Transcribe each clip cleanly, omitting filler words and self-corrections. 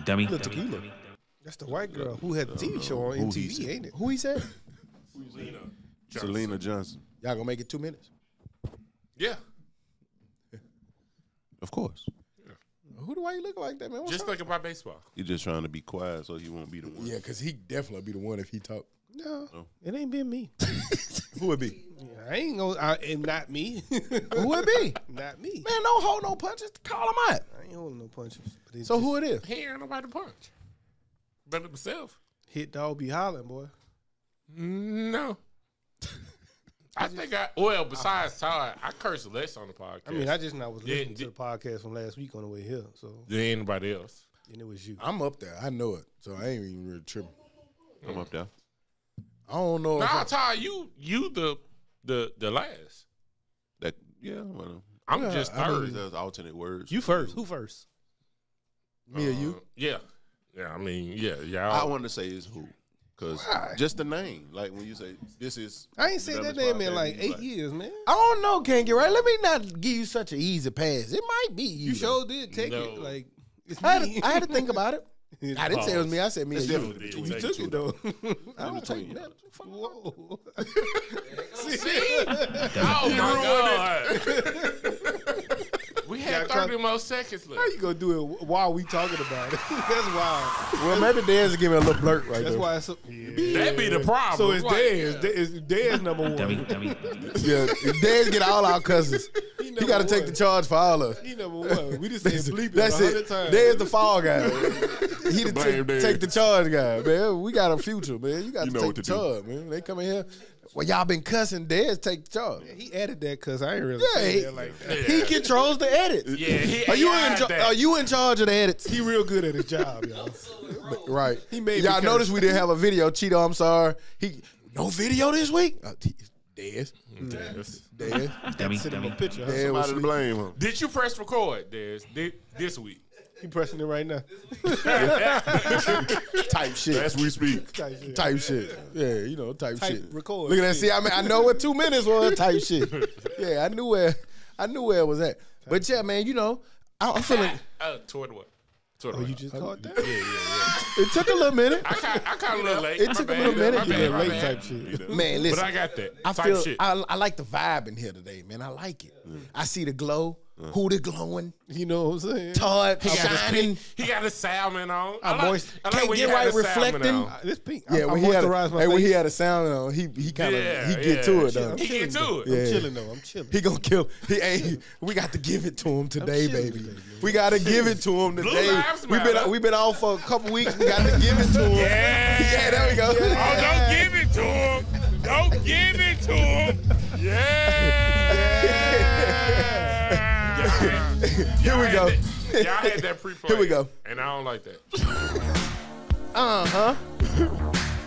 Dummy. Tequila. That's the white girl who had the TV show on MTV, ain't it? Who he said? Selena Johnson. Y'all gonna make it 2 minutes? Yeah. Of course. Who do why you look like that, man? What's Just up? think about baseball. You're just trying to be quiet so he won't be the one. Yeah, because he definitely be the one if he talk. No, it ain't been me. Who would be? Yeah, I ain't gonna, and not me. Who would be? Not me. Man, don't hold no punches. Call him out. I ain't holding no punches. But it's So just who it is? He ain't nobody to punch. But himself. hit dog be hollering, boy. No. I think besides Todd, I curse less on the podcast. I mean, I just was listening to the podcast from last week on the way here, so There ain't anybody else. and it was you. I'm up there. I know it. So I ain't even really tripping. I'm up there. I don't know. Nah, Todd, you the last. That well, I'm Yeah, just I third. there's alternate words. You first. Who first? Me or you? Yeah. Yeah, I mean, yeah. I want to say is who, because just the name. Like when you say this is. I ain't said that name in like 8 years. years, man. I don't know, can't get right. Let me not give you such an easy pass. It might be you. You sure did take No. it. Like, it's I me. had to think about it. I didn't say it was me. I said me and you. Definitely between You you took two, it, though. I don't take that. Whoa. See? Oh, my God. We had 30 more seconds left. How you gonna do it while we talking about it? That's wild. Well, maybe Dez will give me a little blurt right That's there. why it's so, That be the problem. So it's Like, Dez. It's Dez number one. Dummy. Yeah, Dez get all our cousins. He number got to take one. the charge for all of us. He number one. We just said bleep it That's 100 it. times. Dez the fall guy. He the Blame Dez. take the charge guy, man. We got a future, man. You got You to know take what the to do. charge, man. They come in here. Well, y'all been cussing. Dez take the charge. He added that because I ain't really Yeah, saying he, that like that. he controls the edits. Yeah, Are you that. Are you in charge of the edits? He real good at his job, y'all. Right. He made me Y'all curse. notice we didn't have a video. Cheeto, I'm sorry. No video this week. Dez. Dummy. Send him a picture. Dez Somebody was to sleep. blame him. Did you press record, Dez, this week? He pressing it right now. Type shit. As we speak. Type shit. Type shit. Yeah, you know, type shit. record Look at that. shit. See, I know what 2 minutes was. Type shit. Yeah, I knew where it was at. But yeah, man, you know, I'm feeling. Toward what? Toward Oh, what? you just caught that? It took a little minute. I kind of a little late. It took a little minute. My You bad, been my late bad. type shit. Man, But listen. I got that. I Type feel shit. I like the vibe in here today, man. I like it. I see the glow. Who the glowing? You know what I'm saying? Todd He got shining. He got a salmon on. I moist- can't when get you had right the salmon reflecting. on. This pink. Yeah, I when he had moisturize my hey, when face. he had a sound on, he kind of Yeah, get to it yeah. though. He get to it. Yeah. I'm chilling though. I'm chilling. He gonna kill. We got to give it to him today, chilling baby. today, We got to give it to him today. Lives Matter. We've been off for a couple weeks. We got to give it to him. Yeah, there we go. Oh, don't give it to him. Don't give it to him. Yeah. Here we go. Y'all had that pre-play. Here we go. And I don't like that.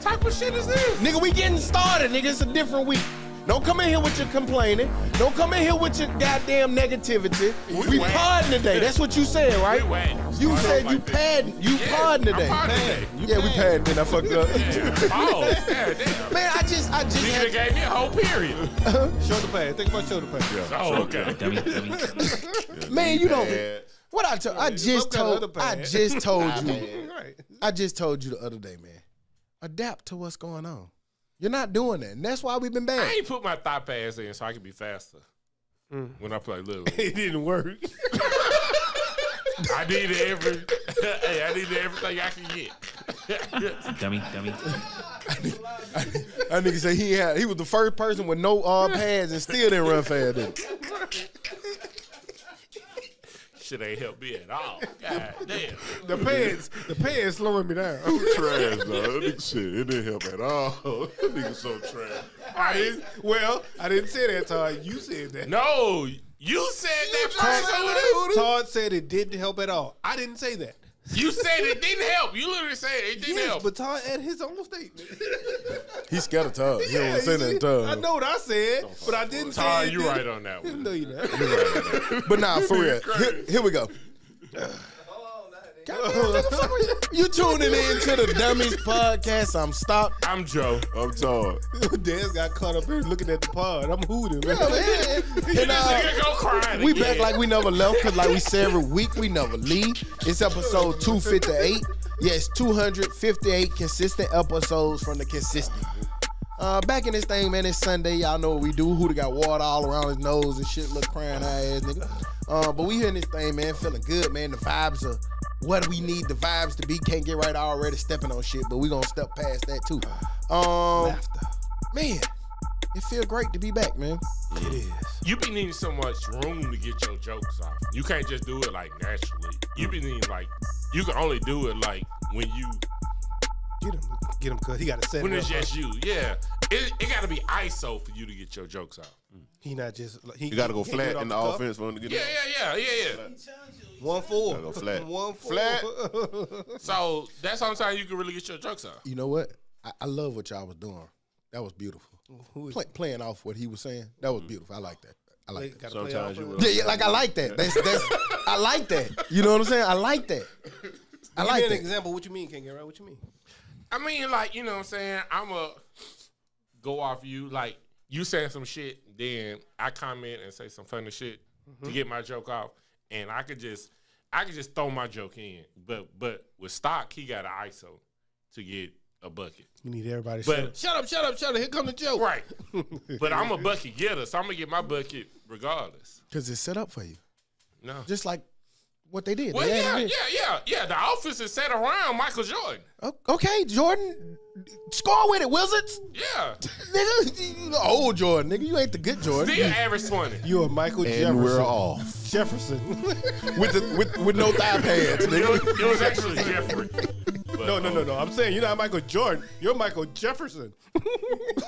Type of shit is this? Nigga, we getting started, nigga. It's a different week. Don't come in here with your complaining. Don't come in here with your goddamn negativity. We whack. padding today. That's what you said, right? We whack. You I said don't you like that. padding. You padding today. I'm today. Yeah, we padding. Then I fucked up. Oh, yeah, damn. Man, I just You had. gave me a whole period. Shoulder pad. Think about shoulder pad. Oh, okay. Dummy. Man, you don't. Bad. What I told? I just some kind of told. other I pad. just told you. Right. I just told you the other day, man. Adapt to what's going on. You're not doing that, and that's why we've been I bad. ain't put my thigh pads in so I can be faster when I play Little League. It didn't work. I needed I needed everything I can get. Dummy. That nigga say he was the first person with no pads and still didn't run fast. Didn't he? Shit ain't helped me at all. God damn. The pads slowing me down. Trash, dog. That nigga shit. It didn't help at all. That nigga so trash. I didn't say that, Todd. You said that. No, you said that first. Todd said it didn't help at all. I didn't say that. You said it didn't help. You literally said it didn't help. But Todd added his own statement. He's scared of Todd. He don't say nothing to I Todd. know what I said, but I didn't say Todd, it. you right on that one. No, you're not. But nah, for real. Here we go. You tuning in to the Dummies podcast. I'm Stock. I'm Joe. I'm Todd. Dez got caught up here looking at the pod. I'm hooting, man. And, This nigga go crying we again. back like we never left, because like we say every week, we never leave. It's episode 258. Yes, 258 consistent episodes from the consistent. Back in this thing, man, it's Sunday. Y'all know what we do. Huda got water all around his nose and shit, look crying ass nigga. But we here in this thing, man, feeling good, man. The vibes are what we need the vibes to be. Can't get right already stepping on shit, but we gonna step past that too. Man, it feel great to be back, man. It is. You be needing so much room to get your jokes off. You can't just do it like naturally. You be needing like, you can only do it like when you, Get him, cause he got to set when it it's up. just you. Yeah. It got to be ISO for you to get your jokes off. He not just. You got to go he can't flat get in the off cuff. offense for him to get Yeah. 1-4. Gotta go flat. 1-4. Flat. So that's the only time you can really get your jokes off. You know what? I love what y'all was doing. That was beautiful. Playing off what he was saying. That was beautiful. I like that. I like that. Sometimes you will. Yeah, like I like that. That's I like that. You know what I'm saying? I like that. I Give like me an that. example. What you mean? Can't get right. What you mean? I mean, like, you know what I'm saying? I'm going to go off you. Like, you saying some shit, then I comment and say some funny shit to get my joke off. And I could just throw my joke in. But with Stock, he got an ISO to get a bucket. You need everybody. But- Shut up. Here come the joke. Right. But I'm a bucket getter, so I'm going to get my bucket regardless. Because it's set up for you. No. Just like what they did. Well, They yeah. added it. The office is set around Michael Jordan. Okay, Jordan. Score with it, Wizards. Yeah. Nigga, you the old Jordan, nigga. You ain't the good Jordan. Still average 20. You are Michael And Jefferson. we're off. Jefferson. with no thigh pads, nigga. It was actually Jeffrey. But, No. I'm saying you're not Michael Jordan. You're Michael Jefferson.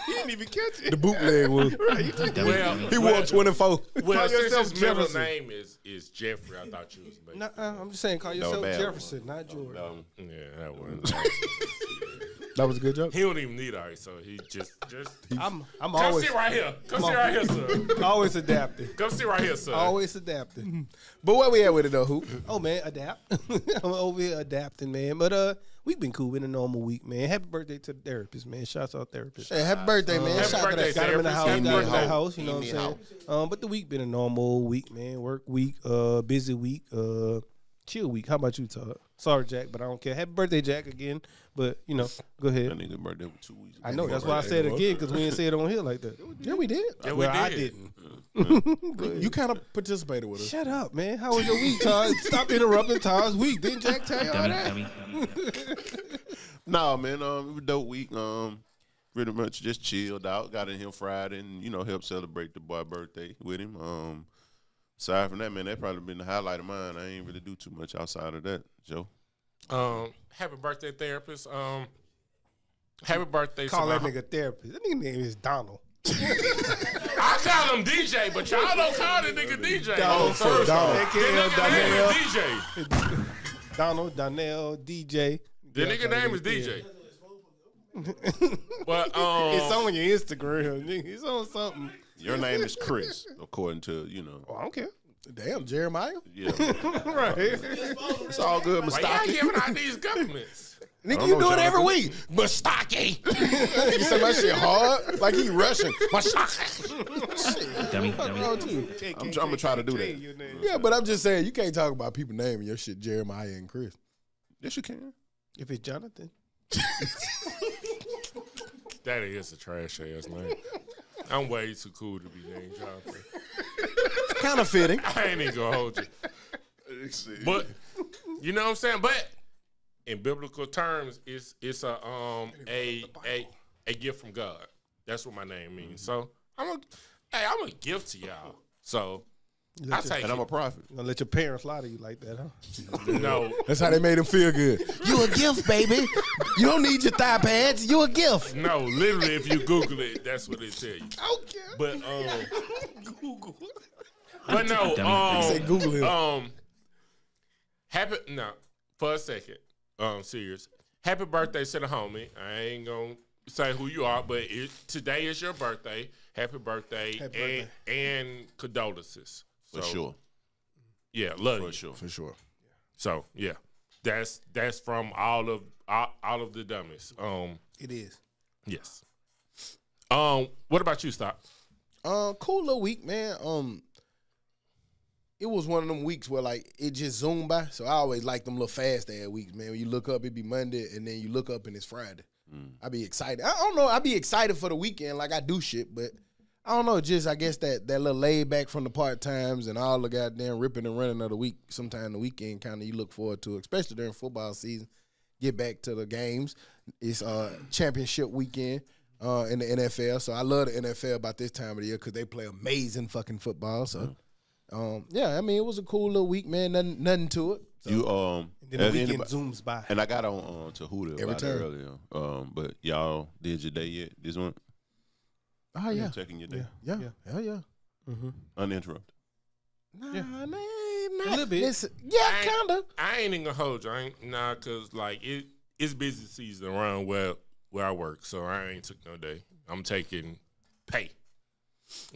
He didn't even catch it. The bootleg one. Right, you just- Well, He wore 24. Well, Call since yourself his middle Jefferson. name is Jeffrey, I thought you was making. I'm just saying, call yourself bad Jefferson, not Jordan. Yeah, that one. That was a good joke. He don't even need ice, so he just. I'm Come always sit right here. Come sit right here, sir. always adapting. Come sit right here, sir. Always adapting. But where we at with it though, Hoop? Oh man, adapt. I'm over here adapting, man. But we've been cool. Been a normal week, man. Happy birthday to the therapist, man. Shouts out therapist. Hey, happy birthday, man. Happy Shout out to birthday, that Got him in the house. Happy Got him in birthday. the house. You know what I'm saying? But the week been a normal week, man. Work week, busy week, chill week. How about you, Todd? Sorry, Jack, but I don't care. Happy birthday, Jack, again. But you know, go That ahead. nigga birthday was 2 weeks. I know that's why I said it again, because we didn't say it on here like that. Yeah, we did. Yeah, we Well, I did. didn't. You kind of participated with us. Shut up, man. How was your week, Todd? Stop interrupting Todd's week. Didn't Jack tell you all that? Dummy. Nah, man, it was a dope week. Pretty much just chilled out. Got in here Friday and, helped celebrate the boy birthday with him. Aside from that, man, that probably been the highlight of mine. I ain't really do too much outside of that, Joe. Happy birthday, therapist. Happy birthday. Call to that my- nigga therapist. That nigga name is Donald. I call him DJ, but y'all don't call that nigga DJ. Donald. First Donald. off. The AKA nigga name Donnell. is DJ. Donald, Donnell, DJ. The nigga name is DJ. But It's on your Instagram, nigga. It's on something. Your name is Chris, according to, Oh, I don't care. Damn, Jeremiah. yeah. Right. It's all good, why y'all Mustaki. giving out these governments? Nigga, don't you know, do it every Jonathan. week. Mustaki. You say my shit hard? Like he Russian. Mustaki. Dummy. Wrong too. I'm gonna try to do that. Yeah, but I'm just saying, you can't talk about people naming your shit Jeremiah and Chris. Yes, you can. If it's Jonathan. That is a trash ass name. I'm way too cool to be named Jonathan. Kind of fitting. I ain't even gonna hold you. But you know what I'm saying? But in biblical terms, it's a gift from God. That's what my name means. So I'm a gift to y'all. So I take And I'm it. a prophet. You gonna let your parents lie to you like that, huh? No, That's how they made him feel good. You a gift, baby. You don't need your thigh pads. You a gift. no. Literally, if you Google it, that's what it tell you. Okay. But Google. but no. Say Google him. For a second. Serious. Happy birthday to the homie. I ain't gonna say who you are, but today is your birthday. Happy birthday, Happy and condolences. For So, sure. Yeah, love you. For sure. For sure. So yeah. that's from all of the dummies. It is. Yes. What about you, Stock? Cool little week, man. It was one of them weeks where like it just zoomed by. So I always like them little fast ass weeks, man. When you look up, it be Monday, and then you look up and it's Friday. I be excited. I don't know. I be excited for the weekend, like I do shit, but I don't know. Just I guess that little laid back from the part times and all the goddamn ripping and running of the week. Sometimes the weekend kind of you look forward to, especially during football season. Get back to the games. It's championship weekend in the NFL. So I love the NFL about this time of the year because they play amazing fucking football. So. Yeah, I mean it was a cool little week, man. Nothing to it. So. You And then the weekend zooms by. and I got on to Huda Every about that time. earlier. But y'all did your day yet? This one? Oh yeah, Checking your day. yeah, hell yeah. Uninterrupted. Nah, Yeah. nah, A little bit. Yeah, kinda. I ain't even gonna hold you. Cause like it's busy season around where I work, so I ain't took no day. I'm taking pay,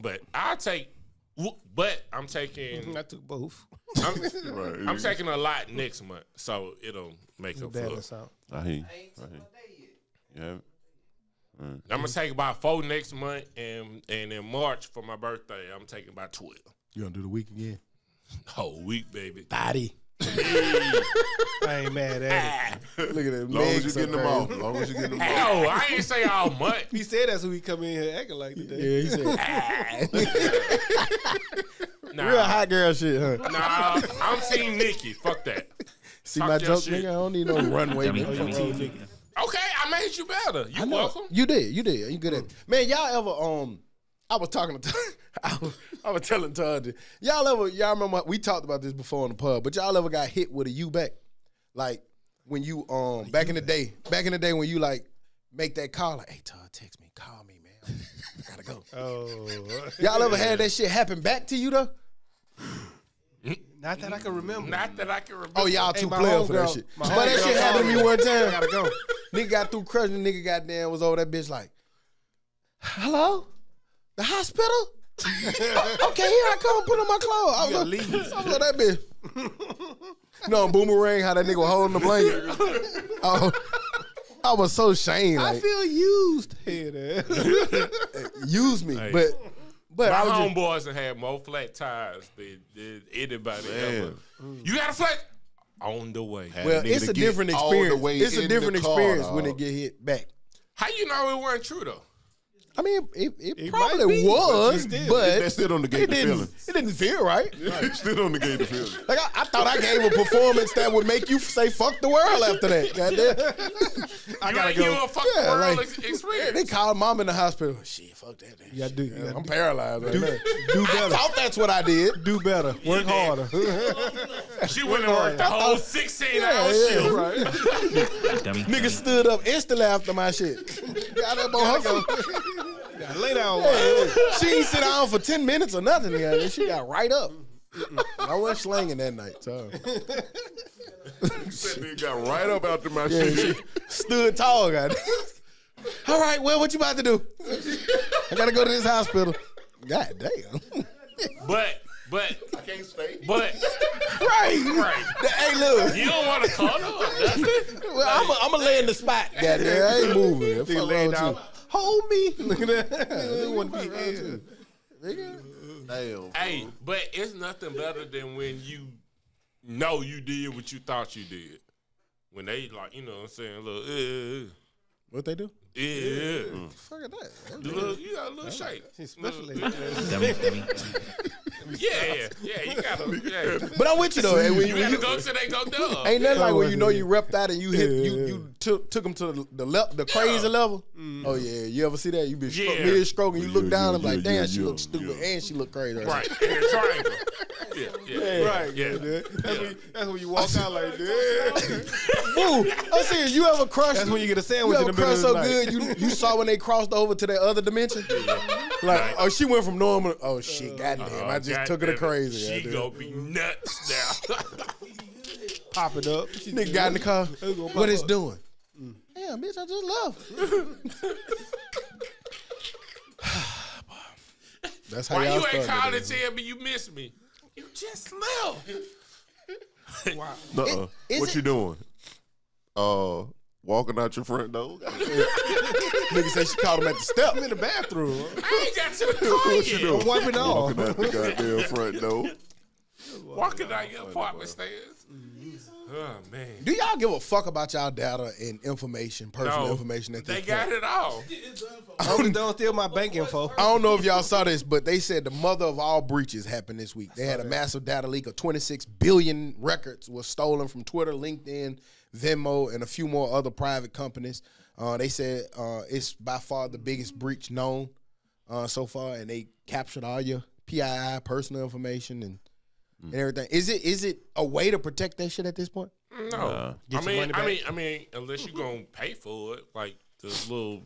but I'm taking. I took both. I'm taking a lot next month, so it'll make up for it. Balance out. I hear you. Yeah. I'm gonna take about 4 next month, and in March for my birthday, I'm taking about 12. You gonna do the week again? Whole week, baby. Body. I ain't mad at it. Look at that. Long as you getting them off. Long as you getting them off. Hell, I ain't say all month. He said that's who he come in here acting like today. Yeah, he said. Nah, Real hot girl shit, huh? nah, I'm Team Nikki. Fuck that. See Talk my your joke, shit. nigga? I don't need no runway. Dummy, man. dummy, Team dummy. nigga. Okay, I made you better. You I know. welcome. You did. You good at it. Man, y'all ever I was talking to I was telling Todd, y'all remember we talked about this before in the pub, but y'all ever got hit with a U back? Like when you back in the day when you like make that call like, hey Todd, text me, call me, man. I gotta go. Oh, Y'all ever had that shit happen back to you though? not that I can remember. Not that I can remember. Oh, y'all Hey, too my player for that homegirl- shit. my But that homegirl shit happened to me called one me. time. I gotta go. Nigga got through crushing. Nigga goddamn was over that bitch like, hello? The hospital? Okay, here I come. Put on my clothes. I was like that bitch. No, boomerang, how that nigga was holding the blanket. Oh, I was so shamed. I Like, feel used. Hey, use me. Hey. But My I was just, homeboys have had more flat tires than anybody Man. ever. You got a flat on the way. Had well, nigga it's to a get different all the experience. way It's a in different the car, experience when dog. it get hit back. How you know it wasn't true though? I mean, it It probably might be, was, but but That still don't negate the feeling. it didn't feel right. Still don't negate the feeling. Like I thought I gave a performance that would make you say "fuck the world" after that. Goddamn. I gotta give a fucking Yeah, world like- experience. They called mom in the hospital. Shit, fuck that. You gotta do. You gotta I'm paralyzed right now. do I better. thought that's what I did. Do better. Work harder. She went and worked the whole 16-hour shift. Right. Dummy. Nigga stood up instantly after my shit. Got up on her feet. Lay down. She ain't sit down for 10 minutes or nothing. Yeah, she got right up. I wasn't slanging that night. So. That nigga got right up after my Yeah, shit. she stood tall, God. All right, well, what you about to do? I gotta go to this hospital. God damn. But I can't stay. right. Hey, look. You don't want to call her. Well, I'm gonna lay in the spot. Goddamn, I ain't moving. Fuck Nigga lay wrong with down. you. Hold me. Look at that. Nigga want to be here. Damn. Hey, but it's nothing better than when you know you did what you thought you did. When they like, you know what I'm saying, look, What they do? yeah. Fuck that. You got a little shake. Especially. Dummy, dummy. Yeah, you gotta, yeah. But I'm with you though. Hey, when You gotta go till they go dumb. ain't nothing like when you know you repped out and you hit you took them to the crazy level. Oh yeah, you ever see that? You been Yeah. mid stroke and you look down and yeah, like, damn, yeah, she yeah, look stupid and she look crazy. Right, in a triangle. Yeah. Right. Yeah. That's when you walk out like that. Boo! I'm serious. You ever crushed? That's when you get a You sandwich in ever the middle crushed of so the night. good you saw when they crossed over to that other dimension? Like, oh, she went from normal. Oh shit, goddamn! I just took her to crazy. She goddamn. gonna be nuts now. Pop it up. Nigga got in the car. gonna pop What it's up. doing? Damn, bitch, I just left. That's how Why y'all you ain't started calling it. and tell me you miss me? You just left. Wow. Nuh-uh. Is What it- you doing? Walking out your front door. Nigga say she called him at the step. I'm in the bathroom. I ain't got to the car What you yet. doing? I'm wiping off. Walking out the goddamn front door. Walking down your apartment stairs. Oh, man. Do y'all give a fuck about y'all data and information, personal No, information at this they point? got it all. Don't steal my bank info. I don't know if y'all saw this, but they said the mother of all breaches happened this week. They had a massive data leak of 26 billion records was stolen from Twitter, LinkedIn, Venmo, and a few more other private companies. They said it's by far the biggest breach known so far, and they captured all your PII, personal information, and everything. Is it a way to protect that shit at this point? No. Get your money back. I mean, unless you're going to pay for it, like this little,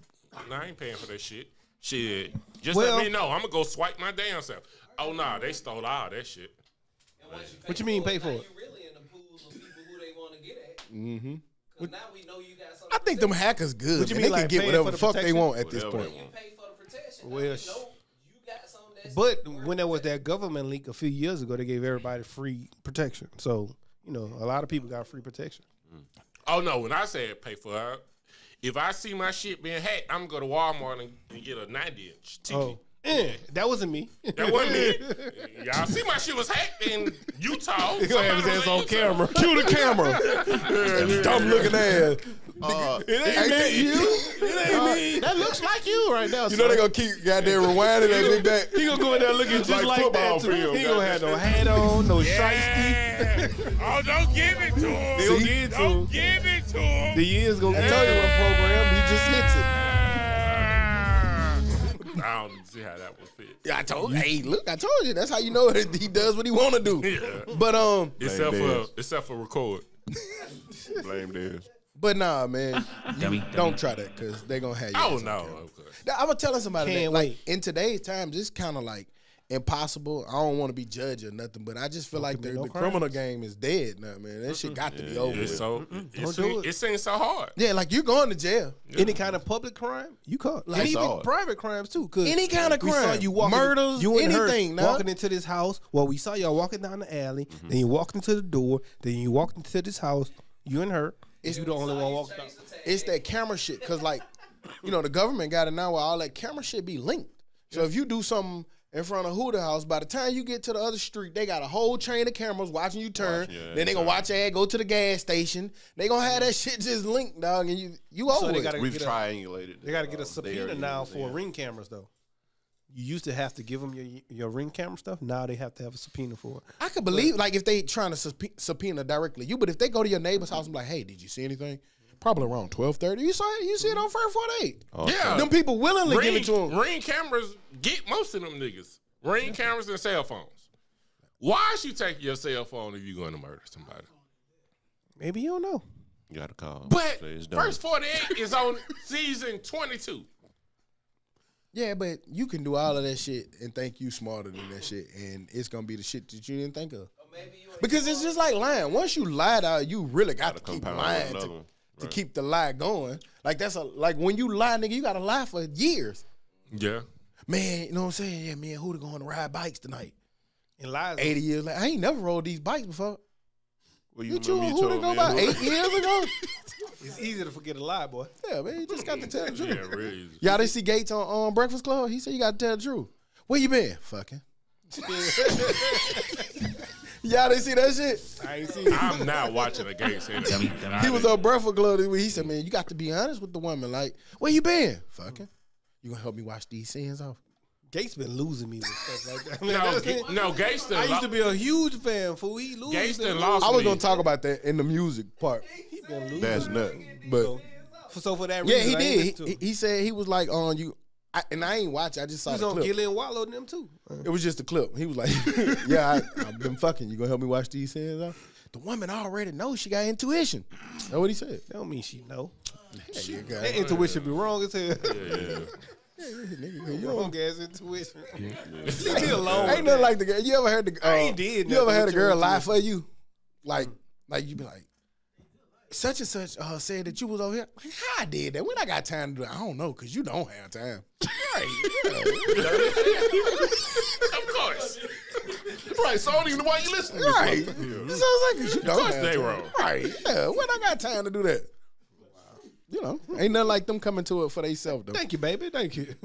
I ain't paying for that shit. Shit. Just Well- let me know. I'm going to go swipe my damn self. Oh, nah, they stole all that shit. What you mean pay for Now it? you really in the pool of people who they want to get at. Mm-hmm. Because now we know you got something. I think them hackers good. What you man. mean, They like can get paying whatever for the the fuck they protection? want at this Whatever point. they want. You pay for the protection. Well, Now we know you got something that's But worth when there was that government leak a few years ago, they gave everybody free protection. So, a lot of people got free protection. Oh, no, when I said pay for it, if I see my shit being hacked, I'm going to go to Walmart and get a 90-inch TV. Oh, that wasn't me. That wasn't me. Y'all see my shit was hacked in Utah. He gonna have his ass on camera. Cue the camera. Dumb looking ass. It ain't that you? It ain't me. That looks like you right now. You know they gonna keep goddamn rewinding that big back. He gonna go in there looking just Like like football that too. field, He gonna have no hat on, no shiesty. Yeah. Oh, don't give it to him. They gonna give it to him. Don't give it to him. The years gonna I get told you what program, he just hits it. I don't see how that would fit. Yeah, I told you. Hey, look, I told you. That's how you know that he does what he want to do. Yeah. But Except for record. Blame this. but nah, man, Dummy. don't try that because they gonna have you. Oh on no. camera. Okay. I was telling somebody that, Can't like, wait. in today's times, it's kind of like impossible. I don't want to be judged or nothing, but I just feel like commit the no criminal game is dead now, man. That shit got to be over. It's with. so do it. it seems so hard. Yeah, like you're going to jail. any kind of public crime, you caught. Like, That's even all. private crimes too. 'Cause Any kind of we saw crime. you walking, Murders, you and her anything, nah. walking into this house. Well, we saw y'all walking down the alley. Then you walked into the door. Then you walked into this house. You and her. You the only one walked out. It's that camera shit because, like, the government got it now where all that camera shit be linked. So if you do something in front of Hooter House, by the time you get to the other street, they got a whole train of cameras watching you turn. Then they gonna watch your ass go to the gas station. They gonna have that shit just linked, dog, and you over they it. gotta We've get a- triangulated. They got to get a there subpoena it now is, for yeah. ring cameras, though. You used to have to give them your ring camera stuff. Now they have to have a subpoena for it. I could believe, like, if they trying to subpoena directly you, but if they go to your neighbor's house and be like, hey, did you see anything? Probably around 12:30. You saw it. You see it on First 48. Yeah. Them people willingly give it to them. Ring cameras get most of them niggas. Ring cameras and cell phones. Why should you take your cell phone if you're going to murder somebody? Maybe you don't know. You got to call. But Say it's done. First 48 is on season 22. Yeah, but you can do all of that shit and think you smarter than that shit, and it's gonna be the shit that you didn't think of. Maybe you ain't Because it's just like lying. Once you lied out, you really got to keep compound lying another to one. Right. keep the lie going. Like like when you lie, nigga, you gotta lie for years. Yeah. Man, you know what I'm saying? Yeah, me and Hooter going to ride bikes tonight. And lies. 80 years later, I ain't never rode these bikes before. Well, You and remember Hooter told go me about that- 8 years ago? It's easy to forget a lie, boy. Yeah, man, you just got to tell the truth. Yeah, really. easy. Y'all didn't see Gates on Breakfast Club? He said you got to tell the truth. Where you been? Fucking. Y'all didn't see that shit? I ain't seen it. I'm not watching a gay scene. Dummy. Dummy. He was on Breakfast Club this week. He said, man, you got to be honest with the woman. Like, where you been? Fucking. You gonna help me wash these sins off? Gates been losing me with stuff like that. No, Gayston. I used to be a huge fan, fool. He losing. Gayston lost I was me. gonna talk about that in the music part. He been losing. That's nothing. But So for that yeah, reason, he I ain't did. listen to him. He said he was like on you. And I ain't watch. I just saw He was the on clip. Gillian Wallow and them too. It was just a clip. He was like, yeah, I've been fucking. You gonna help me wash these sins off? The woman already knows she got intuition. That's what he said. That don't mean she know. You got That it. intuition be wrong as hell. Nigga, you Wrong ass intuition. Leave me alone. ain't nothing like the girl. You ever heard the? I ain't did You ever nothing had a with girl your lie intuition. for you? Like you be like, such and such said that you was over here. Like, how I did that? When I got time to do it? I don't know, cause you don't have time. Of course. Right, so I don't even know why you listening to Right. this. It sounds like you don't course have they time. wrong. Right. Yeah. When I got time to do that. You know, ain't nothing like them coming to it for themselves though. Thank you, baby. Thank you.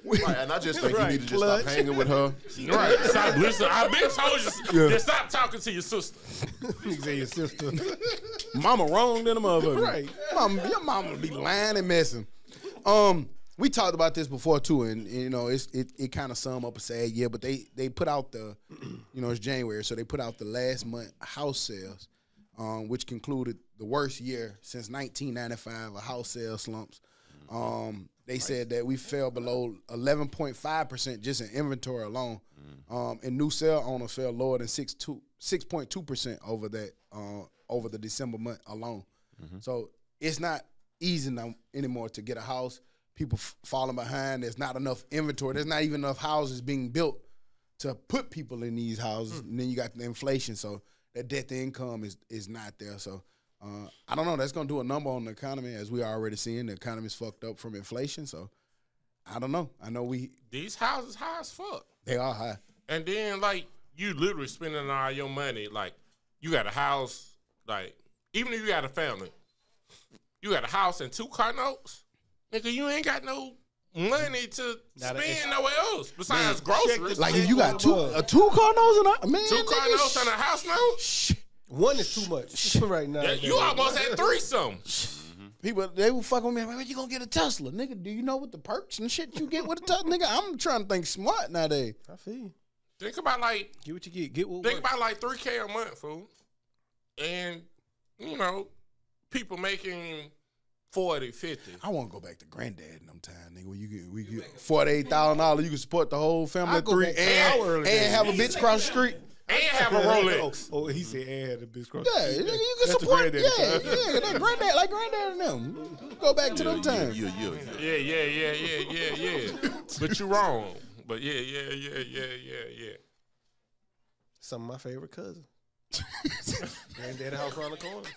Right, and I just think you need to just Clutch. stop hanging with her. Right. Stop listening. I've been told you. Yeah. Just stop talking to your sister. Niggas say your sister. Mama wrong than a motherfucker. Right. Your mama be lying and messing. We talked about this before too, and you know, it kind of sum up a sad year, but they put out the, you know, it's January, so they put out the last month house sales, which concluded the worst year since 1995 of house sales slumps. They said that we fell below 11.5% just in inventory alone, and new sale owners fell lower than 6.2% over that over the December month alone. So it's not easy now anymore to get a house. People falling behind. There's not enough inventory. There's not even enough houses being built to put people in these houses. And then you got the inflation, so that debt to income is not there. So I don't know. That's gonna do a number on the economy, as we are already seeing. The economy's fucked up from inflation. So I don't know. I know These houses high as fuck. they are high. And then, like, you literally spending all your money. Like, you got a house, like, even if you got a family, you got a house and 2 car notes. Nigga, you ain't got no money to spend nowhere else besides groceries. Like if you got two car notes and a man, 2 car notes and a house note? One is too much right now. Yeah, you almost had 3 some. people they will fuck with me. When you gonna get a Tesla, nigga? Do you know what the perks and shit you get with a Tesla, nigga? I'm trying to think smart nowadays. I feel you. Think about like Get what you get. Get what think works. about like $3K a month, fool. And you know, people making 40, 50. I want to go back to granddad in them time, nigga. Where we get $48,000, you can support the whole family of 3 back to our early and days. have a bitch across the street. And have a Rolex. Oh, he said and had a bitch cross. Yeah, nigga, you can That's the support. granddaddy Yeah, time. yeah, that granddad, like granddad and them. Go back to them times. Yeah. But you wrong. But yeah. Some of my favorite cousins. Granddaddy house around the corner.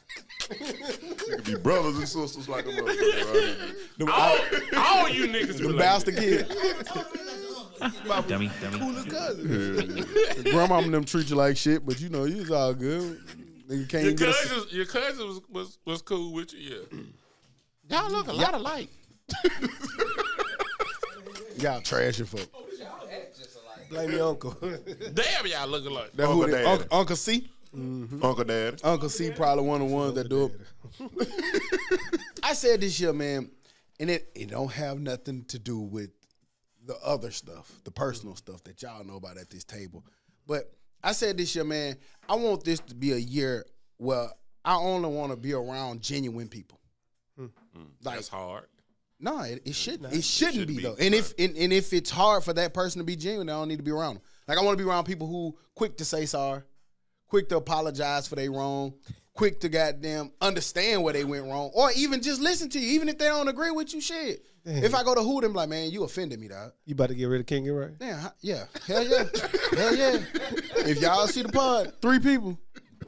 Nigga be brothers and sisters like a motherfucker. Right? All you niggas be The like bastard kid. Dummy. Coolest cousin. Grandma and them treat you like shit, but you know, you was all good. Nigga can't even get a... your cousin was cool with you, yeah. Y'all look a lot alike. Y'all trash your fuck. Y'all act just alike. Blame your uncle. Damn, y'all look alike. That who Uncle it is? Daddy. Uncle C? Uncle Dad. Uncle C probably one of the ones that do it. I said this year, man, and it don't have nothing to do with the other stuff, the personal stuff that y'all know about at this table. But I said this year, man, I want this to be a year where I only want to be around genuine people. Like, That's hard. no, it shouldn't. It shouldn't be though. And if it's hard for that person to be genuine, I don't need to be around them. Like I want to be around people who quick to say sorry, quick to apologize for they wrong, quick to goddamn understand where they went wrong, or even just listen to you, even if they don't agree with you. Shit. If I go to who them, like, man, you offended me, dog. You about to get rid of King, right? Damn, yeah, hell yeah, hell yeah. If y'all see the pod, 3 people,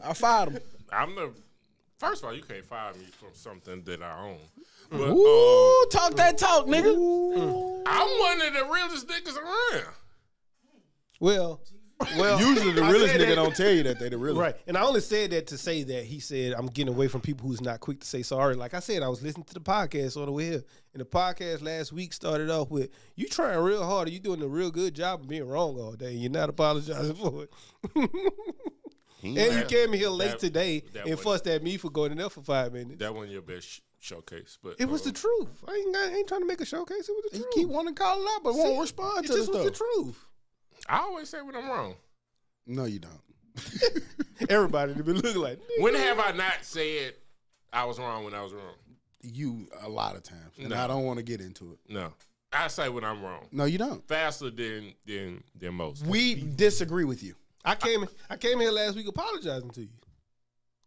I fired them. First of all, you can't fire me from something that I own. But Ooh, talk that talk, nigga. I'm one of the realest niggas around. Well, Usually the I realest said nigga that- don't tell you that they the realest. right. And I only said that to say that he said I'm getting away from people who's not quick to say sorry. Like I said, I was listening to the podcast on the way here, and the podcast last week started off with you trying real hard, and you doing a real good job of being wrong all day. You're not apologizing for it. And you came here late today and wasn't- fussed at me for going in there for 5 minutes. That wasn't your best showcase, but It was the truth. I ain't trying to make a showcase. It was the You truth. keep wanting to call it out, but won't respond It to the just was the stuff. truth. I always say when I'm wrong. No, you don't. Everybody to be looking like, When have I not said I was wrong when I was wrong? You a lot of times, and No. I don't want to get into it. No, I say when I'm wrong No, you don't. faster than most. We disagree with you. I came here last week apologizing to you.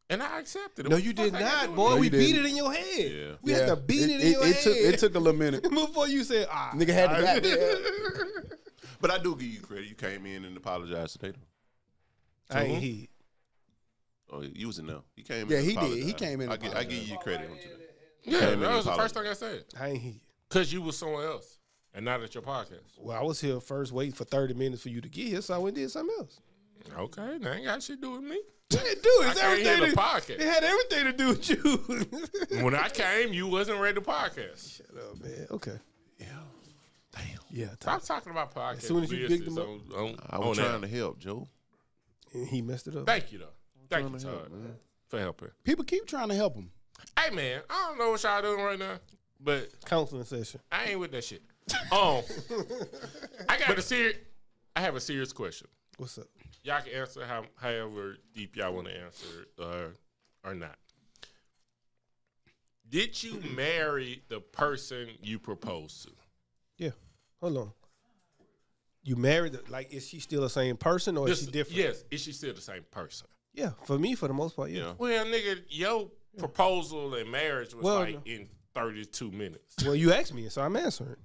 And I accepted it. No, What you the fuck did I gotta not, do boy. with No, We you beat didn't. it in your head. Yeah. We had to beat it in your head. It took a little minute. Before you said, Nigga had to goddamn. But I do give you credit. You came in and apologized today, though. I ain't hear. Oh, you was in there. He came in. Yeah, and he did. apologized. He came in and I give you credit on today. Yeah, Came in that was the and first thing I said. I ain't hear. Because you was somewhere else. and not at your podcast. Well, I was here first waiting for 30 minutes for you to get here, so I went and did something else. Okay, that ain't got shit to do with me. It do. It's I can't hear everything. the podcast. It had everything to do with you. When I came, you wasn't ready to podcast. Shut up, man. Okay. Yeah. Damn. Yeah. Stop talking about podcast. As soon as you picked them up, I was trying to help, Joe. And he messed it up. Thank you, though. Thank you, Todd, for helping. People keep trying to help him. Hey, man, I don't know what y'all doing right now, but Counseling session. I ain't with that shit. I have a serious question. What's up? Y'all can answer however deep y'all want to answer it, or not. Did you marry the person you proposed to? Yeah. Hold on. You married, like, is she still the same person or is she different? Yes. Is she still the same person? Yeah. For me, for the most part, yeah. Well, nigga, your proposal and marriage was in 32 minutes. Well, you asked me, so I'm answering.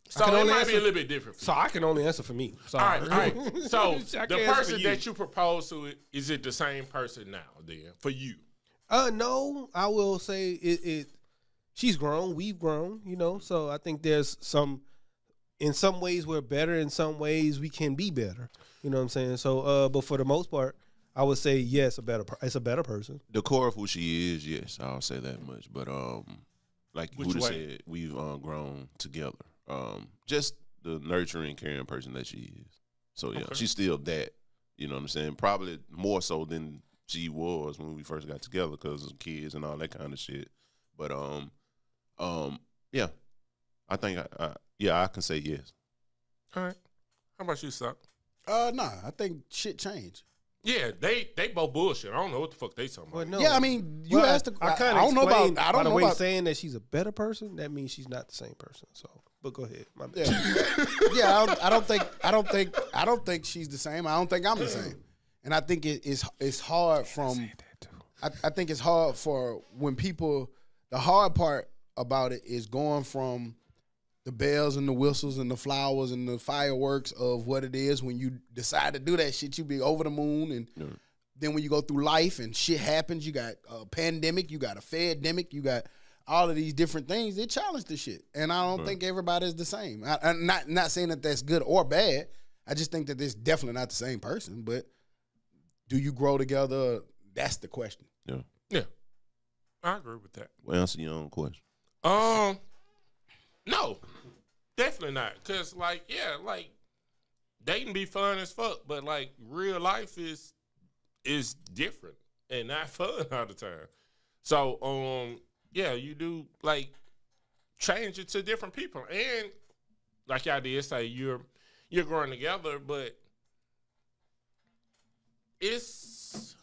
So it might be a little bit different for you. So I can only answer for me. Sorry. All right. So I the can't answer person for you. that you proposed to, is it the same person now then for you? No, I will say it. She's grown. We've grown. You know, so I think there's some. In some ways, we're better. In some ways, we can be better. You know what I'm saying? So, but for the most part, I would say yes. It's a better person. The core of who she is, yes, I'll say that much. But like Which Buddha way? said, we've grown together. Just the nurturing, caring person that she is. So yeah, Okay. she's still that. You know what I'm saying? Probably more so than she was when we first got together because of kids and all that kind of shit. But yeah, I think I can say yes. All right. How about you, Suck? Nah, I think shit changed. Yeah, they both bullshit. I don't know what the fuck they talking about. Well, no. Yeah, I mean, you Well, asked the. I kind I of don't know about. I by don't the know way about. saying that she's a better person. That means she's not the same person. So, but go ahead. My bad. Yeah, I don't think she's the same. I don't think I'm the same. And I think it's hard from. I think it's hard for when people. The hard part about it is going from the bells and the whistles and the flowers and the fireworks of what it is when you decide to do that shit. You be over the moon, and then when you go through life and shit happens, you got a pandemic, you got a fedemic, you got all of these different things. It challenge the shit, and I don't think everybody's the same. I'm not saying that that's good or bad. I just think that it's definitely not the same person. But do you grow together? That's the question. Yeah, I agree with that. Well, answer your own question. No, definitely not. Cause like dating be fun as fuck, but like real life is different and not fun all the time. So yeah, you do like change it to different people, and like y'all did say, you're growing together, but it's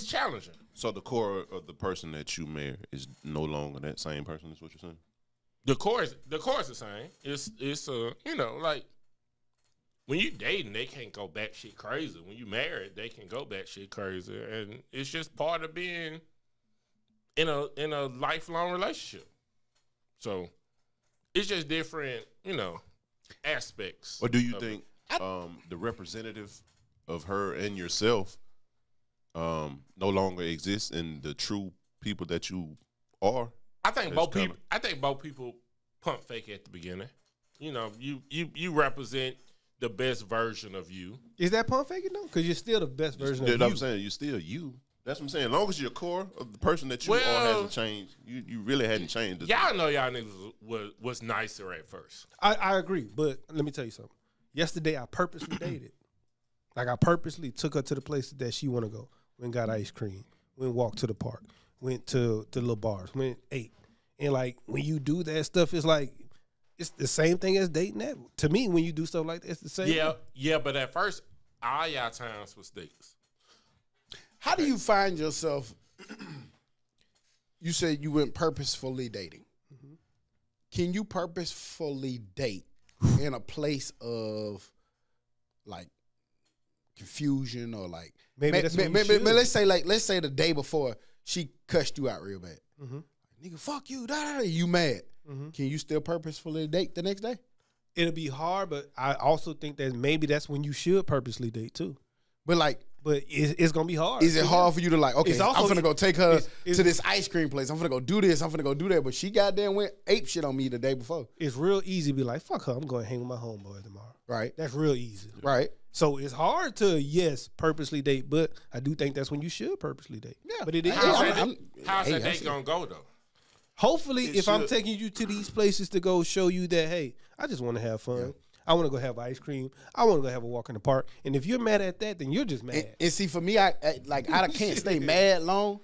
challenging. So the core of the person that you marry is no longer that same person. Is what you're saying? The core is the same. It's you know, like when you dating, they can't go back shit crazy. When you married, they can go back shit crazy, and it's just part of being in a lifelong relationship. So it's just different, you know, aspects. Or do you think the representative of her and yourself no longer exists in the true people that you are? I think both people pump fake at the beginning. You know, you represent the best version of you. Is that pump faking though? Because you're still the best version of you. I'm saying you're still you. That's what I'm saying. As long as your core of the person that you are hasn't changed, you really hadn't changed. Y'all know y'all niggas was nicer at first. I agree, but let me tell you something. Yesterday, I purposely dated. Like I purposely took her to the places that she want to go. Went got ice cream. Went walked to the park. Went to little bars. Went ate. And like when you do that stuff, it's like it's the same thing as dating. That to me, when you do stuff like that, it's the same. Yeah. But at first, all y'all times was dates. How do you find yourself? You said you went purposefully dating. Mm-hmm. Can you purposefully date in a place of like confusion or like Maybe that's what you should. let's say the day before she cussed you out real bad. Mm-hmm. Nigga, fuck you, you mad. Mm-hmm. Can you still purposefully date the next day? It'll be hard, but I also think that maybe that's when you should purposely date too. But like But it's gonna be hard. Is it hard for you to like? Okay, It's also- I'm finna go take her it's- to this ice cream place. I'm finna go do this. I'm finna go do that. But she goddamn went ape shit on me the day before. It's real easy to be like, fuck her. I'm going to hang with my homeboy tomorrow. Right. That's real easy. Right. So it's hard to purposely date, but I do think that's when you should purposely date. Yeah. But it is. How's hey, that that's date gonna go though? Hopefully, It if I'm should. taking you to these places to go show you that, hey, I just want to have fun. I want to go have ice cream. I want to go have a walk in the park. And if you're mad at that, then you're just mad. And see, for me, I can't stay mad long,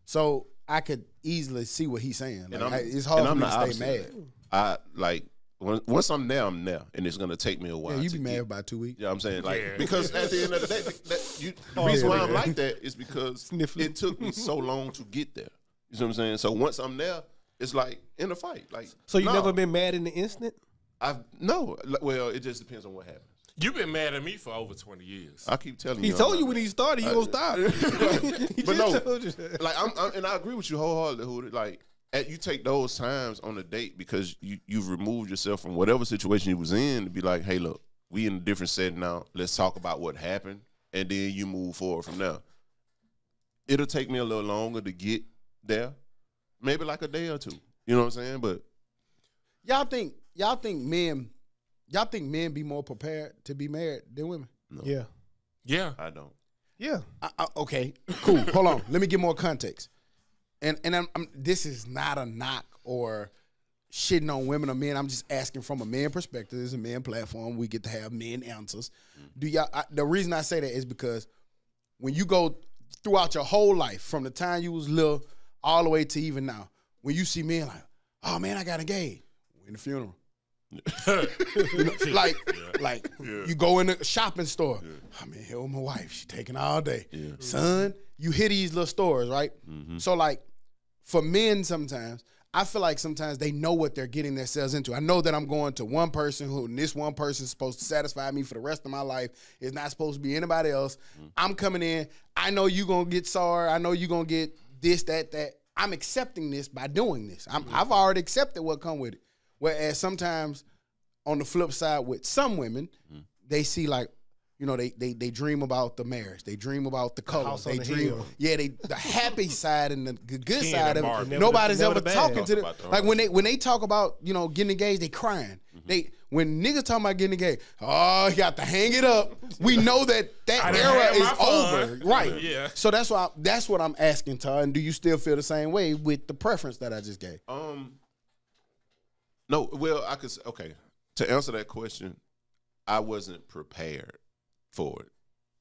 so I could easily see what he's saying. Like, it's hard for me to stay mad. I like once I'm there, and it's gonna take me a while. Yeah, you to be get- mad about 2 weeks. Yeah, I'm saying like Yeah. because at the end of the day, the reason why I'm like that is because Sniffling. it took me so long to get there. You see what I'm saying? So once I'm there, it's like in a fight. Like So you no, never been mad in the instant? no. Well, it just depends on what happens. You've been mad at me for over 20 years. I keep telling He you. told I'm you not when mad. he started, you gonna stop. He But just no, told you that. like I'm and I agree with you wholeheartedly. Hood. Like you take those times on a date because you've removed yourself from whatever situation you was in to be like, hey, look, we in a different setting now. Let's talk about what happened, and then you move forward from there. It'll take me a little longer to get there, maybe like a day or two. You know what I'm saying? But Y'all think men be more prepared to be married than women? no, Yeah. Yeah. I don't. Yeah. Okay, cool. Hold on. Let me give more context. And this is not a knock or shitting on women or men. I'm just asking from a man perspective. This is a man platform. We get to have men answers. Do y'all? The reason I say that is because when you go throughout your whole life, from the time you was little all the way to even now, when you see men like, oh man, I got engaged. We're in the funeral. You know, like you go in the shopping store. I'm in here with my wife. She taking all day. Son, you hear these little stories, right? So like for men sometimes, I feel like sometimes they know what they're getting themselves into. I know that I'm going to one person and this one person is supposed to satisfy me for the rest of my life. It's not supposed to be anybody else. I'm coming in. I know you going to get sorry. I know you going to get this, that. I'm accepting this by doing this. I've already accepted what come with it. Whereas sometimes on the flip side with some women, they see like, you know, they dream about the marriage. They dream about the colors. house on They the dream, hill. the happy side and the good Ken side and of Marvin. it. Never Nobody's the ever bad. talking to them. Talk about the Like when they talk about, you know, getting engaged, they crying. When niggas talking about getting engaged, oh, you got to hang it up. We know that I done era had is my fun. over, right? Yeah. So that's what I'm asking, Todd. And do you still feel the same way with the preference that I just gave? No, well, I could. Okay, to answer that question, I wasn't prepared for it.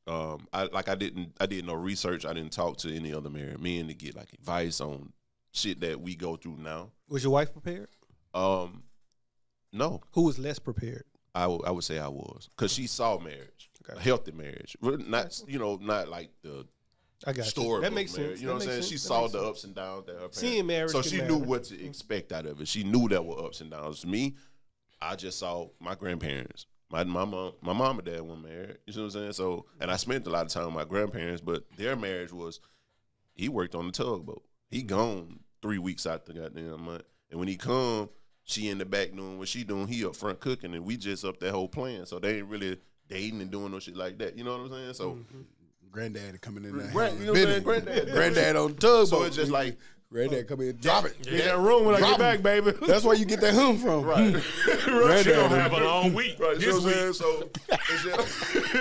I did no research. I didn't talk to any other married men to get like advice on shit that we go through now. Was your wife prepared? No, Who was less prepared? I would say I was, because she saw marriage, Okay. a healthy marriage, not not like the I got you. story. That makes sense. You know what I'm saying? She saw the ups and downs that her parents. Seeing marriage so can she matter. knew what to expect out of it. She knew there were ups and downs. Me, I just saw my grandparents. My mom and dad weren't married. You know what I'm saying? So, and I spent a lot of time with my grandparents, but their marriage was, he worked on the tugboat. He gone 3 weeks out the goddamn month, and when he come, she in the back doing what she doing. He up front cooking, and we just up that whole plan. So they ain't really dating and doing no shit like that. You know what I'm saying? So. Granddad coming in there. You know what I'm saying? Granddad on the tugboat. So it's just like, Granddad come in, drop it. In that room when I Drop get back, 'em. baby. That's where you get that hum from. right. She gonna have a long week. Right, you know This what I'm week. saying? So, it's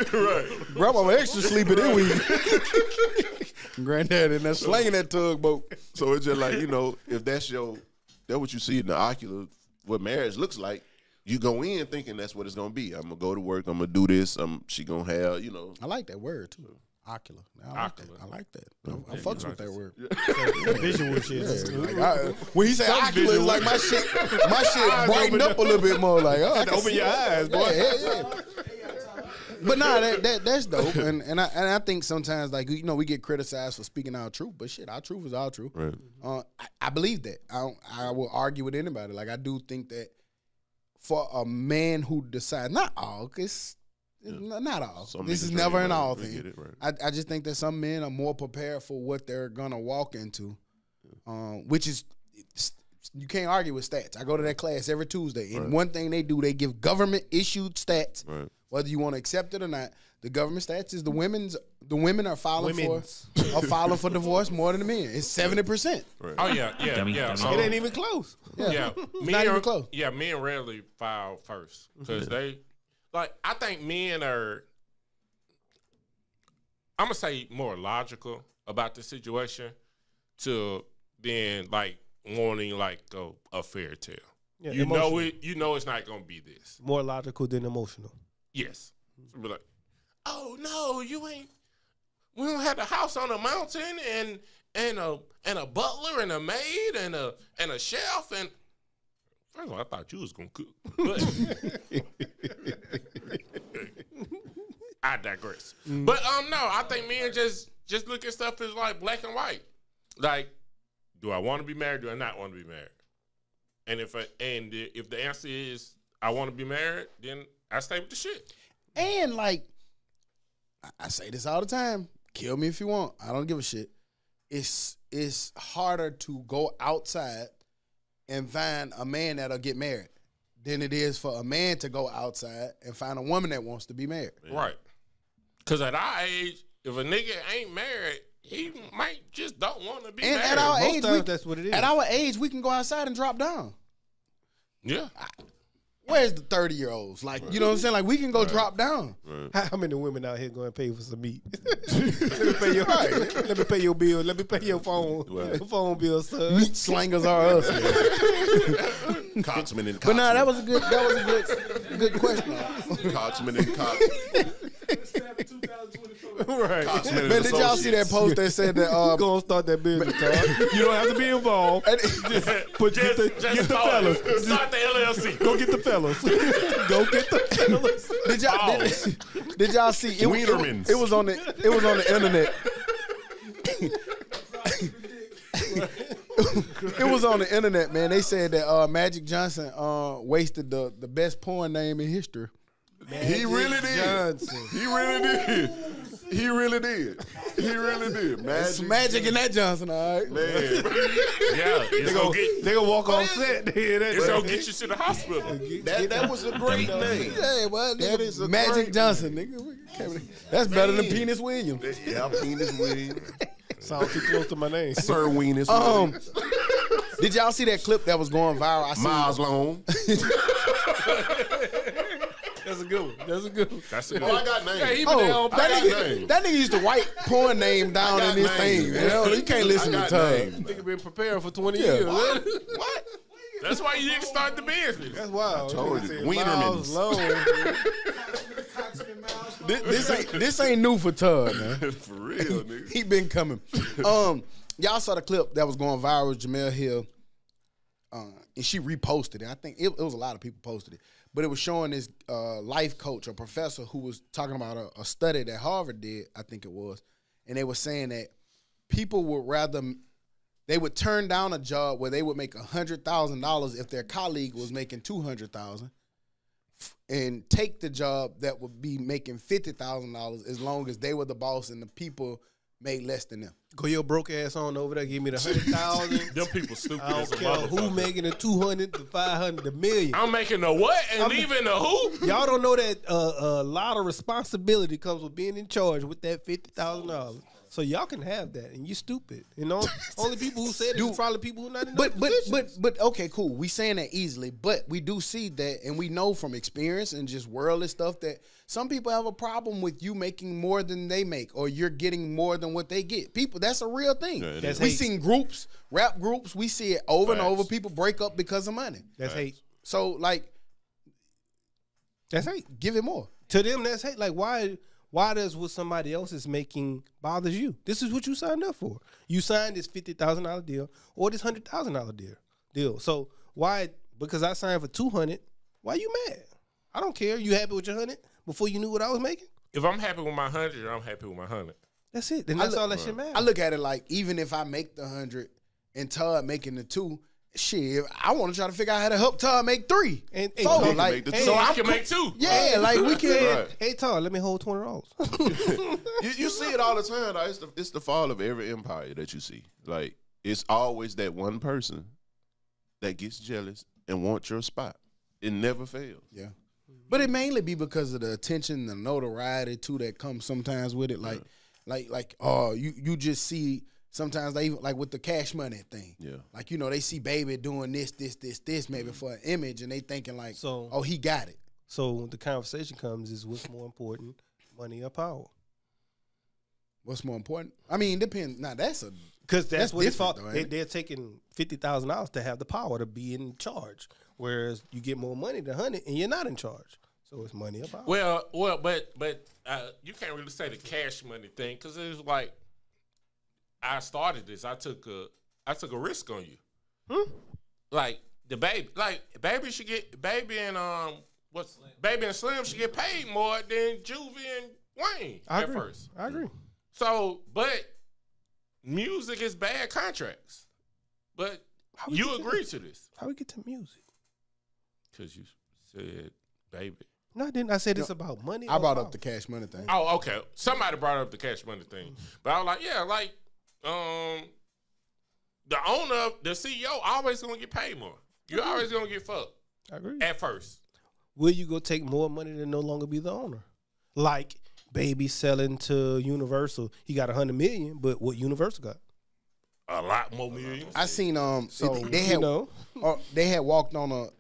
just, right. Grandma extra sleepy this week. Granddad in there slanging that tugboat. So it's just like, if that's what you see in the ocular, what marriage looks like, you go in thinking that's what it's going to be. I'm going to go to work. I'm going to do this. She going to have, I like that word too. Ocular. Ocular. I like that. I fucks with that word. Visual shit. Like when he say ocular, it's like my shit brighten up a little bit more. Like, oh, I can Open see your that. eyes, boy. Yeah. But nah, that's dope, and I think sometimes like we get criticized for speaking our truth, but shit, our truth is our truth. Right. I believe that. I will argue with anybody. Like I do think that for a man who decides, not all, cause not all. Some This niggas is never dream an about all it. We thing. get it, right. I just think that some men are more prepared for what they're gonna walk into, which is You can't argue with stats. I go to that class every Tuesday, and one thing they do, they give government issued stats. Right. Whether you want to accept it or not, the government stats is the women are filing for divorce more than the men. It's 70%. Right. Oh yeah, Dummy. It ain't even close. Yeah, Not even close. Yeah, men rarely file first because they like. I think men are. I'm gonna say more logical about the situation to then like wanting like a fairy tale. Yeah, you emotional. know it. You know it's not gonna be this. More logical than emotional. Yes. So be like, oh no, you ain't. We don't have a house on a mountain and a butler and a maid and a chef and. First of all, I thought you was gonna cook, but I digress. But no, I think men just look at stuff as like black and white. Like, do I want to be married? Do I not want to be married? And if the answer is I want to be married, then I stay with the shit. And like, I say this all the time. Kill me if you want. I don't give a shit. It's harder to go outside and find a man that'll get married than it is for a man to go outside and find a woman that wants to be married. Right. Because at our age, if a nigga ain't married, he might just don't want to be And married. at our Most age, times that's what it is. At our age, we can go outside and drop down. Yeah. Where's the 30-year-olds? Like, you know what I'm saying? Like, we can go drop down. How many women out here going to pay for some meat? Let me pay your bill. Let me pay your phone bill, son. Meat slangers are us. Cocksman and Cocksman. But nah, that was a good question. Cocksman and Cocksman. Right. Cocksman and Man, did y'all see that Associates. post that said that Go and start that business, Todd. You don't have to be involved. Get the fellas. Start the LLC. Go get the fellas. Go get the fellas. Did y'all see Wienermans. it was on the internet. It was on the internet, man. They said that Magic Johnson wasted the best porn name in history. He really did. Johnson. He really did. He really did. He really did. It's magic in that Johnson, all right. Man. Yeah. They gonna walk on set. It's going to get you to the hospital. That was a great name. Yeah, well, That is a Magic great Johnson, nigga. That's better than Penis Williams. Yeah, Penis Williams. Sounds too close to my name. Sir Weenus Williams. Did y'all see that clip that was going viral? I Miles Long. That's a good one. That's a good one. That's it. Oh, I got names. Yeah, he been there Oh, on that nigga used to write porn name down in his thing. You know, you can't listen to Tug. Nigga been preparing for 20 years. What? That's why you didn't start the business. That's wild. told Nigga you. said Wienermans. Miles Long. This ain't new for Tug, man. For real, nigga. He been coming. Y'all saw the clip that was going viral with Jamel Hill, and she reposted it. I think it was a lot of people posted it, but it was showing this life coach or professor who was talking about a study that Harvard did, I think it was, and they were saying that people would turn down a job where they would make $100,000 if their colleague was making $200,000, and take the job that would be making $50,000 as long as they were the boss and the people made less than them. Go your broke ass on over there. Give me the 100,000. Them people stupid I as don't a care who motherfucker. making the 200, the 500, the million. I'm making the what and leaving the who? Y'all don't know that a lot of responsibility comes with being in charge with that $50,000. So y'all can have that, and you stupid. You know, only people who said it is probably people who not in those positions. But okay, cool. We saying that easily, but we do see that, and we know from experience and just worldly stuff that some people have a problem with you making more than they make, or you're getting more than what they get. People, that's a real thing. Yeah, That's we hate. seen groups, rap groups. We see it over and Facts. over. People break up because of money. That's hate. So like, That's hate. give it more. To them, that's hate. Like, why does what somebody else is making bothers you? This is what you signed up for. You signed this $50,000 deal or this $100,000 deal. So why? Because I signed for $200. Why you mad? I don't care. You happy with your 100 before you knew what I was making? If I'm happy with my 100, I'm happy with my 100. That's it. Then that's all that shit matters. I look at it like, even if I make the 100 and Todd making the 2, shit, I want to try to figure out how to help Todd make 3. And So, Todd, like, make the So I I'm can cool. make 2. Yeah, like we can. Right. hey Todd, let me hold $20. You see it all the time. Though. It's the fall of every empire that you see. Like, it's always that one person that gets jealous and wants your spot. It never fails. Yeah. But it mainly be because of the attention, the notoriety too that comes sometimes with it. You just see sometimes they even like with the Cash Money thing. Yeah. Like, they see Baby doing this maybe for an image and they thinking like, oh, he got it. So the conversation comes is what's more important, money or power? What's more important? I mean, it depends. Now that's because that's what it's for. though, ain't it? They're taking $50,000 to have the power to be in charge, whereas you get more money than 100 and you're not in charge. So it's money or power. But you can't really say the Cash Money thing because it was like I started this. I took a risk on you. Like the Baby, Baby should get Baby and Baby and Slim should get paid more than Juvie and Wayne at first. I agree. So, but music is bad contracts. But you agree to this. How we get to music? Because you said Baby. No, I didn't. I said it's about money. I brought up the Cash Money thing. Oh, okay. Somebody brought up the Cash Money thing. But I was like, yeah, the owner, the CEO, always going to get paid more. You're always going to get fucked. I agree. At first. Will you go take more money to no longer be the owner? Like Baby selling to Universal. He got $100 million, but what Universal got? A lot more millions. I seen they had walked on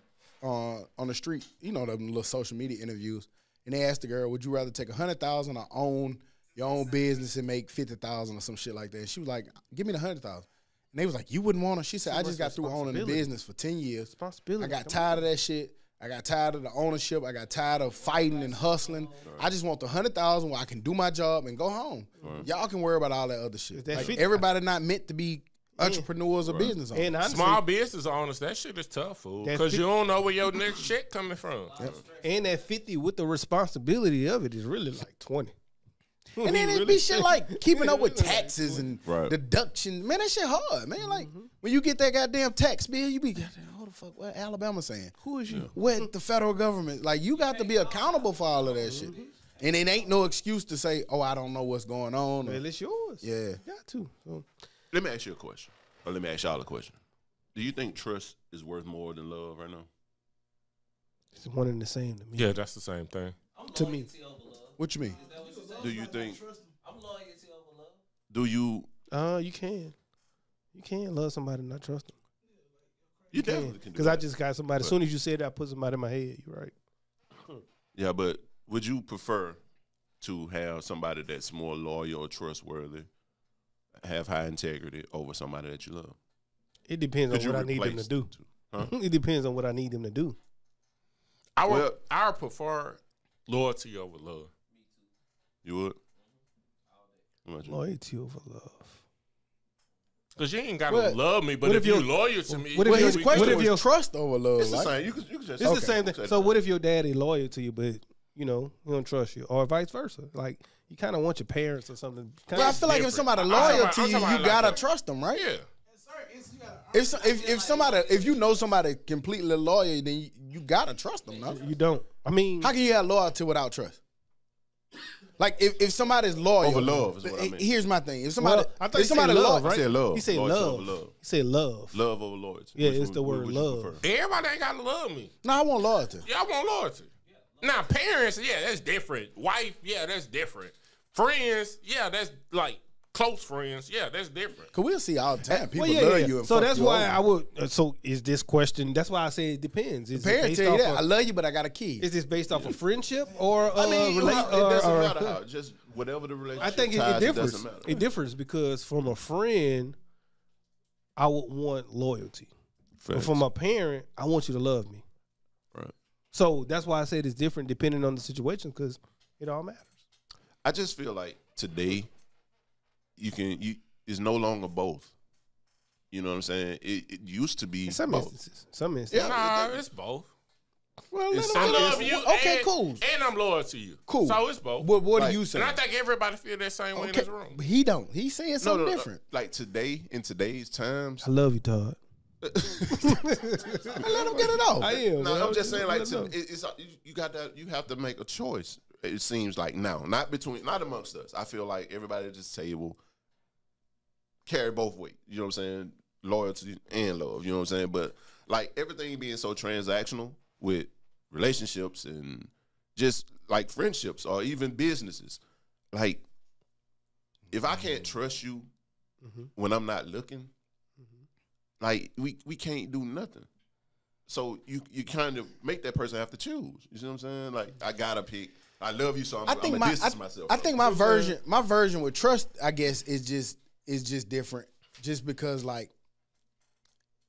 the street, them little social media interviews, and they asked the girl, "Would you rather take $100,000 or own your own business and make $50,000 or some shit like that?" And she was like, "Give me the $100,000." And they was like, "You wouldn't want to." She said, "I just got through owning the business for 10 years. Responsibility. I got tired of that shit. I got tired of the ownership. I got tired of fighting and hustling. I just want the $100,000 where I can do my job and go home. Y'all can worry about all that other shit. Like everybody not meant to be entrepreneurs or business owners. And honestly, small business owners, that shit is tough, fool. Because you don't know where your next check coming from. And that 50 with the responsibility of it is really like 20. And then it be shit like keeping up with taxes and deductions. Man, that shit hard, man. Like when you get that goddamn tax bill, you be goddamn, what the fuck? What Alabama saying? Who is you? What the federal government? Like you got to be accountable for all of that shit. And it ain't no excuse to say, "Oh, I don't know what's going on." Well, it's yours. Yeah, you got to. So. Let me ask you a question, or let me ask y'all a question. Do you think trust is worth more than love right now? It's one and the same to me. Yeah, that's the same thing. To me. What you mean? Do you think? I'm loyalty over love. Do you? You can. You can love somebody and not trust them. You definitely can. Because I just got somebody. As soon as you said that, I put somebody in my head. You're right. Yeah, but would you prefer to have somebody that's more loyal or trustworthy, have high integrity over somebody that you love? It depends on what I need them to do. Huh? It depends on what I need them to do. I would prefer loyalty over love. You would? Loyalty over love. Because you ain't got to love me, but if you're loyal to me, what if your trust over love? It's the same. You could just it's the same thing. So what if your daddy loyal to you, but he don't trust you, or vice versa? Like you kind of want your parents or something. Well, I feel like if somebody loyal to you, you gotta trust them, right? Yeah. If you know somebody completely loyal, then you gotta trust them. No, you don't. I mean, how can you have loyalty without trust? Like if somebody's loyal over love is what I mean. Here's my thing: if somebody, I thought somebody love, right? He said love. He said love. He said love. Love over loyalty. Yeah, it's the word love. Everybody ain't got to love me. No, I want loyalty. Yeah, I want loyalty. Now, parents, yeah, that's different. Wife, yeah, that's different. Friends, yeah, that's like close friends. Yeah, that's different. Cause we'll see all the time. People love you. And so that's why over. I would. So is this question? That's why I say it depends. Is parents tell you that I love you, but I got a kid. Is this based off of friendship or? I mean, it doesn't matter how. Just whatever the relationship. I think it differs. It differs because from a friend, I would want loyalty. But from a parent, I want you to love me. Right. So that's why I said it's different depending on the situation because it all matters. I just feel like today, it's no longer both. You know what I'm saying? It used to be in some both. instances. Some instances. Nah, it's both. Well, I love you. Okay, cool. And I'm loyal to you. Cool. So it's both. What do you say? And I think everybody feel that same way in this room. But he don't. He's saying something different. Like today, in today's times. I love you, Todd. Let him get it off. I am. No, I'm just saying, like, you have to make a choice. It seems like now, not amongst us. I feel like everybody at this table carry both ways. You know what I'm saying? Loyalty and love. You know what I'm saying? But like everything being so transactional with relationships and just like friendships or even businesses. Like, if I can't trust you when I'm not looking, like we can't do nothing. So you kind of make that person have to choose. You see what I'm saying? Like, I gotta pick. I love you, so I'm gonna distance myself. I think my version with trust, I guess, is just different. Just because like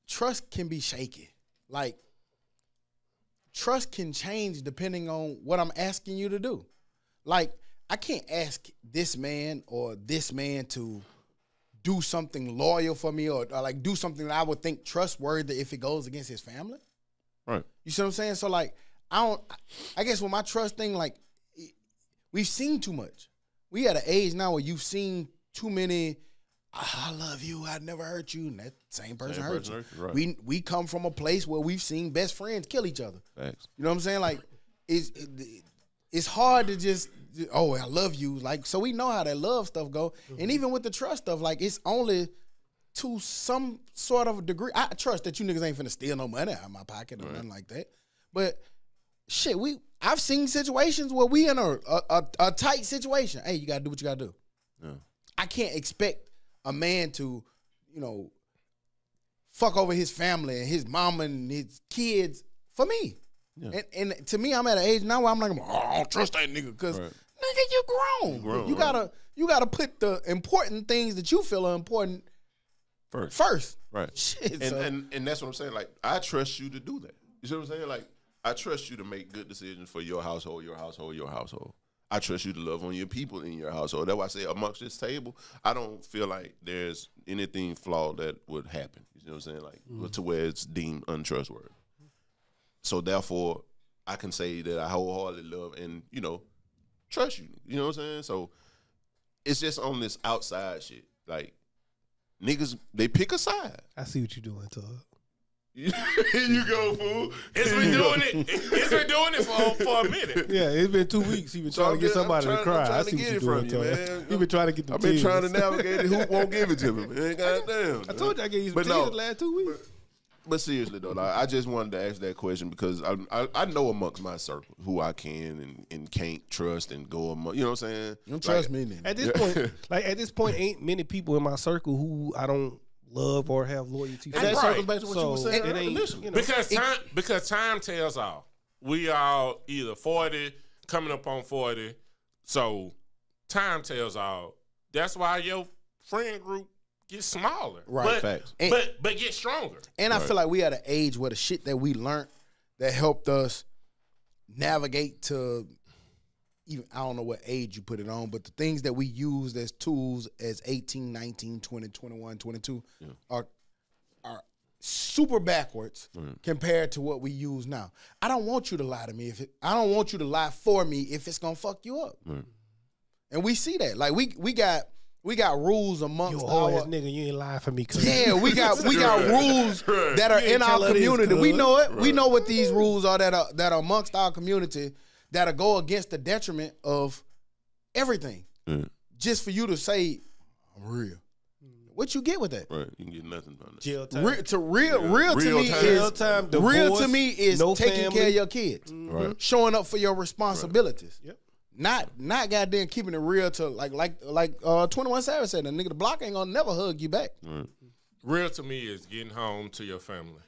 trust can be shaky. Like trust can change depending on what I'm asking you to do. Like, I can't ask this man or this man to do something loyal for me or like do something that I would think trustworthy if it goes against his family. Right. You see what I'm saying? So like, I guess with my trust thing, like, we've seen too much. We at an age now where you've seen too many, I love you, I never hurt you, and that same person hurt you. Right. We come from a place where we've seen best friends kill each other. Thanks. You know what I'm saying? Like, it's hard to just, oh, I love you. Like, so we know how that love stuff go. And even with the trust stuff, like, it's only to some sort of a degree. I trust that you niggas ain't finna steal no money out of my pocket or nothing like that. But shit, I've seen situations where we in a tight situation. Hey, you gotta do what you gotta do. Yeah. I can't expect a man to, fuck over his family and his mama and his kids for me. Yeah. And to me, I'm at an age now where I'm like, oh, I don't trust that nigga because nigga, you grown. You gotta put the important things that you feel are important first. Right. Shit. And that's what I'm saying. Like, I trust you to do that. You see what I'm saying? Like, I trust you to make good decisions for your household. I trust you to love on your people in your household. That's why I say amongst this table, I don't feel like there's anything flawed that would happen. You know what I'm saying? Like, to where it's deemed untrustworthy. So therefore, I can say that I wholeheartedly love and, trust you. You know what I'm saying? So it's just on this outside shit. Like, niggas, they pick a side. I see what you're doing, Todd. Here you go, fool. It's been doing it. It's been doing it for a minute. Yeah, it's been 2 weeks. He's been trying to get somebody to cry. I see what you're doing, Todd. He's been trying to get the I've been trying to navigate it. Who won't give it to me, man? Goddamn. I told you I gave you some tears the last 2 weeks. But seriously though, like, I just wanted to ask that question because I know amongst my circle who I can and can't trust and go among. You know what I'm saying? You don't trust me then. At this point, ain't many people in my circle who I don't love or have loyalty. And that circles back to what you were saying initially. Because time tells all. We all either 40, coming up on 40, so time tells all. That's why your friend group get smaller, right? But get stronger. And I feel like we at an age where the shit that we learned that helped us navigate to even, I don't know what age you put it on, but the things that we used as tools as 18, 19, 20, 21, 22 are super backwards compared to what we use now. I don't want you to lie to me I don't want you to lie for me if it's gonna fuck you up. And we see that. Like, we got rules amongst our nigga. You ain't lying for me. Yeah, we got rules that are in our community. We know it. Right. We know what these rules are that are amongst our community that'll go against the detriment of everything. Just for you to say, I'm real. What you get with that? Right, you can get nothing from that. Jail time. Real to me is no taking family. Care of your kids, showing up for your responsibilities. Yep. Not goddamn keeping it real to like 21 Savage said, the nigga the block ain't gonna never hug you back. Real to me is getting home to your family.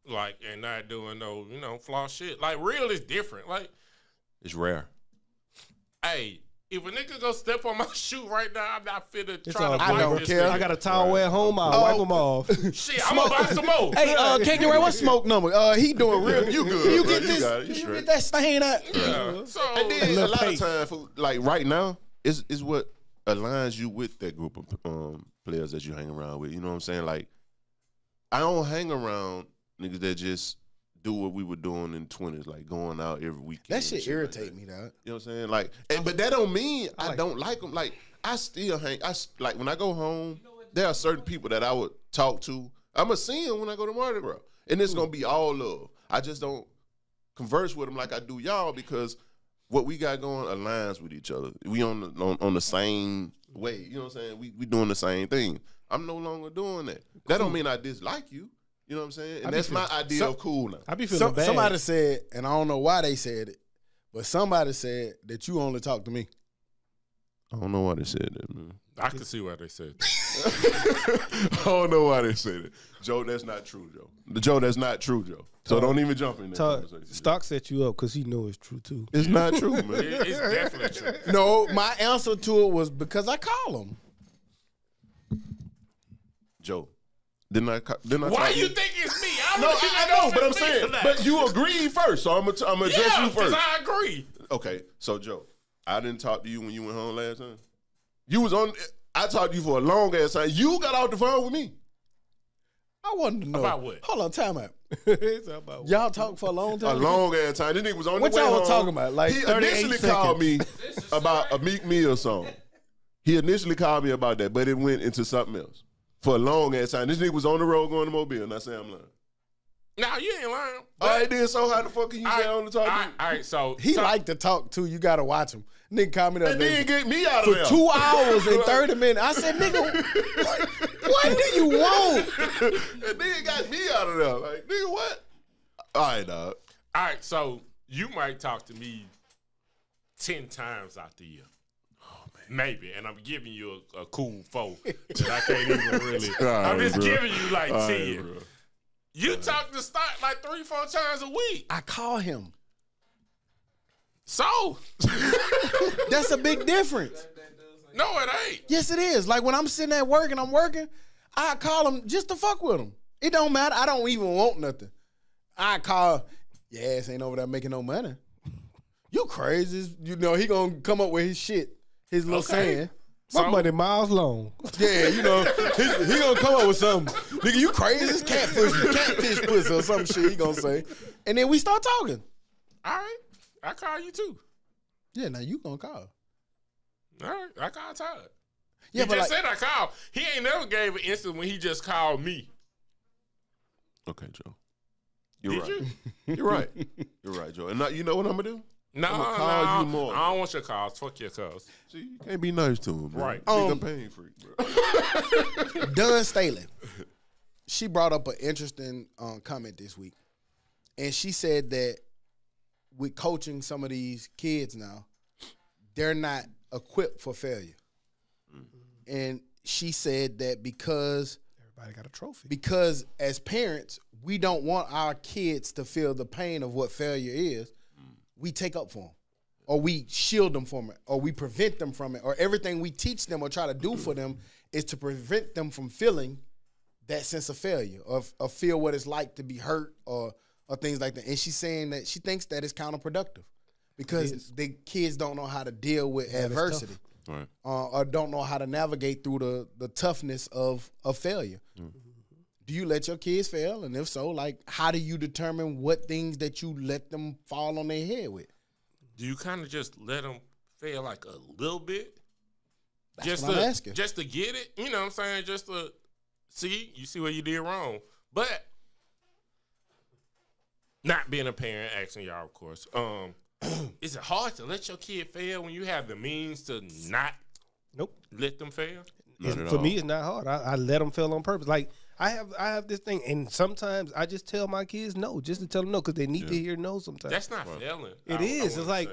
Like, and not doing no, flaw shit. Like, real is different. Like, it's rare. Hey, if a nigga go step on my shoe right now, I'm not finna It's try all to good, wipe bro. this I nigga. got a towel at home. I'll wipe them off. Shit, I'm gonna buy some more. Hey, King Ray, what smoke number? He doing real. You good? Can you bro. get this? Got it. Can you straight. get that stain out? Yeah. So, And then a lot pay. of times, like right now, is what aligns you with that group of players that you hang around with. You know what I'm saying? Like, I don't hang around niggas that just do what we were doing in 20s, like going out every weekend. That shit like irritate that. me, dog. You know what I'm saying? Like, but that don't mean I don't like them. Like, I still hang. Like when I go home, there are certain people that I would talk to. I'ma see them when I go to Mardi Gras, and it's gonna be all love. I just don't converse with them like I do y'all because what we got going aligns with each other. We on the same way. You know what I'm saying? We doing the same thing. I'm no longer doing that. That don't mean I dislike you. You know what I'm saying? I And be that's my feeling- idea of cool now. I be feeling bad. Somebody said, and I don't know why they said it, but somebody said that you only talk to me. I don't know why they said that, man. I can see why they said that. I don't know why they said it. Joe, that's not true, Joe. Joe, that's not true, Joe. So don't even jump in that conversation. Stock set you up because he know it's true too. It's not true, man. It's definitely true. No, my answer to it was because I call him. Joe, didn't I Why talk you to think it's me? No, I know, but I'm saying, but you agreed first, so I'm gonna address you first. I agree. Okay, so Joe, I didn't talk to you when you went home last time. You was on. I talked to you for a long ass time. You got off the phone with me. I wanted to know. About what? Hold on, time out. It's about Y'all talked for a long A time? long ass time. This nigga was on What the way y'all home. was talking about? Like he 38 initially called me This is about a Meek Mill song. He initially called me about that, but it went into something else for a long ass time. This nigga was on the road going to Mobile, and I say I'm lying. No, you ain't lying. All right, then. So how the fuck can you say I only talk to you? All right, so He like to talk too. You got to watch him. Nigga called me the other And day then get me out of for there 2 hours and 30 minutes. I said, nigga, what do you want? And then got me out of there. Like, nigga, what? All right, dog. all right, so you might talk to me 10 times out the year. Maybe, and I'm giving you a cool 4 that I can't even really. right, I'm just bro. giving you like All 10. right, bro. You talk to Stock like 3-4 times a week. I call him. So, That's a big difference. no, it ain't. Yes, it is. Like when I'm sitting at work and I'm working, I call him just to fuck with him. It don't matter. I don't even want nothing. I call, your ass ain't over there making no money. You crazy. You know, he gonna come up with his shit, his little Okay. saying. my money miles long. Yeah, you know, he gonna come up with something. Nigga, you crazy? It's catfish pussy or some shit he gonna say. And then we start talking. All right, I call you too. Yeah, now you gonna call. All right, I call Todd. Yeah, He but just like, said I called. He ain't never gave an instant when he just called me. Okay, Joe. You're Did right. you? You're right. You're right, Joe. And now, you know what I'm gonna do? No, I'ma call you more. I don't want your calls. Fuck your calls. See, you can't be nice to him, man. Right. Nigga, I'm pain freak, bro. Dunn Staley, she brought up an interesting comment this week. And she said that with coaching some of these kids now, they're not equipped for failure. And she said that because Everybody got a trophy. as parents, we don't want our kids to feel the pain of what failure is. We take up for them, or we shield them from it, or we prevent them from it, or everything we teach them or try to do for them is to prevent them from feeling that sense of failure, or feel what it's like to be hurt, or things like that. And she's saying that she thinks that it's counterproductive because the kids don't know how to deal with adversity. Right. Or don't know how to navigate through the toughness of failure. Do you let your kids fail? And if so, like, how do you determine what things that you let them fall on their head with? Do you kind of just let them fail like a little bit? That's what I'm asking. Just to get it? You know what I'm saying? Just to see what you did wrong. But not being a parent, asking y'all, of course. Is it hard to let your kid fail when you have the means to not Nope. let them fail? Not at For all. me, it's not hard. I let them fail on purpose. Like I have this thing, and sometimes I just tell my kids no, just to tell them no, because they need to hear no. Sometimes That's not failing. it is. It's like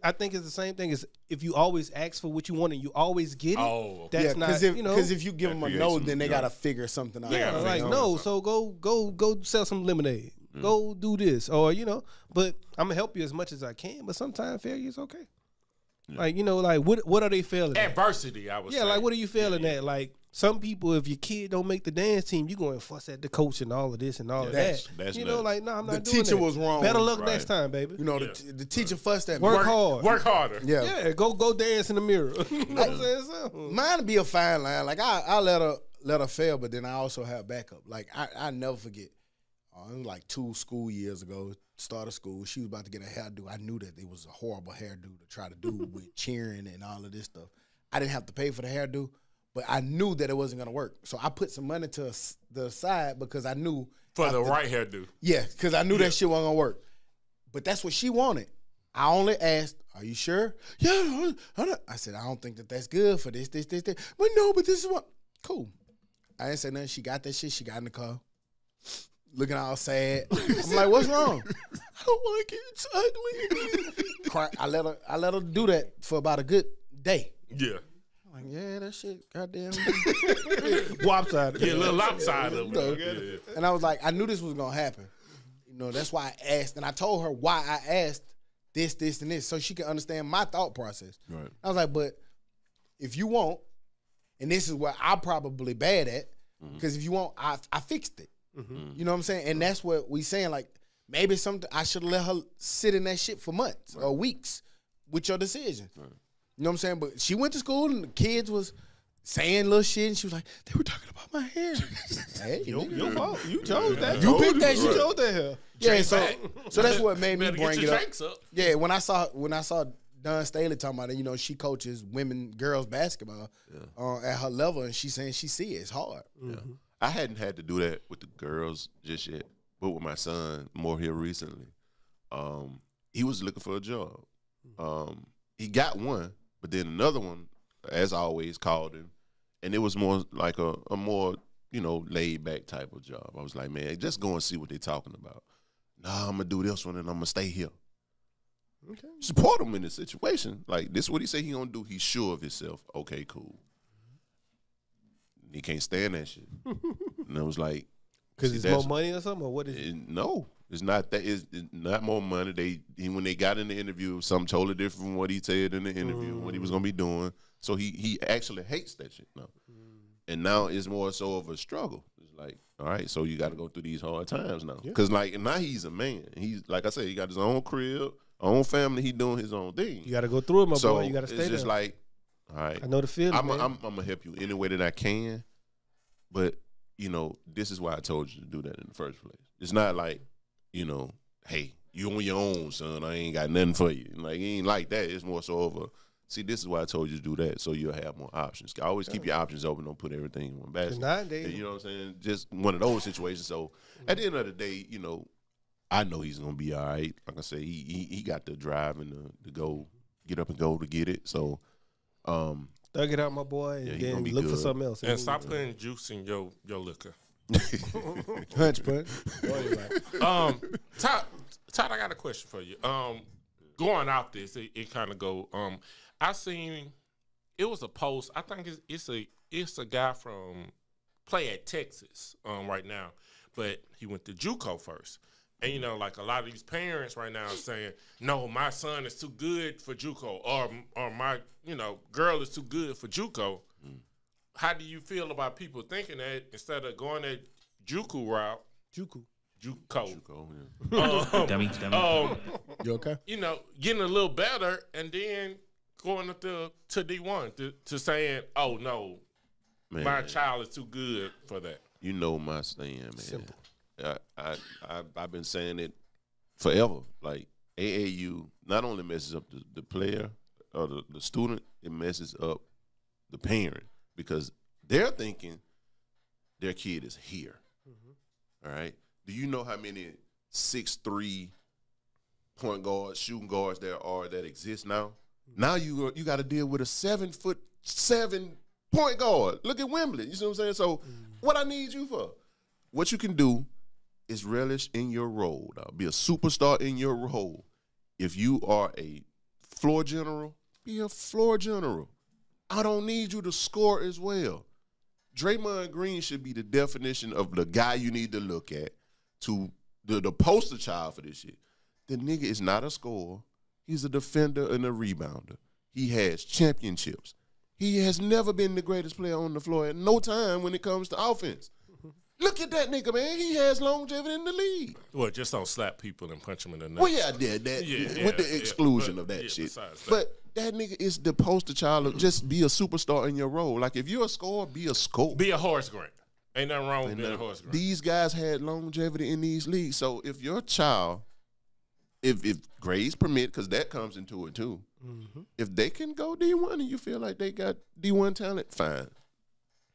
I think it's the same thing as if you always ask for what you want and you always get it. Oh, okay. That's not. Because if you give them a creates no, some- then they yeah. got to figure something out. Yeah, Yeah, like yeah. no. So go sell some lemonade. Go do this, or But I'm gonna help you as much as I can. But sometimes failure is okay. Like like what are they failing at? Adversity, I would say. Yeah, like what are you failing at? Like some people, if your kid don't make the dance team, you going to fuss at the coach and all of this and all of that. that's you nuts. know, like no, I'm not The doing teacher that. was wrong. Better luck Right. next time, baby. You know, the teacher fussed at me. Work hard. Work harder. Yeah. Yeah, go dance in the mirror. You know what I'm saying? So, Mine would be a fine line. Like I let her fail, but then I also have backup. Like I never forget. It was like 2 school years ago, start of school. She was about to get a hairdo. I knew that it was a horrible hairdo to try to do with cheering and all of this stuff. I didn't have to pay for the hairdo, but I knew that it wasn't going to work. So I put some money to the side because I knew. For the after- right hairdo. Yeah, because I knew that shit wasn't going to work. But that's what she wanted. I only asked, are you sure? Yeah. I said, I don't think that's good for this. But no, but this is what. Cool. I didn't say nothing. She got that shit. She got in the car. looking all sad. I'm like, what's wrong? I don't like it. It's ugly. Cry. I let her do that for about a good day. Yeah. I'm like, yeah, that shit, goddamn. Lopsided. Yeah, a little lopsided. Yeah. And I was like, I knew this was gonna happen. You know, that's why I asked, and I told her why I asked this, and this, so she can understand my thought process. Right. I was like, but if you want, and this is where I'm probably bad at, because if you want, I fixed it. You know what I'm saying? And that's what we saying. Like, maybe something I should let her sit in that shit for months or weeks with your decision. Right. You know what I'm saying? But she went to school and the kids was saying little shit, and she was like, they were talking about my hair. Hey, Your fault. You chose that. You picked that You shit. chose that hell. Yeah, so that's what made me Better bring get it your up. drinks up. Yeah, when I saw Don Staley talking about it, you know, she coaches girls basketball at her level, and she's saying she see it. It's hard. Yeah. I hadn't had to do that with the girls just yet, but with my son more here recently. He was looking for a job. He got one, but then another one, as always, called him, and it was more like a more, you know, laid back type of job. I was like, man, just go and see what they're talking about. Nah, I'm gonna do this one and I'm gonna stay here. Okay. Support him in the situation. Like, this is what he say he gonna do. He's sure of himself. Okay, cool. He can't stand that shit. And I was like, because it's more money or something, or what is it? No, it's not that. It's not more money. When they got in the interview, something totally different from what he said in the interview, what he was gonna be doing. So he actually hates that shit now. And now it's more so of a struggle. It's like, all right, so you got to go through these hard times now. Because like now he's a man. He's, like I said, he got his own crib, own family. He doing his own thing. You got to go through it, my boy. You got to stay there. It's just like, all right, I know the feeling, I'm man. gonna help you any way that I can. But you know, this is why I told you to do that in the first place. It's not like, you know, hey, you on your own, son. I ain't got nothing for you. Like, it ain't like that. It's more so of a, see, this is why I told you to do that, so you'll have more options. Always keep your options open. Don't put everything in one basket. Nowadays, you know what I'm saying? Just one of those situations. So at the end of the day, you know, I know he's gonna be all right. Like I say, he got the drive and the go, get up and go to get it. So, thug it out, my boy, and then look for something else. And stop putting juice in your liquor. Hunch punch. Todd, I got a question for you. Going off this, it kind of go. I seen it was a post. I think it's a guy from play at Texas right now, but he went to JUCO first. And you know, like a lot of these parents right now are saying, "No, my son is too good for JUCO," or my girl is too good for JUCO. How do you feel about people thinking that instead of going that JUCO route? JUCO. Dummy. You okay? You know, getting a little better and then going up to D1 to saying, "Oh no, man, my child is too good for that." You know my stand, man. Simple. I've been saying it forever. Like, AAU not only messes up the player or the student, it messes up the parent because they're thinking their kid is here. All right. Do you know how many 6'3" point guards, shooting guards there are that exist now? Now you got to deal with a 7'7" point guard. Look at Wembley. You see what I'm saying? So what I need you for? What you can do is relish in your role, dog. Be a superstar in your role. If you are a floor general, be a floor general. I don't need you to score as well. Draymond Green should be the definition of the guy you need to look at to the poster child for this shit. The nigga is not a scorer. He's a defender and a rebounder. He has championships. He has never been the greatest player on the floor at no time when it comes to offense. Look at that nigga, man. He has longevity in the league. Well, just don't slap people and punch them in the nuts. Well, yeah, I did that with the exclusion of that shit. But that nigga is the poster child of just be a superstar in your role. Like, if you're a scorer, be a scorer. Be a horse grant. Ain't nothing wrong with being a horse grant. These guys had longevity in these leagues. So if your child, if grades permit, because that comes into it too, if they can go D1 and you feel like they got D1 talent, fine.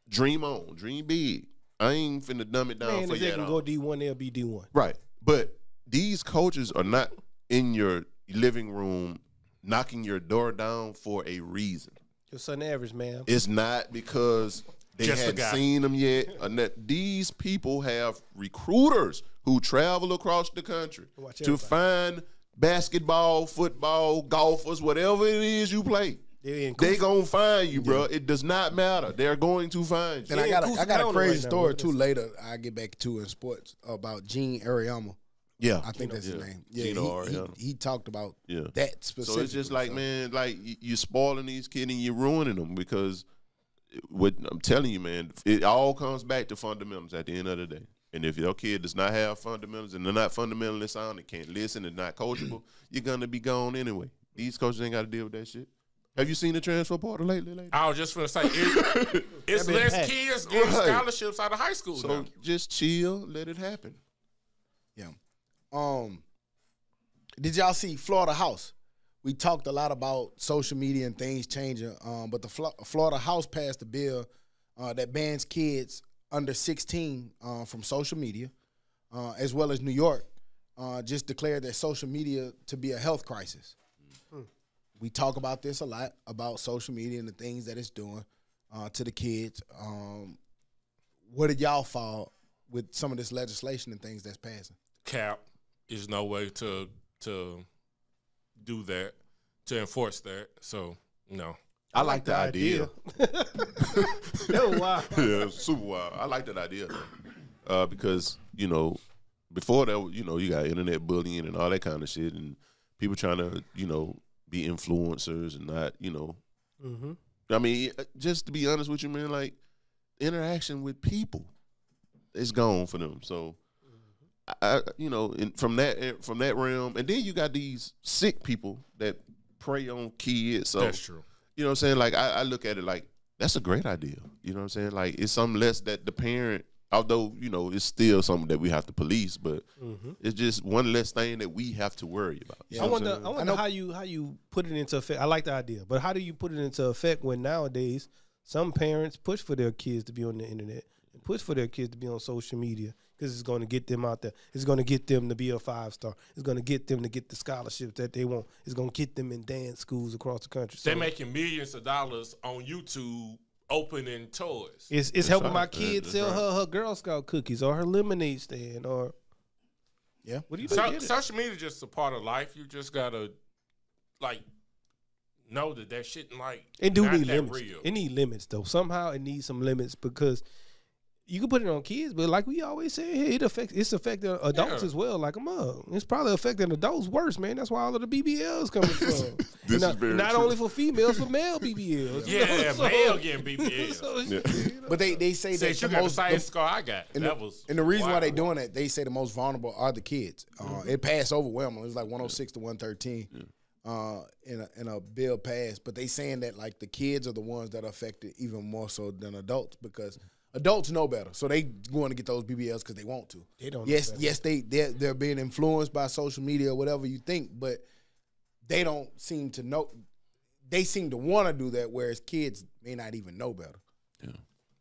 Dream on. Dream big. I ain't finna dumb it down Man, for if you they at can all. go D1, they'll be D1. Right. But these coaches are not in your living room knocking your door down for a reason. Your son average, man. It's not because They Just hadn't forgot. seen them yet. And that these people have recruiters who travel across the country Watch to everybody. find basketball, football, golfers, whatever it is you play. They gonna find you, bro. It does not matter. They're going to find you. And I got a County crazy right now, story bro. too later. I get back to in sports about Gene Ariama. Yeah, I think that's his name. Yeah, Gino he Ariama. talked about Yeah. that specifically. So it's just like, man, like you're spoiling these kids and you're ruining them because what I'm telling you, man, it all comes back to fundamentals at the end of the day. And if your kid does not have fundamentals and they're not fundamentally sound, they can't listen and not coachable, you're gonna be gone anyway. These coaches ain't got to deal with that shit. Have you seen the transfer portal lately? I was just gonna say it's been less packed. kids getting Right. scholarships out of high school So now. just chill, let it happen. Yeah. Did y'all see Florida House? We talked a lot about social media and things changing, but the Florida House passed a bill that bans kids under 16 from social media, as well as New York just declared that social media to be a health crisis. We talk about this a lot, about social media and the things that it's doing to the kids. What did y'all fall with some of this legislation and things that's passing? Cap is no way to do that, to enforce that. So no. I like the idea. That was wild. Yeah, super wild. I like that idea because before that, you got internet bullying and all that kind of shit, and people trying to be influencers and not Mm-hmm. I mean, just to be honest with you, man, like interaction with people is gone for them. So and from that realm, and then you got these sick people that prey on kids. So That's true. you know what I'm saying? Like I look at it like that's a great idea. You know what I'm saying? Like it's something less that the parent, although it's still something that we have to police, but it's just one less thing that we have to worry about. You Yeah. know I what I'm wonder saying? how you put it into effect. I like the idea, but how do you put it into effect when nowadays some parents push for their kids to be on the internet and push for their kids to be on social media because it's going to get them out there. It's going to get them to be a 5-star. It's going to get them to get the scholarships that they want. It's going to get them in dance schools across the country. So They're making millions of dollars on YouTube opening toys. it's helping my right. kid That's sell right. her Girl Scout cookies or her lemonade stand or Yeah. what do you So, do? social media is just a part of life. You just gotta know that shit It do not need that limits. real. It need limits though. Somehow it needs some limits because you can put it on kids, but like we always say here, it's affecting adults Yeah. as well. Like it's probably affecting adults worse, man. That's why all of the BBLs coming from. This not is very not true. only for females, for male BBLs. Yeah, So- male getting BBL. so, But they say that Since you the got the most same scar I got, and that the, was and the reason why they wild. doing that, they say the most vulnerable are the kids. It passed overwhelmingly. It was like 106 to 113 in a bill passed. But they saying that like the kids are the ones that are affected even more so than adults because adults know better. So they going to get those BBLs because they want to. They don't know Yes, better. they're being influenced by social media or whatever you think, but they don't seem to know. They seem to want to do that, whereas kids may not even know better.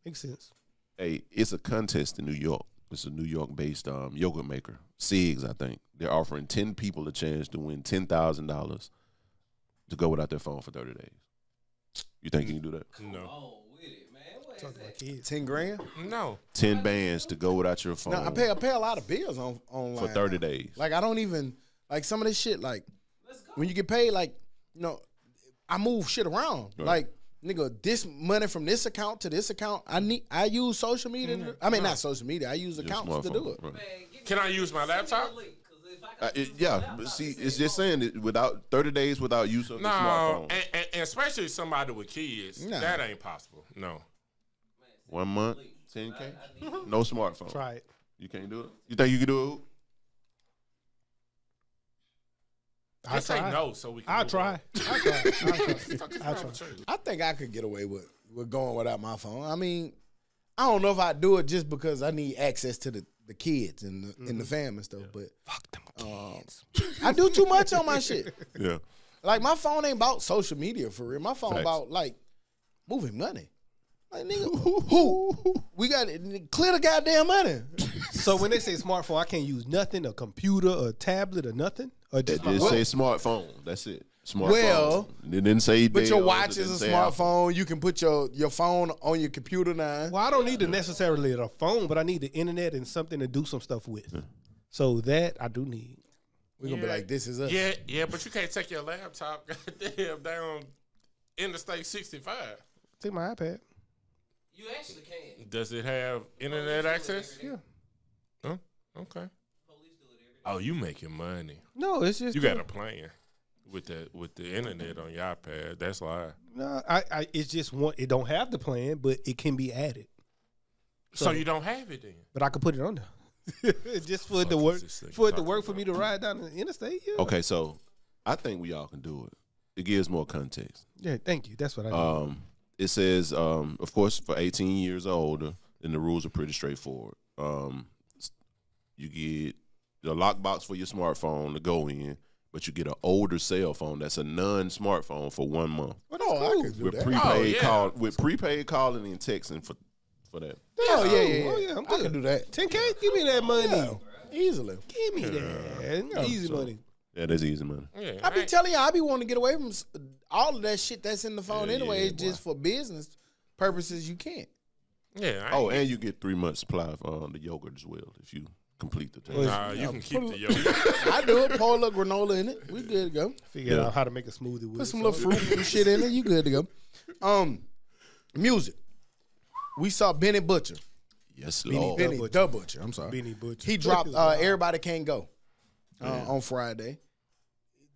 Makes sense. Hey, it's a contest in New York. It's a New York-based yogurt maker, Siggs, I think. They're offering 10 people a chance to win $10,000 to go without their phone for 30 days. You think you can do that? No, Oh, with it, man. What is Talking about that? kids. 10 grand? no. 10 bands to go without your phone No, I pay a lot of bills online for 30 now. days. Like I don't even like some of this shit. Like Let's go. when you get paid, like I move shit around. Right. Like nigga, this money from this account to this account. I use social media. I mean, not social media. I use Your accounts to smartphone, do it. right. Man, give me- Can I use my send me the laptop? link, 'cause if I can use my Yeah, laptop, but see, it it's say just saying that without 30 days without use of the No, smartphone. and especially somebody with kids, Nah. that ain't possible. No. 1 month, 10K, no smartphone. Try it. You can't do it. You think you can do it? I Just say try. no so we can I move try. on. I try. Fuck is I wrong try. with you? I think I could get away with going without my phone. I mean, I don't know if I do it just because I need access to the kids and the family and stuff. But Fuck them kids. I do too much on my shit. Yeah. Like my phone ain't about social media for real. My phone Facts. about like moving money. Like nigga, who? We got clear the goddamn money. So when they say smartphone, I can't use nothing, a computer, a tablet, or nothing, or They just my just phone? say smartphone. That's it. smartphone. Well, it didn't say. but your Dell, watch it is didn't a say Apple. smartphone. You can put your phone on your computer now. Well, I don't need necessarily a phone, but I need the internet and something to do some stuff with. So that I do need. We're gonna be like, this is us. Yeah, but you can't take your laptop goddamn down Interstate 65. Take my iPad. You actually can. Does it have internet access? Yeah. Huh? Okay. Police do it every day. Oh, you making money. No, it's just You got a plan with the internet on your iPad. That's why. No, I it's just one. It don't have the plan, but it can be added. So you don't have it then? But I could put it on there, just for it to Fuck work. is this thing For it to talking work for about? me to ride down the interstate. Yeah. Okay, so I think we all can do it. It gives more context. Yeah. Thank you. That's what I need. It says, of course, for 18 years or older, and the rules are pretty straightforward. You get the lockbox for your smartphone to go in, but you get an older cell phone that's a non-smartphone for 1 month I can do with that. prepaid calling and texting for that. Oh yeah. Oh, yeah, I'm I good. can do that 10K. Give me that money. Yeah, easily. Give me that. Easy money. Yeah, that's easy money. Yeah. I be telling you, I be wanting to get away from all of that shit that's in the phone Yeah, anyway. yeah, It's just for business purposes. You can't. Yeah. Oh, and you get 3 months supply of the yogurt as well if you complete the test. Nah, you can keep the yogurt. I do it. Pour a little granola in it. We good to go. Figure out how to make a smoothie with Put it. some little fruit and shit in it. You good to go. Music. We saw Benny Butcher. Yes, Benny Lord. Benny Butcher. the Butcher. I'm sorry. Benny Butcher. He dropped Everybody Can't Go on Friday.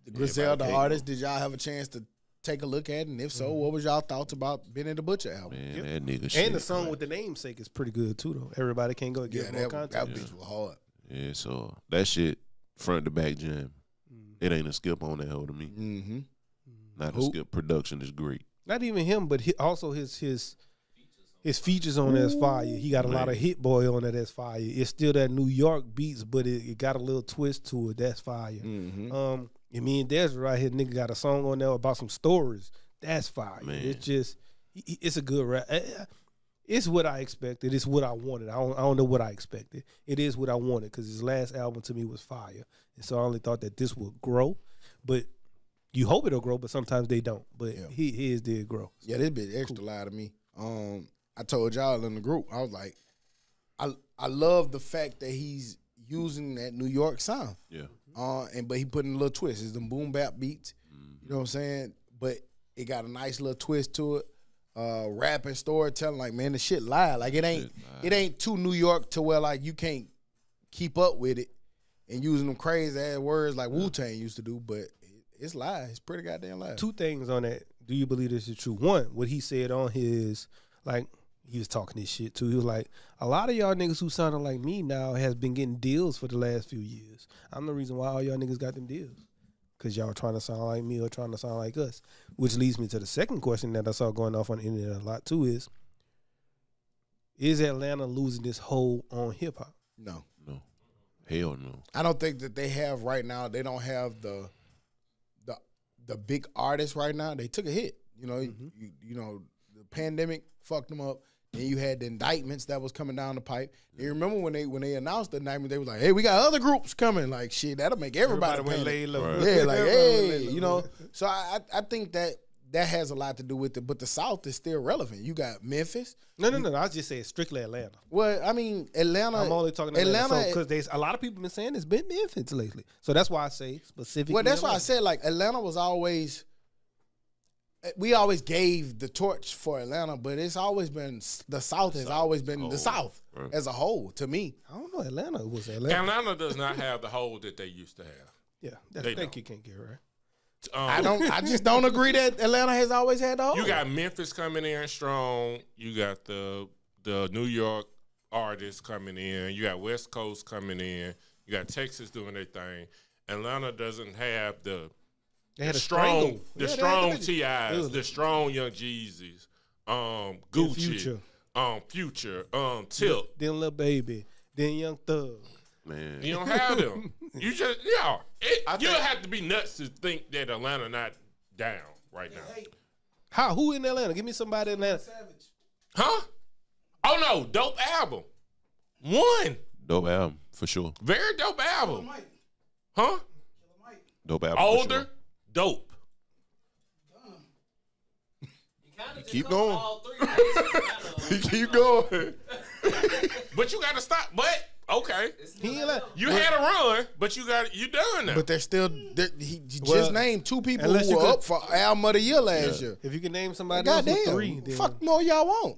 The Griselda Can't artist. Did y'all have a chance to take a look at it? And if so, what was y'all thoughts about Benny the Butcher album? Man, that nigga shit. And the song with the namesake is pretty good too, though. Everybody can go get more that content. bitch was hard. Yeah, so that shit, front to back jam. It ain't a skip on that hoe to me. Mm-hmm. Not a skip. Production is great. Not even him, but also his features on that's fire. He got a lot of Hit Boy on that that's fire. It's still that New York beats, but it got a little twist to it. That's fire. Mm-hmm. And me and Desiree right here, nigga got a song on there about some stories. That's fire. Man. It's just, it's a good rap. It's what I expected. It's what I wanted. I don't know what I expected. It is what I wanted because his last album to me was fire. And so I only thought that this would grow. But you hope it'll grow, but sometimes they don't. But his did grow. Yeah, this bitch extra loud to me. I told y'all in the group, I was like, I love the fact that he's using that New York sound. Yeah. But he put in a little twist. It's them boom bap beats. You know what I'm saying? But it got a nice little twist to it. Rap and storytelling, like, man, the shit live. Like it ain't too New York to where like you can't keep up with it and using them crazy ass words like Wu-Tang used to do, but it's live. It's pretty goddamn live. Two things on that. Do you believe this is true? One, what he said on his, like, he was talking this shit too. He was like, a lot of y'all niggas who sounding like me now has been getting deals for the last few years. I'm the reason why all y'all niggas got them deals. Because y'all trying to sound like me or trying to sound like us. Which leads me to the second question that I saw going off on the internet a lot too is Atlanta losing this hold on hip hop? No. Hell no. I don't think that they have right now. They don't have the big artists right now. They took a hit. You know, you know, the pandemic fucked them up. Then you had the indictments that was coming down the pipe. You remember when they announced the indictment, they was like, "Hey, we got other groups coming." Like shit, that'll make everybody went panic. lay low. Right. Yeah, like Everybody lay hey, low. you know. So I think that has a lot to do with it. But the South is still relevant. You got Memphis. No. I was just saying strictly Atlanta. Well, I mean Atlanta. I'm only talking Atlanta because there's a lot of people been saying it's been Memphis lately. So that's why I say specifically. Well, that's why I Atlanta. said like Atlanta was always. We always gave the torch for Atlanta, but it's always been the South has always been the South as a whole. To me, I don't know. Atlanta was Atlanta. Atlanta does not have the hold that they used to have. Yeah, They think don't. you can't get right. I just don't agree that Atlanta has always had the whole. You got Memphis coming in strong. You got the New York artists coming in. You got West Coast coming in. You got Texas doing their thing. Atlanta doesn't have the strong TIs, the strong Young Jeezys, Gucci, Future, Tip. Then Lil Baby, then Young Thug. Man. You don't have them. You just you have to be nuts to think that Atlanta not down right now. How? Who in Atlanta? Give me somebody in Atlanta. Huh? Oh no, dope album. One Dope album, for sure. very dope album. Huh? Dope album. for Older, sure. dope. Keep going. All three Keep going. But you got to stop. But okay, He ain't like, you had a run, but you done now. But they're still. He Well, just named 2 people unless who you were could- up for album of the year last year. if you can name somebody else with Goddamn, 3, then fuck more y'all want.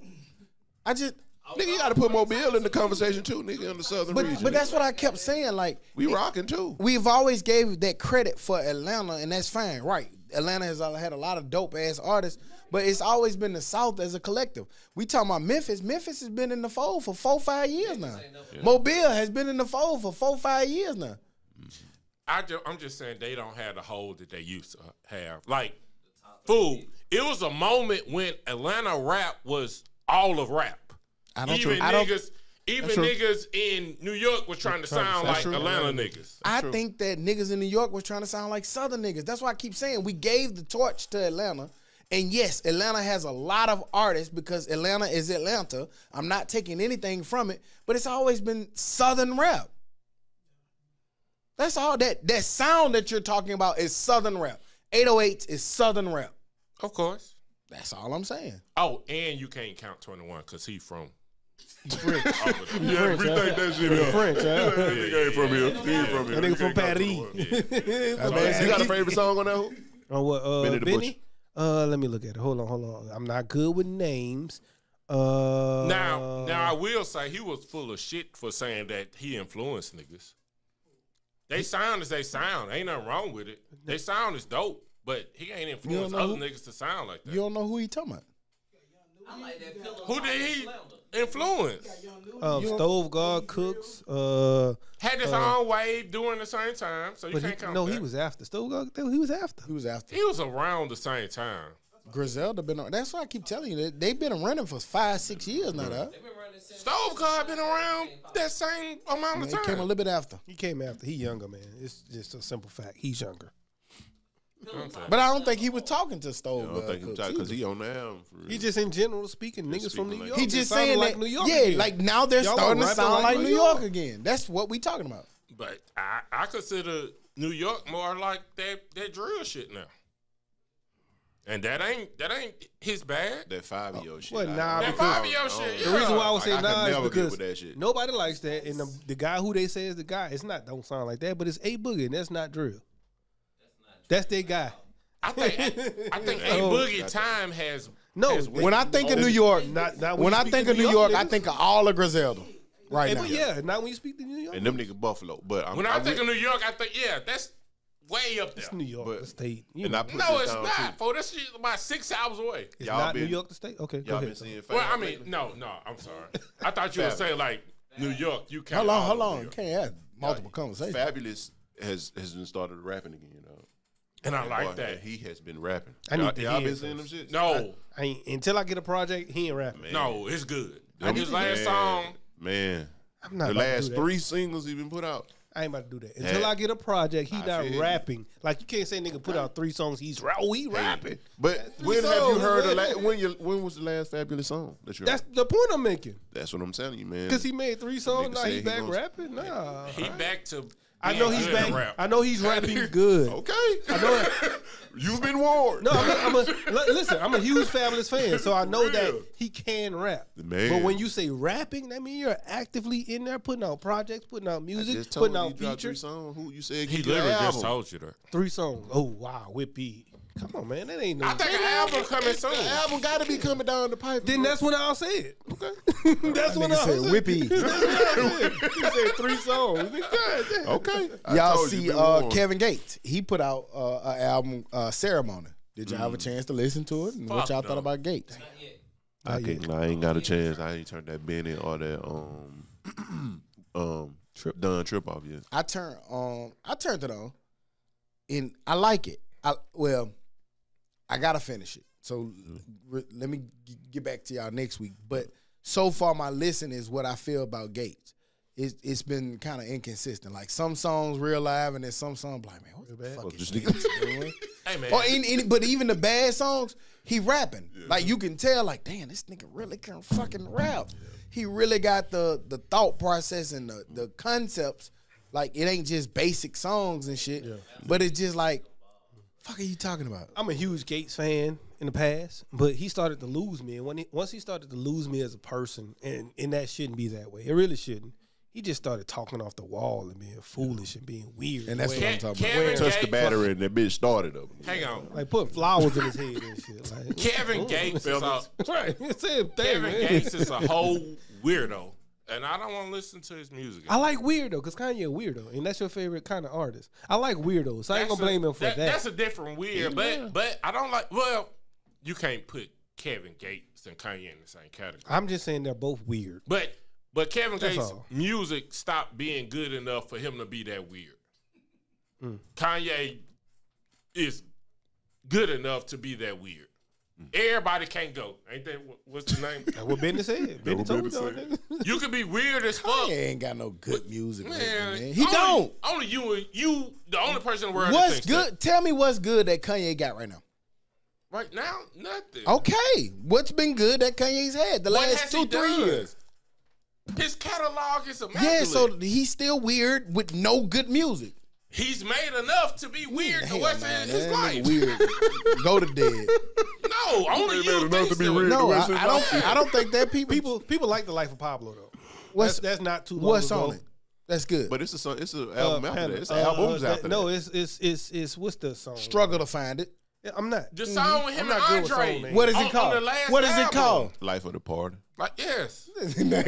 I just. Nigga, you got to put Mobile in the conversation too, nigga, in the southern region. But that's what I kept saying. Like we rocking too. we've always gave that credit for Atlanta, and that's fine, right? Atlanta has had a lot of dope ass artists, but it's always been the South as a collective. We talking about Memphis. Memphis has been in the fold for 4-5 years now. Mobile has been in the fold for 4-5 years now. I'm just saying they don't have the hold that they used to have. Like, fool, it was a moment when Atlanta rap was all of rap. Even niggas in New York was trying to sound like Atlanta niggas. I think that niggas in New York was trying to sound like Southern niggas. That's why I keep saying we gave the torch to Atlanta. And yes, Atlanta has a lot of artists because Atlanta is Atlanta. I'm not taking anything from it, but it's always been Southern rap. That's all that sound that you're talking about is Southern rap. 808s is Southern rap. Of course. That's all I'm saying. Oh, and you can't count 21 because he from French. Yeah, we think that shit is French, huh? That nigga ain't from here. He ain't from here. That nigga from He can't Paris. count to one. You got a favorite song on that? Who? On what? Benny the Benny? Let me look at it. Hold on. I'm not good with names. Now I will say he was full of shit for saying that he influenced niggas. They sound as they sound. Ain't nothing wrong with it. They sound is dope, but he ain't influenced know other who- niggas to sound like that. You don't know who he talking about. I like that pillow. Who did he influence? Stove God Cooks. Had his own wave during the same time, so you But can't count no, that. he was after Stove God. He was after. He was after. He was around the same time. Griselda been on. That's why I keep telling you that they've been running for 5-6 years now. Dog. They've been running since Stove God been around that same amount of He came a time. little bit after. He came after. He younger, man. It's just a simple fact. He's younger. But I don't think he was talking to Stove. I don't think him Cooks because either. he on the album. For real. He just in general speaking niggas from New speaking like- York. He It just sounded saying like that. New York. Yeah, again. like now they're Y'all starting to rapping sound like like New New York York. again. That's what we talking about. But I consider New York more like that drill shit now. And that ain't his bad. That 5-year shit. Well, nah, That because 5-year shit, the reason why I was Like, saying I could nah is never get because with that shit. nobody likes that, and the guy who they say is the guy, it's not don't sound like that, but it's A Boogie, and that's not drill. That's their guy. I think A Oh. Boogie time has No, has When I think of Oh, New York, not when you I speak think to of New York, I niggas. think of all of Griselda right Hey, now. but yeah, not when you speak to New York. And them niggas Buffalo. But when I think of New York, I think that's way up there. It's New York, But- the state. and I put No, this it's down, not. too. For this shit about 6 hours away. it's y'all not been- New York, the state. Okay, go Y'all been ahead. seeing Well, Fab I mean, lately? no, I'm sorry. I thought you would say like New York. You count. Hold on, all hold of New on. York. Can't have multiple conversations. Fabulous has been started rapping again, though. And I like Boy, that. he has been rapping. I need to y'all hear been it seeing them first. shit? No, I ain't, until I get a project, he ain't rapping. no, it's good. Them- His last song. Man. I'm not The about to last do that. 3 singles he been put out. I ain't about to do that. Until Yeah. I get a project, he I not feel you. rapping. Like you can't say nigga put out 3 songs. He rapping. But That's when three have you songs, heard man. when was the last Fabulous song that you heard? That's the point I'm making. That's what I'm telling you, man. Because he made 3 songs. nigga Now said he he back gonna- rapping. Nah, He back to. I know being he's good at back. rap. I know he's rapping good. Okay. I know that. You've been warned. No, listen. I'm a huge Fabulous fan, so I know that he can rap. Man. But when you say rapping, that means you're actively in there putting out projects, putting out I music, just told putting you out he dropped 3 features. songs. Who you said He get your literally just album. told you that. 3 songs. Oh wow, Whippy. Come on, man. That ain't no. I think an album coming soon. The album got to be coming down the pipe. Then that's when I'll say it. okay. That's when Nigga I'll said say Whippy. it. He said 3 songs. God damn. Okay. I Y'all told you, see been warned. Kevin Gates. He put out an album, Ceremony. Did y'all have a chance to listen to it? And what Fuck y'all no. thought about Gates? I can't lie. I ain't got a chance. I ain't turned that Benny or that Done Trip off yet. I turned it on, and I like it. I gotta finish it. So let me get back to y'all next week. But so far, my listen is what I feel about Gates. It's been kind of inconsistent. Like some songs real live, and then some songs like, man, what the fuck is Gates doing? Hey man. But even the bad songs, he rapping. Like you can tell, like, damn, this nigga really can fucking rap. He really got the thought process and the concepts. Like it ain't just basic songs and shit, but it's just like Fuck are you talking about? I'm a huge Gates fan in the past, but he started to lose me. And once he started to lose me as a person, and that shouldn't be that way. It really shouldn't. He just started talking off the wall and being foolish and being weird. And that's what I'm talking about. Kevin Touched the Gates- battery and that bitch started up. Hang on. Like putting flowers in his head and shit. Like, Kevin Gates is a right. Same thing, Kevin man. Gates is a whole weirdo, and I don't want to listen to his music. I like weirdo because Kanye a weirdo, and that's your favorite kind of artist. I like weirdos, so I ain't gonna blame him for that. That's a different weird, but I don't like. Well, you can't put Kevin Gates and Kanye in the same category. I'm just saying they're both weird. But Kevin That's Gates' all. music stopped being good enough for him to be that weird. Kanye is good enough to be that weird. Everybody can't go. Ain't that what's the name? That's what Benny said. Benny what told Benny y'all, nigga. You can be weird as fuck. He ain't got no good music, man. He only- don't. Only you, the only person in the world. that What's thinks good? that. Tell me what's good that Kanye got right now. Right now? Nothing. Okay, what's been good that Kanye's had the What last has he 2-3 done? years? His catalog is immaculate. Yeah, so he's still weird with no good music. He's made enough to be weird the Hell rest nah, of his that life. nigga weird. Go to dead. No, only made you enough think to be so. weird. No, rest of his I don't think that People like the life of Pablo though. What's That's not too long what's ago. on it? That's good. But it's a song. It's an album after Panda, that. It's albums that- after No, that. it's what's the song? Struggle to find it. Yeah, I'm not. The song with him I'm and not good with Andre. song names. What is On- it on called? the last What is it album. called? Life of the Party. Like, yes. You You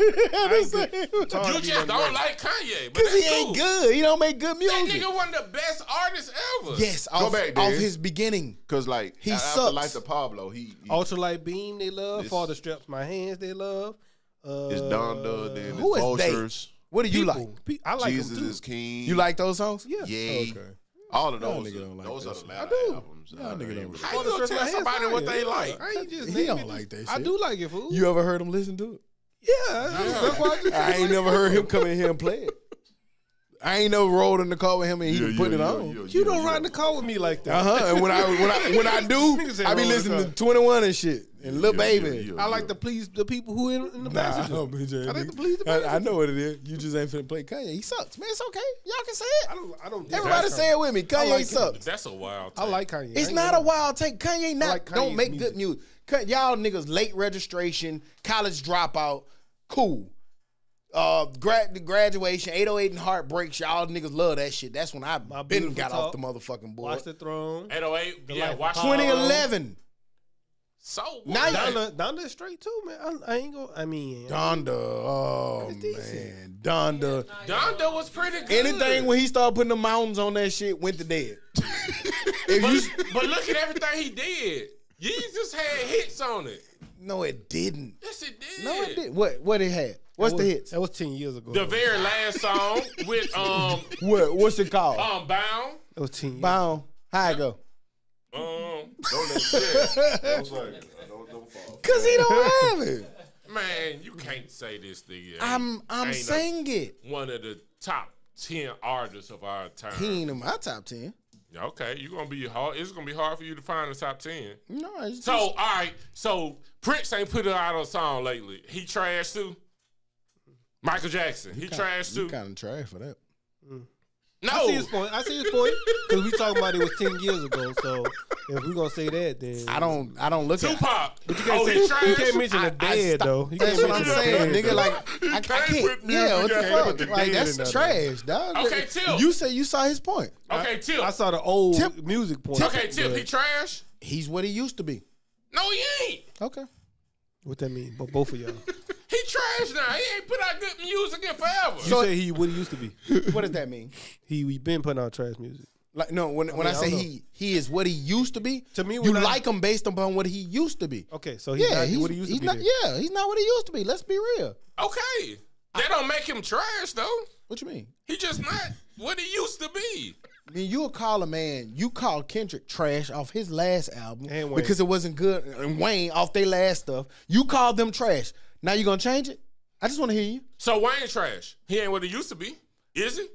It's hard to be just that don't way. like Kanye. But Because he that's ain't cool. good. He don't make good That music. nigga one of the best artists ever. Yes, Go off, back, off Dad. his beginning. Cause like He after sucks. Life of Pablo, he Ultralight Beam, they love. This- Father Straps My Hands, they love. it's Donda, then who it's is they? Vultures. What do you People. like? I like Jesus them too. is King. You like those songs? Yeah. Yeah. Okay. All of Y'all those. nigga don't like Those that are the shit. latter I do. albums. Y'all nigga don't really- really- How you Father gonna Straps tell My Hands somebody what fire. they Yeah. like? I ain't just He name don't it. like that I shit. do like it, fool. You ever heard him listen to it? Yeah, that's why I just I ain't never heard him come in here and play it. I ain't never rolled in the car with him and he was putting it on. You don't ride in the car with me like that. And when I do, Niggas say I be roll in the listening to car. 21 and shit and Lil Baby. I like to please the people who in the Nah, passenger. don't be I like to please the passenger. I know what it is. You just ain't finna play Kanye. He sucks, man. It's okay. Y'all can say it. I don't. Everybody dislike say it with me. Kanye like him. sucks. That's a wild I take. like Kanye. It's I ain't not gonna- a wild take. Kanye not like don't Kanye's make music. good music. Y'all niggas late registration, college dropout, cool. The graduation, 808 and Heartbreaks. Y'all niggas love that shit. That's when I My been Beautiful got off Talk. the motherfucking board. Watch the Throne. 808. The Yeah, Life of watch Pablo. 2011. So Now what? Donda is straight too, man. I ain't gonna. I mean, Donda. Oh It's decent. man, Donda. Donda was pretty good. Anything when he started putting the mountains on that shit went to dead. If you But look at everything he did. Jesus had hits on it. no, it didn't. Yes, it did. No, it didn't. What it had? What's the hits? That was 10 years ago. The very last song with What's it called? Bound. That was 10 years. Bound. How it go? Don't let yeah. Don't fall. Cause he don't have it. Man, you can't say this thing. I'm saying it. One of the top 10 artists of our time. He ain't in my top 10. Okay, you're gonna be hard. It's gonna be hard for you to find the top 10. No, it's So, all right. So Prince ain't put out a song lately. He trash too. Michael Jackson, he trash too. You kind of trash for that. No, I see his point. Because we talking about it was 10 years ago. So if we gonna say that, then I don't look at. Tupac. Oh, he trash. you can't mention the dead though. You That's can't what I'm mention the saying, dead, nigga. though. Like I can't. put music Yeah, what the out fuck? with the Like dead that's in there, trash, dog. Okay, Tip. You say you saw his point. Okay, Tip. I saw the old Tip- music point. Okay, Tip. but He trash. He's what he used to be. No, he ain't. Okay. What that mean? But both of y'all. He trash now. He ain't put out good music in forever. You say he what he used to be. What does that mean? He been putting out trash music. Like no, when I I say don't know. he is what he used to be. To me, you when I- like him based upon what he used to be. Okay, so he's not what he used to he's be. not. then. Yeah, he's not what he used to be. Let's be real. Okay, that don't make him trash though. What you mean? He just not what he used to be. I mean, you'll call a man. You call Kendrick trash off his last album And Wayne. because it wasn't good, and Wayne off their last stuff. You called them trash. Now you gonna change it? I just want to hear you. So Wayne trash. He ain't what he used to be. Is he?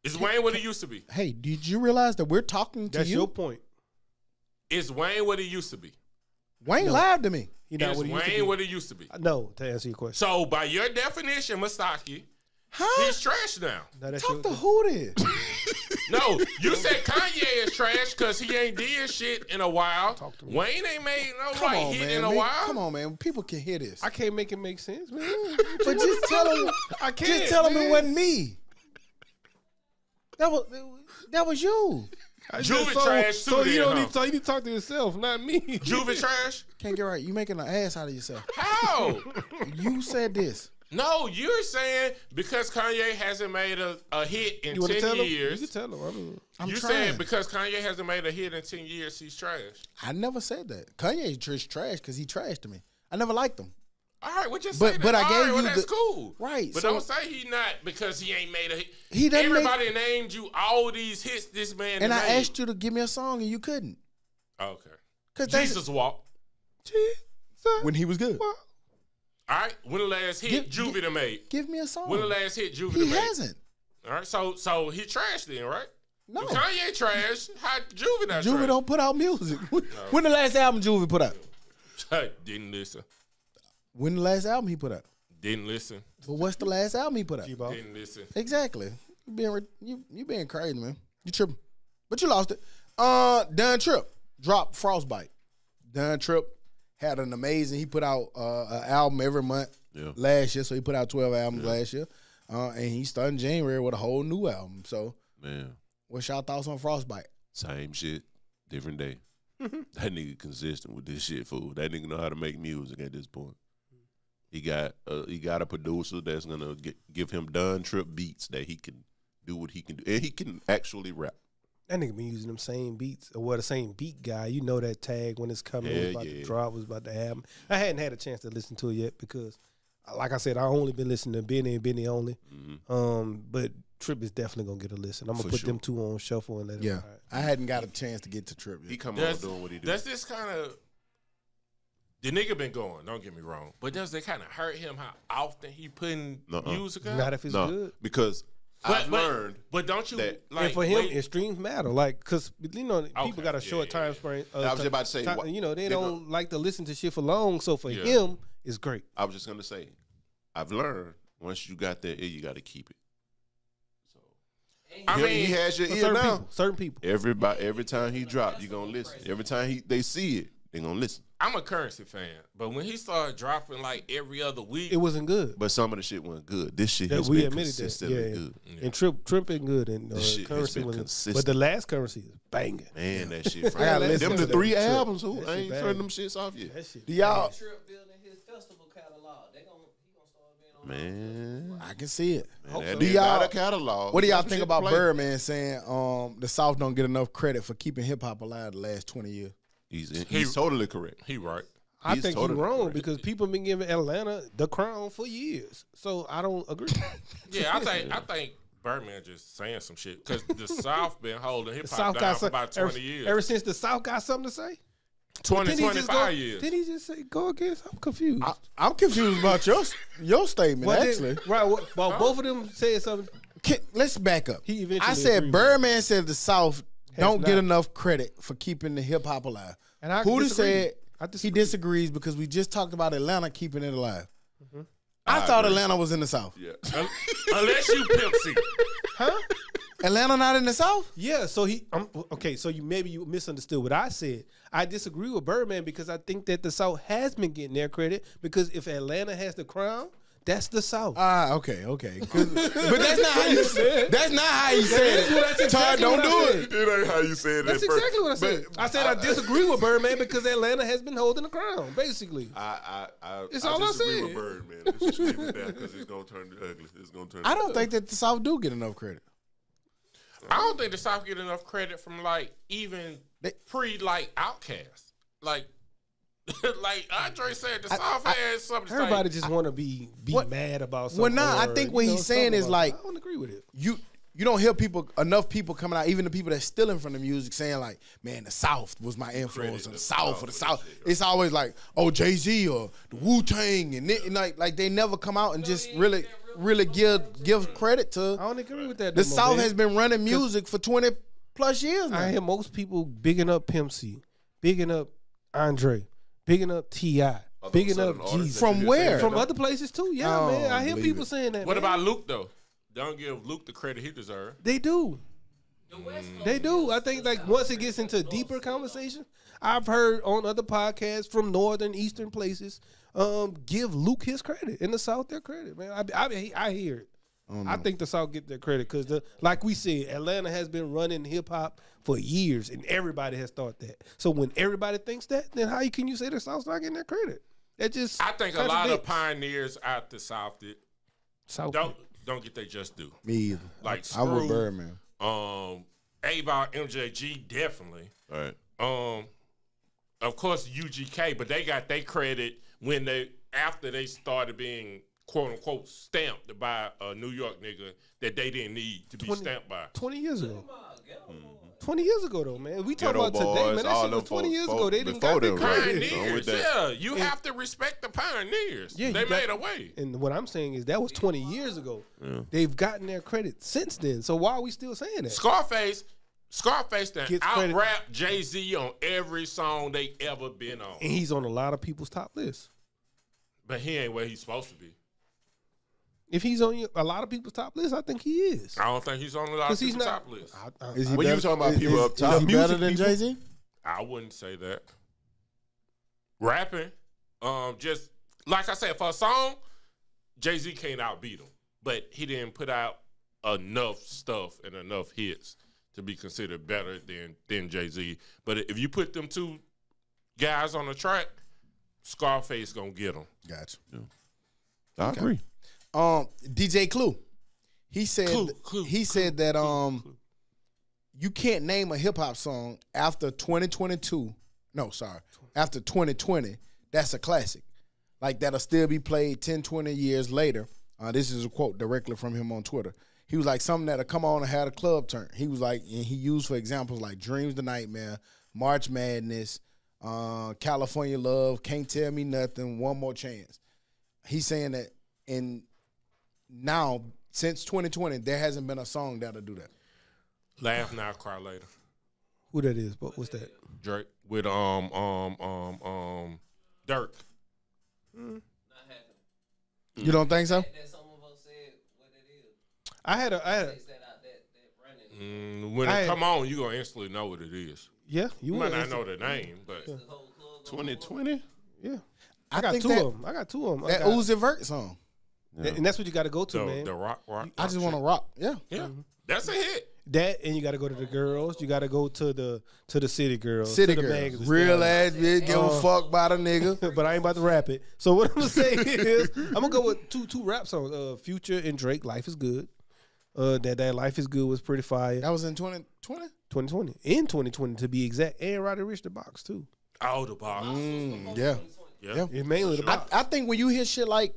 Is Wayne what he used to be? Hey, did you realize that we're talking to That's you? your point. Is Wayne what he used to be? Wayne lied to me. He not Is what he used to be. Wayne what he used to be? No, to answer your question. So by your definition, Masaki, Huh? He's trash now. Now that's Talk to your- who then? No, you said Kanye is trash because he ain't did shit in a while. Talk to me. Wayne ain't made no Come right on, hit man. in a while. Come on, man. People can hear this. I can't make it make sense, man. But just tell them. I can't. Just tell them man. it wasn't me. That was you. Juvie trash too. So you then, don't huh? need. So you need to talk to yourself, not me. Juvie trash? Can't get right. You making an ass out of yourself. How? You said this. No, you're saying because Kanye hasn't made a hit in You want to 10 tell him? years. You can tell him. I mean, I'm You trying. said because Kanye hasn't made a hit in 10 years, he's trash. I never said that. Kanye just trash because he trashed me. I never liked him. All right, well, just But- say that. but I All gave right, well, you that's the- cool. Right, But so- don't say he not because he ain't made a hit. He doesn't make- Everybody named you all these hits this man And I made. asked you to give me a song and you couldn't. Okay. Cause Jesus Walk. when he was good. what? All right, when the last hit Juvie done made? Give me a song. When the last hit Juvie he done made? hasn't. All right, so he trashed then, right? No. If Kanye trash, how Juvie not Juvie trash? don't put out music. When the last album Juvie put out? Didn't listen. When the last album he put out? Didn't listen. But what's the last album he put out? G-Ball. Didn't listen. Exactly. You being crazy, man. You tripping. But you lost it. Dun Trip dropped Frostbite. Dun Trip had an amazing. He put out an album every month last year, so he put out 12 albums last year, and he started in January with a whole new album. So, Man, what's y'all thoughts on Frostbite? same shit, different day. That nigga consistent with this shit, fool. That nigga know how to make music at this point. He got a producer that's gonna give him Dun Trip beats that he can do what he can do, and he can actually rap. That nigga been using them same beats, or the same beat guy. You know that tag when it's coming, Yeah, was about to yeah. drop, was about to happen. I hadn't had a chance to listen to it yet because, like I said, I only been listening to Benny and Benny only. But Trip is definitely gonna get a listen. I'm gonna For put sure. them two on shuffle and let Yeah, them ride. I hadn't got a chance to get to Trip yet. He come on Does, doing what he do. does this kind of the nigga been going? Don't get me wrong, but does it kind of hurt him how often he putting Nuh-uh. music out? Not if it's No, good. because I've learned But don't you that- like And for him, wait- streams matter. Like, cause you know people Okay, got a yeah, short yeah, time yeah. frame. I was just about to say, time- what- you know, they they don't like to listen to shit for long. So for Yeah. him, it's great. I was just gonna say, I've learned once you got that ear, you got to keep it. So I mean, he has your For ear certain now. people, certain people. Every time he drop, you gonna listen. Every time they see it, they gonna listen. I'm a Currency fan, but when he started dropping like every other week, It wasn't good. But some of the shit wasn't good. This shit Yeah, has we been admitted that. consistently Yeah. good. And Trip been good, and This shit has Currency been was. consistent. But the last Currency is banging. Man, that shit. From gotta listen them to the that 3 Trip. albums. Who That I shit ain't bang. turning them shits off yet. That shit. Do y'all? Trip building his festival catalog. He gonna start being on. Man, I can see it. Hope that so. Do nigga y'all- got a catalog. What do He got y'all some think shit to about play. Birdman saying the South don't get enough credit for keeping hip hop alive the last 20 years? He's totally correct. he right. I He's think totally you're wrong correct. because people been giving Atlanta the crown for years. So I don't agree. Yeah, I think Birdman just saying some shit because the South been holding hip The hop South down got for some, about 20 years. Ever since the South got something to say. 20, Didn't he just 25 go, years. Did he just say go against? I'm confused. I'm confused about your statement, Well, then- actually. right. Well, both of them said something. Let's back up. He eventually I said agreed with Birdman said the South don't get not. enough credit for keeping the hip hop alive. And I Hootie disagree. said I he disagree. disagrees because we just talked about Atlanta keeping it alive. I I thought agree. Atlanta was in the South. Yeah. Unless you Pimp C. Huh? Atlanta not in the South? Yeah, so okay. So maybe you misunderstood what I said. I disagree with Birdman because I think that the South has been getting their credit because if Atlanta has the crown, that's the South. Okay. But that's not how you said. That's not how you said it. That's Todd, exactly don't what I do said. it. It ain't how you said it. That's at first. exactly what I said. But I said I disagree with Birdman because Atlanta has been holding the crown, basically. It's all I disagree said. with Bird, man. Let's just leave it there because it's gonna turn ugly. It's gonna turn. I don't think that the South do get enough credit. I don't think the South get enough credit from like even pre like Outkast. Like like Andre said, the South has something. Everybody to just want to be What- mad about something. Well, nah, I or, think you what know, he's saying something is about like- it. I don't agree with it. You don't hear enough people coming out, even the people that's stealing from the music, saying like, "Man, the South was my influence, or the South, or the South." It's always like, "Oh, Jay-Z or the Wu-Tang," and like they never come out and just really give credit I to don't agree with that. the no more, South man. has been running music for 20 plus years now. I hear most people bigging up Pimp C, bigging up Andre, bigging up T.I., bigging up Southern artists Jesus. that From you just where? said, From no? other places too. Yeah, I man. don't I hear believe people it. saying that. What man. about Luke though? don't give Luke the credit he deserves. They do. The West Coast They do. is I think the like South. once it gets into deeper conversation, I've heard on other podcasts from northern, eastern places, give Luke his credit. In the South, their credit, man. I hear it. I think the South get their credit because, like we said, Atlanta has been running hip hop for years, and everybody has thought that. So when everybody thinks that, then how can you say the South's not getting their credit? That just I think a lot of contradicts. pioneers out the South that South don't get their just due. Me either. Like I'm with Screw, Birdman. A-Ball, MJG, definitely. All right. Of course, UGK, but they got their credit after they started being quote unquote stamped by a New York nigga that they didn't need to be stamped by. 20 years ago. Come on, get on board. 20 years ago, though, man. We talk Ghetto about today, Boys, man. That all shit was them 20 years folks ago. They didn't before got their them, credit. right? So Pioneers, with that- yeah. You have to respect the pioneers. Yeah, they you got- made a way. And what I'm saying is that was 20 years ago. They've gotten their credit since then. So why are we still saying that? Scarface done Gets credit. out-rap Jay-Z on every song they ever been on. And he's on a lot of people's top lists. But he ain't where he's supposed to be. If he's on a lot of people's top list, I think he is. I don't think he's on a lot of Because he's people's not. top lists. Is he When you better- talking about is- people is- up top, is he better music than people- Jay-Z? I wouldn't say that. Rapping, just like I said, for a song, Jay-Z can't outbeat him. But he didn't put out enough stuff and enough hits to be considered better than Jay-Z. But if you put them two guys on the track, Scarface gonna get them. Gotcha. I agree. DJ Clue. He said that you can't name a hip hop song after 2022. No, sorry. After 2020, that's a classic. Like that'll still be played 10, 20 years later. This is a quote directly from him on Twitter. He was like, something that'll come on and had a club turn. He was like, and he used for examples like Dreams the Nightmare, March Madness, California Love, Can't Tell Me Nothing, One More Chance. He's saying that now, since 2020, there hasn't been a song that'll do that. Laugh Now, Cry Later. Who that is? But what's that? Drake with Dirk. Not happening. You don't think so? That some of us said what it is. I had a Takes that out that running. When I it had- come on, you gonna instantly know what it is. yeah. You You might want not know the name, but The whole club. 2020. Yeah. I I got think two that- of them. I got two of them. That Uzi Vert song. And that's what you got to go to, man. the rock. I just want to rock. Yeah. Yeah, that's a hit. That and you got to go to the girls. You got to go to the city girls. City to the girls. Megan Thee Real Stallion. ass bitch. Give a fuck about a nigga. But I ain't about to rap it. So what I'm gonna say is, I'm gonna go with two rap songs. Future and Drake, "Life Is Good." That "Life Is Good" was pretty fire. That was in 2020? 2020, in 2020 to be exact, and Roddy Ricch the Box too. Oh, the box. Yeah. Yeah. It's mainly the box. I think when you hear shit like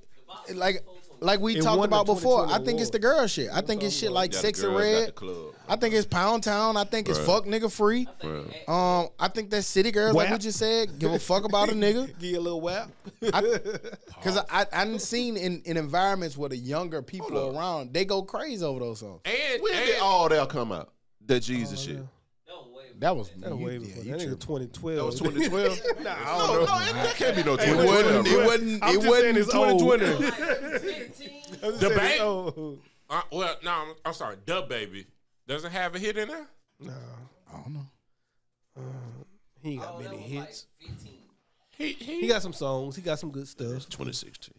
we It talked won the about before, 2020 I think it's the girl shit. I think it's shit like Got the Sexy girls, got Red. the club. I think it's Pound Town. I think it's Fuck Nigga Free. I think that's City Girls, like we Whap. just said. Give a fuck about a nigga. Give you a little whap. Because I done seen in environments where the younger people are around, they go crazy over those songs. And, When did all that come out? That Jesus shit. That was way That was That was way before. you That nigga tripping. 2012. That was 2012. Nah, I No, don't know. that can't be no It 2012. wasn't. I'm It just wasn't saying it's old. 2020. like 15. I'm just The saying Bank? it's old. well, no, I'm sorry. The Baby doesn't have a hit in there. Nah, I don't know. he ain't got Oh, that many was like hits. 15. He got some songs. He got some good stuff. 2016.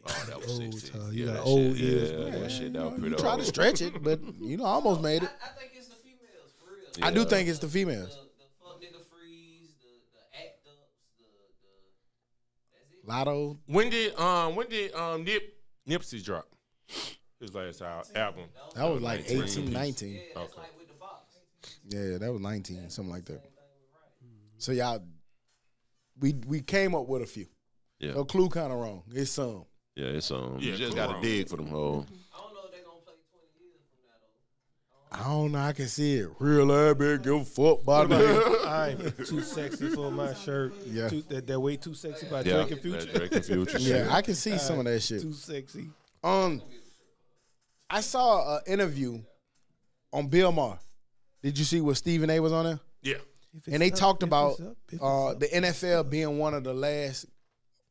Oh, that was Old 16. time. You Yeah, got that old shit, ears, yeah, that shit, that was pretty Try old. to stretch it, but almost made it. I think it's the females, for real. I do think it's the females. The fuck nigga freeze, the act ups, that's it. Lotto. When did Nipsey drop his last album? That was like 18, 19. Yeah, that's like with the box. Yeah, that was 19, something like that. So y'all, we came up with a few. Yeah. No clue kind of wrong. It's some. Yeah, it's Yeah, you just come got to on. dig for them hoes. I don't know if they're gonna play 20 years from now though. I don't know. I can see it. Real ass bitch, give a fuck about it. I'm too sexy for my shirt. Yeah. That way too sexy by Yeah, Drake and Future. that Drake and Future shit. Yeah, I can see some of that shit. Too sexy. I saw an interview on Bill Maher. Did you see what Stephen A was on there? Yeah. And they talked about the NFL being one of the last,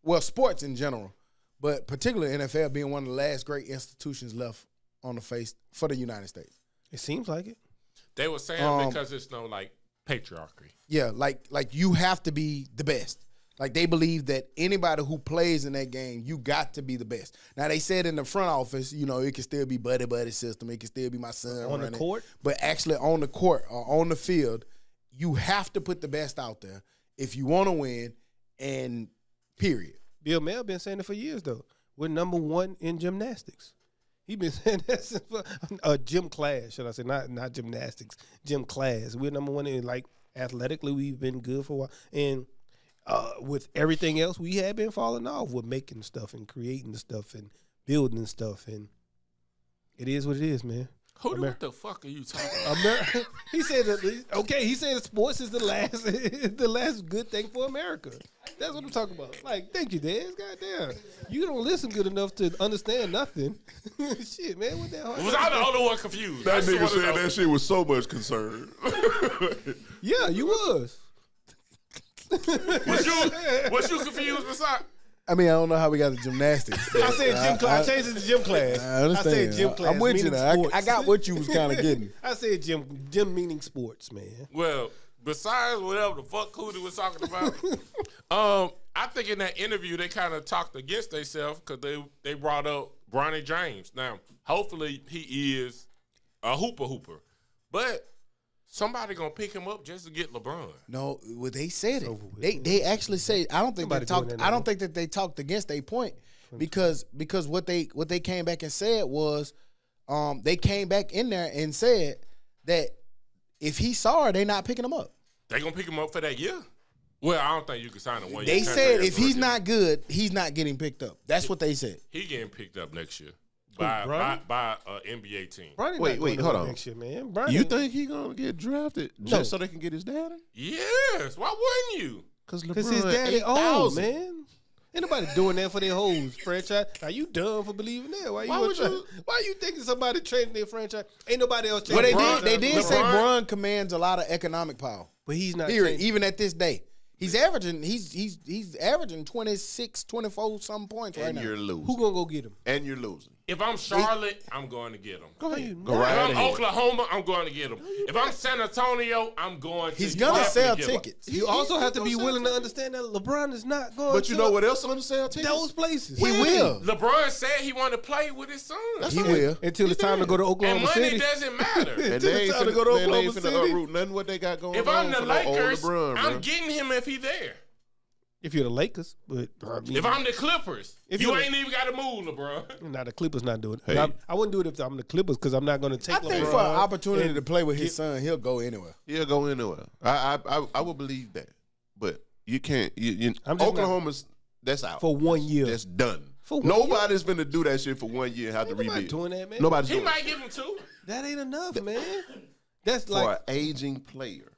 well, sports in general, but particularly NFL being one of the last great institutions left on the face for the United States. It seems like it. They were saying because it's no like patriarchy. Yeah, like you have to be the best. Like they believe that anybody who plays in that game, you got to be the best. Now they said in the front office, you know, it can still be buddy system. It can still be my son On running. the court? But actually on the court or on the field, you have to put the best out there if you want to win, and period. Bill Mayer been saying it for years, though. We're number one in gymnastics. He been saying that since gym class, should I say, not gymnastics, gym class. We're number one in, like, athletically, we've been good for a while. And with everything else, we have been falling off with making stuff and creating stuff and building stuff. And it is what it is, man. What the fuck are you talking about? He said that, okay, he said that sports is the last good thing for America. That's what I'm talking about. Like, thank you, Dad. Goddamn. You don't listen good enough to understand nothing. Shit, man, what the hell? Was I the only one confused? That nigga said that shit with so much concern. Yeah, you was. Was you confused, Masai? I mean, I don't know how we got to gymnastics. I said gym class. I changed it to gym class. I understand. I said gym class. I'm with you meaning now. sports. I got what you was kind of getting. I said gym meaning sports, man. Well, besides whatever the fuck Cootie was talking about, I think in that interview they kind of talked against themselves because they brought up Bronny James. Now, hopefully he is a hooper, but somebody gonna pick him up just to get LeBron. No, well, they said it. They actually say I don't think they talked. I don't think that they talked against their point because what they came back and said was they came back in there and said that if he saw her, they not picking him up. They gonna pick him up for that year. Well, I don't think you can sign a 1 year. They said if he's not good, he's not getting picked up. That's what they said. He getting picked up next year by an NBA team. Bronny Wait, hold on. Next year, man. Bronny, You think he gonna get drafted just so they can get his daddy? Yes. Why wouldn't you? Because his daddy 8,000. old, man. Ain't nobody doing that for their whole franchise. Are you dumb for believing that? Why you thinking somebody trading their franchise? Ain't nobody else trading. Well, they did say Bron commands a lot of economic power. But he's not. Period. Even at this day. He's averaging 26, 24 some points right now. And you're losing. Who gonna go get him? And you're losing. If I'm Charlotte, I'm going to get him. Go ahead. Go right If I'm ahead. Oklahoma, I'm going to get him. If I'm San Antonio, I'm going to. He's gonna sell get him. tickets. You also have to be willing to understand that LeBron is not going. But you know what else on the sale tickets? Those places. He will. LeBron said he wanted to play with his son. He will. Until it's time to go to And Oklahoma money City. doesn't matter. And Until they it's ain't time to go to Oklahoma finna City. uproot nothing what they got going If on. I'm the for no old Lakers, LeBron, I'm bro. getting him if he's there. If you're the Lakers, but I mean, If I'm the Clippers, If you you're ain't even got to move, LeBron. nah, the Clippers not doing it. Hey. I wouldn't do it if I'm the Clippers because I'm not going to take. I think LeBron for an opportunity and to play with his son, he'll go anywhere. He'll go anywhere. I would believe that, but you can't. I'm just Oklahoma's that's out for 1 year. That's done. For 1 Nobody's gonna do that shit for 1 year and have to Ain't nobody rebuild. doing that, man. Nobody's He doing might it. give him two. That ain't enough, man. That's For like an aging player.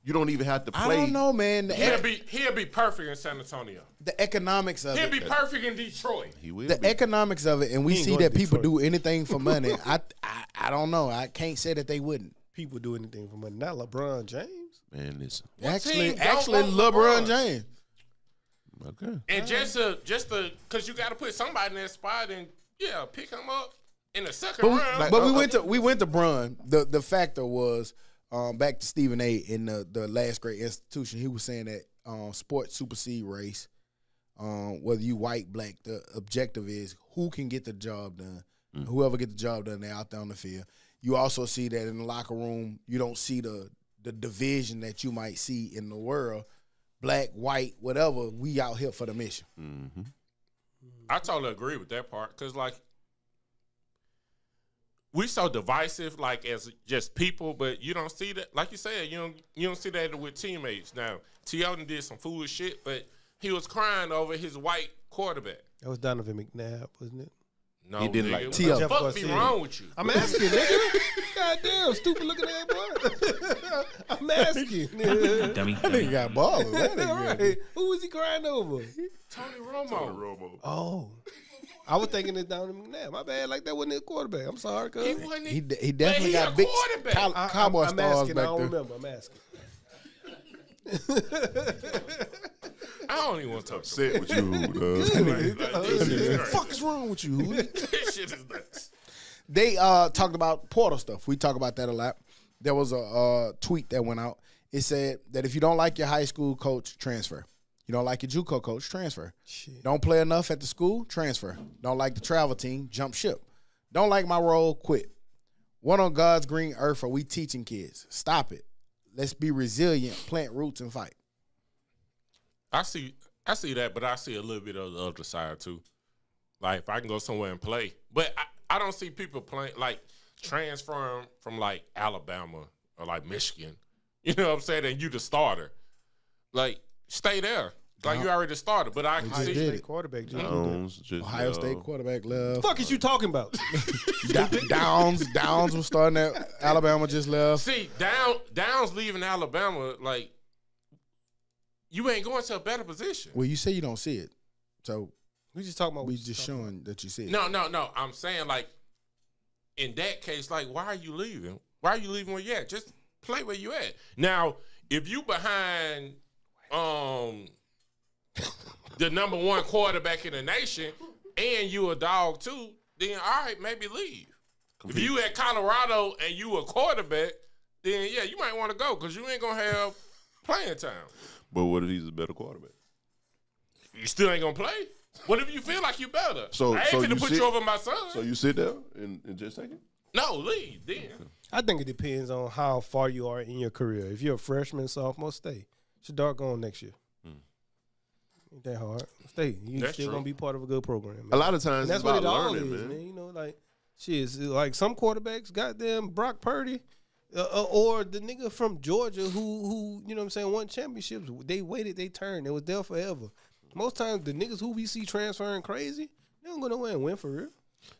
You don't even have to I play. don't know, man. He'll be perfect in San Antonio. The economics of He'll it. be perfect in Detroit. He will. The be. economics of it, and we He ain't see going that to people Detroit. do anything for money. I don't know. I can't say that they wouldn't. people do anything for money. Not LeBron James. Man, listen. Actually, team don't want LeBron LeBron? James. Okay. And just because you got to put somebody in that spot and pick him up in the second round. But we went to Bron. The factor was back to Stephen A. in the last great institution. He was saying that sports supersede race. Whether you white, black, the objective is who can get the job done. Whoever get the job done, they're out there on the field. You also see that in the locker room. You don't see the division that you might see in the world. Black, white, whatever. We out here for the mission. Mm-hmm. I totally agree with that part because, like, we so divisive, like, as just people, but you don't see that. Like you said, you don't see that with teammates. Now, T.O. did some foolish shit, but he was crying over his white quarterback. That was Donovan McNabb, wasn't it? No, He didn't nigga, like what T.O. the fuck Jeff be Garcia. wrong with you? I'm asking, nigga. Goddamn, stupid looking ass boy. I'm asking. Dummy. That nigga got ballers. That nigga. Right. Who was he crying over? Tony Romo. Oh. I was thinking it's Donovan McNabb. My bad, like that wasn't his quarterback. I'm sorry, cuz. He wasn't. He But definitely he got a big quarterback. cowboy I'm stars asking. I back don't there. remember. I'm asking. I don't even want to talk about Upset with you, it. What the fuck is wrong with you? This shit is nuts. They talked about portal stuff. We talk about that a lot. There was a tweet that went out. It said that if you don't like your high school coach, transfer. You don't like your JUCO coach, transfer. Shit. Don't play enough at the school, transfer. Don't like the travel team, jump ship. Don't like my role, quit. What on God's green earth are we teaching kids? Stop it. Let's be resilient, plant roots, and fight. I see that, but I see a little bit of the other side too. Like if I can go somewhere and play, but I don't see people playing like transferring from like Alabama or like Michigan. You know what I'm saying? And you the starter, like stay there. Like you already started, but I can just see did it. Quarterback. Jones just, Ohio State quarterback left. The fuck is you talking about? Downs was starting at Alabama, just left. See, Downs leaving Alabama, like you ain't going to a better position. Well, you say you don't see it, so We just talking about. we just showing that you see it. No. I'm saying like in that case, like why are you leaving? Why are you leaving where you at? Just play where you at. Now, if you behind the number one quarterback in the nation and you a dog too, then all right, maybe leave. If you at Colorado and you a quarterback, then yeah, you might want to go because you ain't gonna have playing time. But what if he's a better quarterback? You still ain't gonna play. What if you feel like you better? So- I ain't so finna you put sit- you over my son. So you sit there and just take it? No, leave then. I think it depends on how far you are in your career. If you're a freshman, sophomore, stay. Should dark on next year. Ain't that hard? Stay. You That's still true. gonna be part of a good program. Man. A lot of times And that's it's what about it all learning, is, man. man. You know, like shit. It's like some quarterbacks, goddamn Brock Purdy, or the nigga from Georgia who you know what I'm saying won championships. They waited, they turned. It was there forever. Most times the niggas who we see transferring crazy, they don't go nowhere and win for real.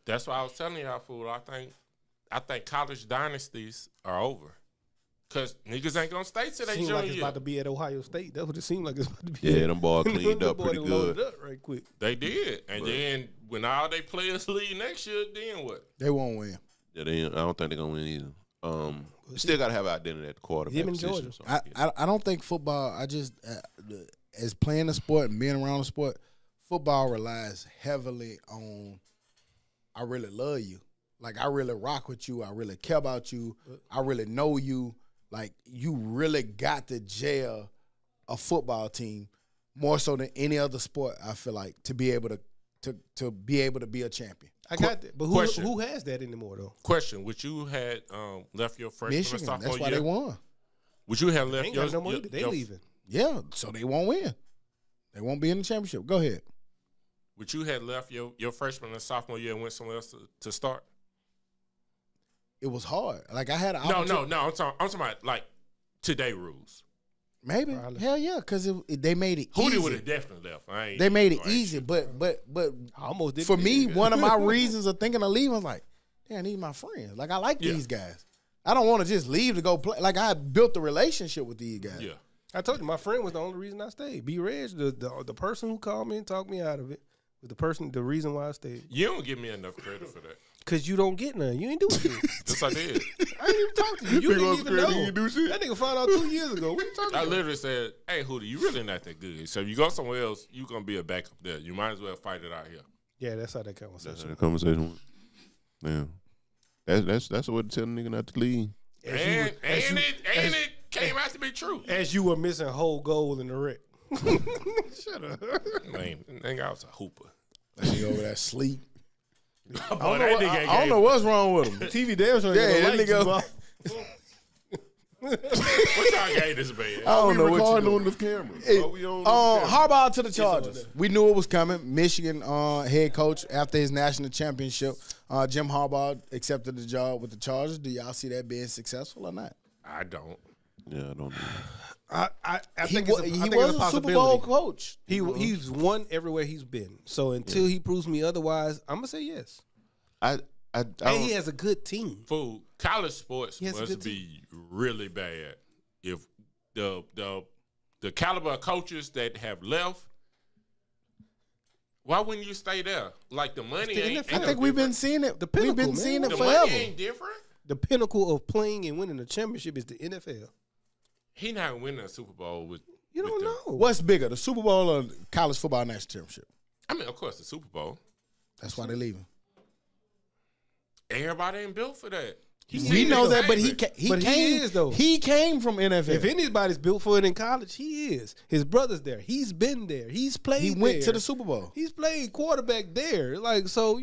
That's why I was telling y'all, fool. I think college dynasties are over. Cause niggas ain't gonna stay till they Seems junior like it's year. about to be at Ohio State. That's what it seemed like it's about to be. Yeah, at. them boys cleaned Them up boys pretty done loaded good. up right quick. They did, and then when all they players leave next year, then what? They won't win. Yeah, I don't think they're gonna win either. You still gotta have identity at the quarterback Him in position. Georgia. So, I don't think football. I just as playing the sport and being around the sport, football relies heavily on. I really love you. Like I really rock with you. I really care about you. I really know you. Like you really got to jail a football team more so than any other sport. I feel like to be able to be able to be a champion. I got that, but Question. who has that anymore though? Question: would you had left your freshman or Michigan. sophomore That's why year? they won. Would you have They left ain't your, got no more either. They leaving. Yeah, so they won't win. They won't be in the championship. Go ahead. Would you have left your freshman and sophomore year and went somewhere else to start? It was hard. Like I had an No. opportunity- I'm talking about like today rules. Maybe. Probably. Hell yeah, because they made it Hootie easy. would have definitely left. They made it I ain't easy, but I almost did. for me, one of my reasons of thinking of leaving was like, damn, these my friends. Like I like Yeah. these guys. I don't want to just leave to go play. Like I built a relationship with these guys. Yeah. I told you, my friend was the only reason I stayed. B. Reg, the person who called me and talked me out of it, was the reason why I stayed. You don't give me enough credit for that. Cause you don't get none. You ain't doing shit. Yes, I did. I ain't even talk to you. You didn't even know. You do shit. That nigga found out 2 years ago. What you talking I about? literally said, "Hey, Hootie, you really not that good. So if you go somewhere else, you gonna be a backup there. You might as well fight it out here." Yeah, that's how that That's conversation. how the conversation went. Damn. That's what tell a nigga not to leave. And it came out to be true. As you were missing whole goal in the wreck. Shut up. Man, nigga, I was a hooper. That nigga over there sleep. Boy, I that don't nigga know what's wrong with him. TV damn sure Yeah, ain't that gonna nigga- like What y'all gave this man? I don't know what you recording doing. on the camera. Hey, Are we on the camera? Harbaugh to the Chargers. We knew it was coming. Michigan head coach after his national championship. Jim Harbaugh accepted the job with the Chargers. Do y'all see that being successful or not? I don't. Yeah, I don't know. I He think was, it's a, he I think was it's a a Super Bowl possibility. coach. He's won everywhere he's been. So until he proves me otherwise, I'm gonna say yes. I And don't, he has a good team. Fool, college sports He has a must good be really bad if the caliber of coaches that have left. Why wouldn't you stay there? Like the money the ain't. NFL. I think we've been seeing it. The We've been pinnacle, seeing man. it the money forever. ain't different. The pinnacle of playing and winning a championship is the NFL. He not winning a Super Bowl with. You with don't them. know. What's bigger, the Super Bowl or college football national championship? I mean, of course, the Super Bowl. That's why they're leaving. Everybody ain't built for that. We know that, but he But he is, though. He came from NFL. If anybody's built for it in college, he is. His brother's there. He's been there. He's played. He went there. to the Super Bowl. He's played quarterback there. Like, so,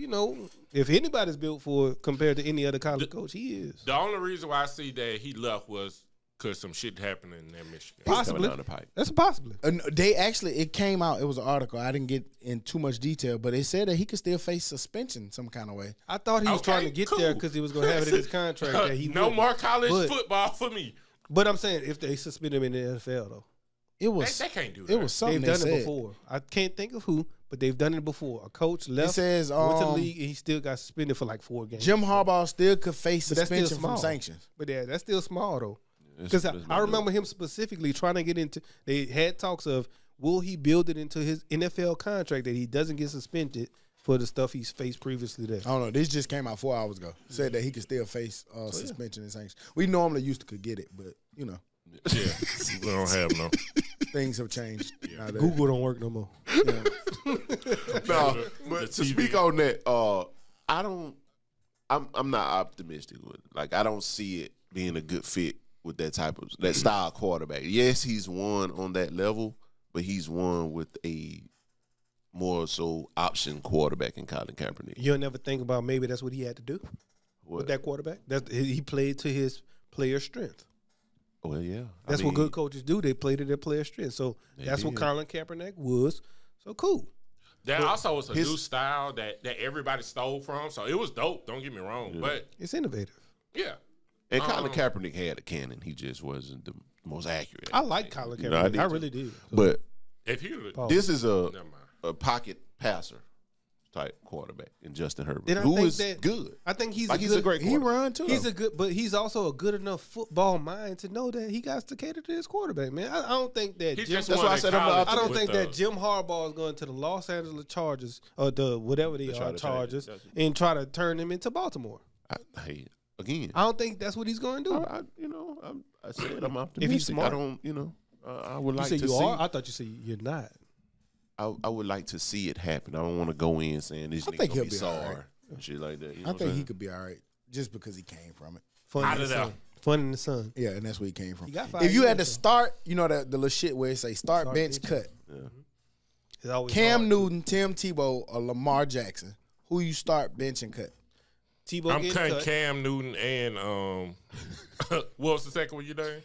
if anybody's built for it compared to any other college coach, he is. The only reason why I see that he left was because some shit happened in that Michigan. Possibly. down the pipe. That's a possibility. It came out. It was an article. I didn't get in too much detail, but it said that he could still face suspension some kind of way. I thought he was Okay, trying to get there cool. because he was going to have it in his contract. That he No wouldn't. more college But- football for me. But I'm saying if they suspend him in the NFL, though. It was. They can't do that. It was something They've they done it said. before. I can't think of who, but they've done it before. A coach left, says, went to the league, and he still got suspended for like 4 games. Jim Harbaugh still could face But that's still suspension small. from sanctions. But yeah, that's still small, though. It's- Because it's I not remember him specifically trying to get into. They had talks of will he build it into his NFL contract that he doesn't get suspended for the stuff he's faced previously there. I don't know. This just came out 4 hours ago. Said that he could still face suspension and sanctions. We normally used to could get it, but Yeah, we don't have no. things have changed. nowadays. Google don't work no more. No, but to speak on that, I'm not optimistic with it. Like, I don't see it being a good fit with that style quarterback. Yes, he's won on that level, but he's won with a more so option quarterback in Colin Kaepernick. You'll never think about maybe that's what he had to do with that quarterback. He played to his player strength. Well, yeah. That's what good coaches do. They play to their player strength. So that's what did. Colin Kaepernick was. So cool. That also was a new style that everybody stole from. So it was dope. Don't get me wrong. But It's innovative. yeah. And Colin Kaepernick had a cannon. He just wasn't the most accurate. I like Colin You know, Kaepernick. did I too. really did. But If you this is never mind. a pocket passer type quarterback in Justin Herbert, Then I who think is that- good. I think he's Like, a he's good. a great He quarterback. run too. He's though. a good, but he's also a good enough football mind to know that he got to cater to his quarterback. Man, I don't think that. He Jim, just that's won why I in said I'm college not I don't with think the- that Jim Harbaugh is going to the Los Angeles Chargers or the whatever they They try are to Chargers change it. and try to turn him into Baltimore. Hey, again, I don't think that's what he's going to do. I said I'm optimistic. smart. I don't, I would You like say to you see. are. I thought you said you're not. I would like to see it happen. I don't want to go in saying this I nigga think gonna he'll be be all sorry right. and shit like that. You know I what think I'm he saying? could be all right just because he came from it. Fun Out in of the there. sun. Fun in the sun. Yeah, and that's where he came from. He got 5 If you had to years, though. start, the little shit where it say start, Start, bench, bench. cut. It's always Cam hard. Newton, Tim Tebow, or Lamar Jackson. Who you start, bench, and cut? Tebow I'm getting cutting cut. Cam Newton and what was the second one you name?